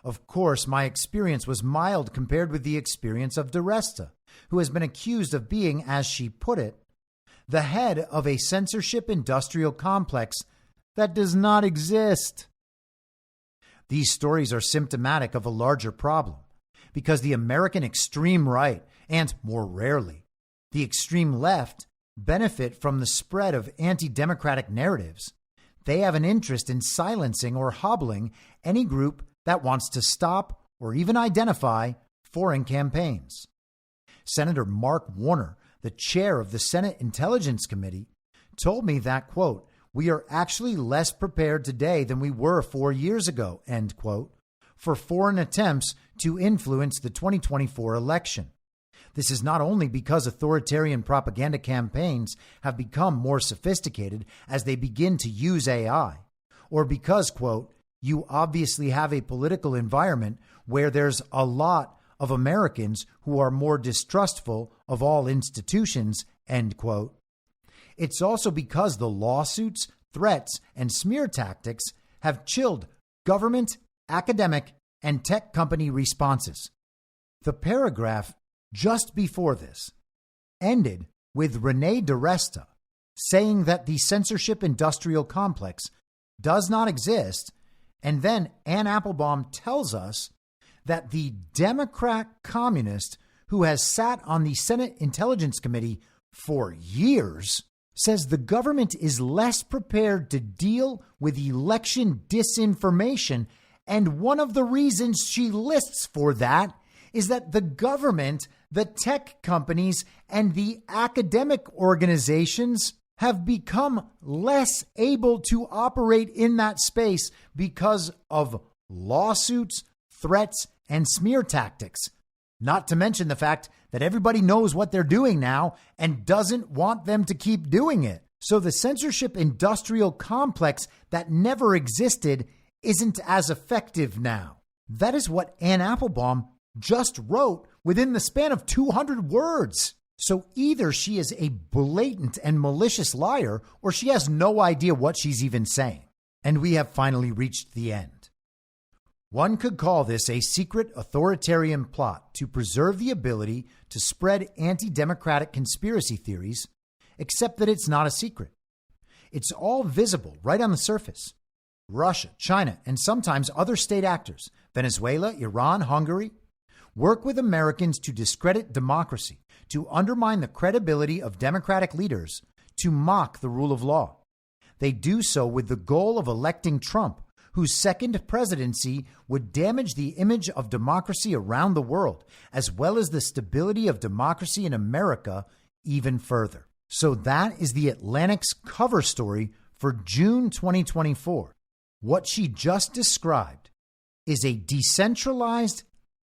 Of course, my experience was mild compared with the experience of DiResta, who has been accused of being, as she put it, the head of a censorship industrial complex that does not exist. These stories are symptomatic of a larger problem, because the American extreme right, and more rarely, the extreme left, benefit from the spread of anti-democratic narratives. They have an interest in silencing or hobbling any group that wants to stop or even identify foreign campaigns. Senator Mark Warner, the chair of the Senate Intelligence Committee, told me that, quote, "We are actually less prepared today than we were 4 years ago," end quote, for foreign attempts to influence the 2024 election. This is not only because authoritarian propaganda campaigns have become more sophisticated as they begin to use AI, or because, quote, "you obviously have a political environment where there's a lot of Americans who are more distrustful of all institutions," end quote. It's also because the lawsuits, threats, and smear tactics have chilled government, academic, and tech company responses. The paragraph just before this ended with Renee DiResta saying that the censorship industrial complex does not exist, and then Anne Applebaum tells us that the Democrat communist who has sat on the Senate Intelligence Committee for years says the government is less prepared to deal with election disinformation, and one of the reasons she lists for that is that the government, the tech companies, and the academic organizations have become less able to operate in that space because of lawsuits, threats, and smear tactics. Not to mention the fact that everybody knows what they're doing now and doesn't want them to keep doing it. So the censorship industrial complex that never existed isn't as effective now. That is what Anne Applebaum just wrote within the span of 200 words. So either she is a blatant and malicious liar, or she has no idea what she's even saying. And we have finally reached the end. One could call this a secret authoritarian plot to preserve the ability to spread anti-democratic conspiracy theories, except that it's not a secret. It's all visible right on the surface. Russia, China, and sometimes other state actors, Venezuela, Iran, Hungary, work with Americans to discredit democracy, to undermine the credibility of democratic leaders, to mock the rule of law. They do so with the goal of electing Trump, whose second presidency would damage the image of democracy around the world, as well as the stability of democracy in America even further. So that is the Atlantic's cover story for June 2024. What she just described is a decentralized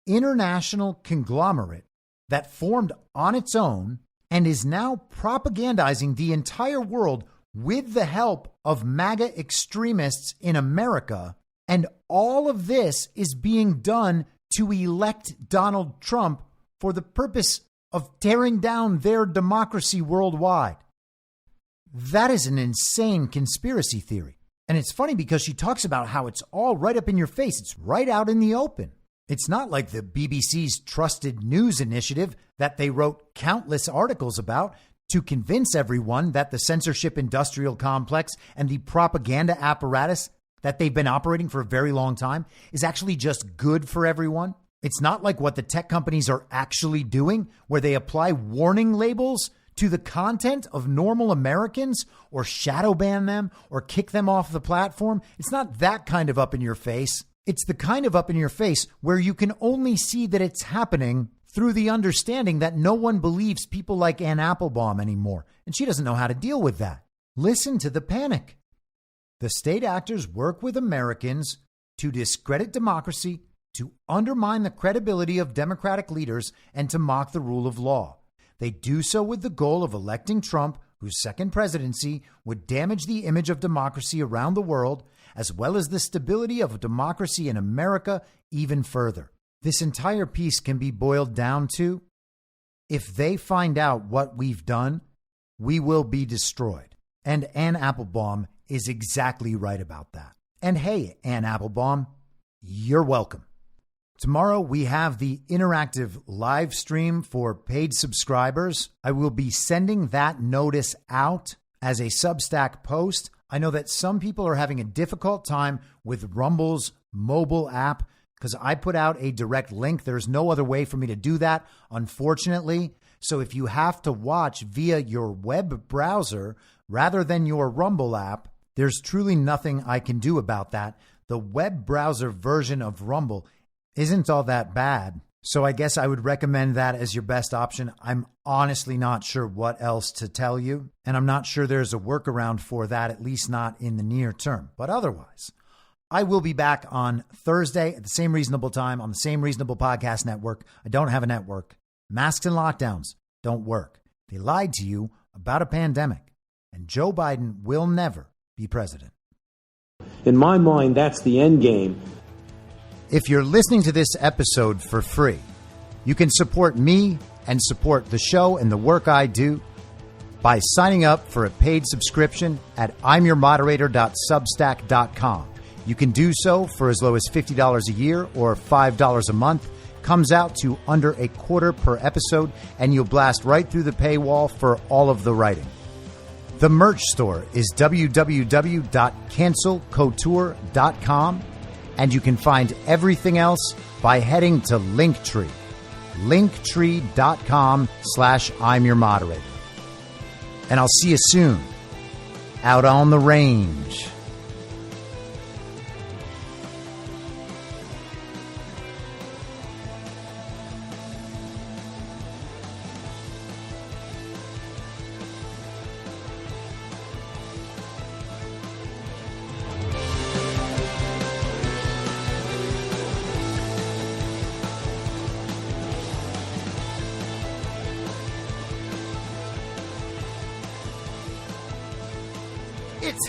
international conglomerate that formed on its own and is now propagandizing the entire world with the help of MAGA extremists in America. And all of this is being done to elect Donald Trump for the purpose of tearing down their democracy worldwide. That is an insane conspiracy theory. And it's funny because she talks about how it's all right up in your face. It's right out in the open. It's not like the BBC's Trusted News Initiative that they wrote countless articles about to convince everyone that the censorship industrial complex and the propaganda apparatus that they've been operating for a very long time is actually just good for everyone. It's not like what the tech companies are actually doing, where they apply warning labels to the content of normal Americans or shadow ban them or kick them off the platform. It's not that kind of up in your face. It's the kind of up in your face where you can only see that it's happening through the understanding that no one believes people like Anne Applebaum anymore, and she doesn't know how to deal with that. Listen to the panic. The state actors work with Americans to discredit democracy, to undermine the credibility of democratic leaders, and to mock the rule of law. They do so with the goal of electing Trump, whose second presidency would damage the image of democracy around the world, as well as the stability of democracy in America even further. This entire piece can be boiled down to, if they find out what we've done, we will be destroyed. And Anne Applebaum is exactly right about that. And hey, Anne Applebaum, you're welcome. Tomorrow we have the interactive live stream for paid subscribers. I will be sending that notice out as a Substack post. I know that some people are having a difficult time with Rumble's mobile app because I put out a direct link. There's no other way for me to do that, unfortunately. So if you have to watch via your web browser rather than your Rumble app, there's truly nothing I can do about that. The web browser version of Rumble isn't all that bad. So I guess I would recommend that as your best option. I'm honestly not sure what else to tell you. And I'm not sure there's a workaround for that, at least not in the near term. But otherwise, I will be back on Thursday at the same reasonable time on the same reasonable podcast network. I don't have a network. Masks and lockdowns don't work. They lied to you about a pandemic. And Joe Biden will never be president. In my mind, that's the end game. If you're listening to this episode for free, you can support me and support the show and the work I do by signing up for a paid subscription at imyourmoderator.substack.com. You can do so for as low as $50 a year or $5 a month. Comes out to under $0.25 per episode, and you'll blast right through the paywall for all of the writing. The merch store is www.cancelcouture.com, and you can find everything else by heading to Linktree, linktree.com/I'mYourModerator. And I'll see you soon out on the range. It's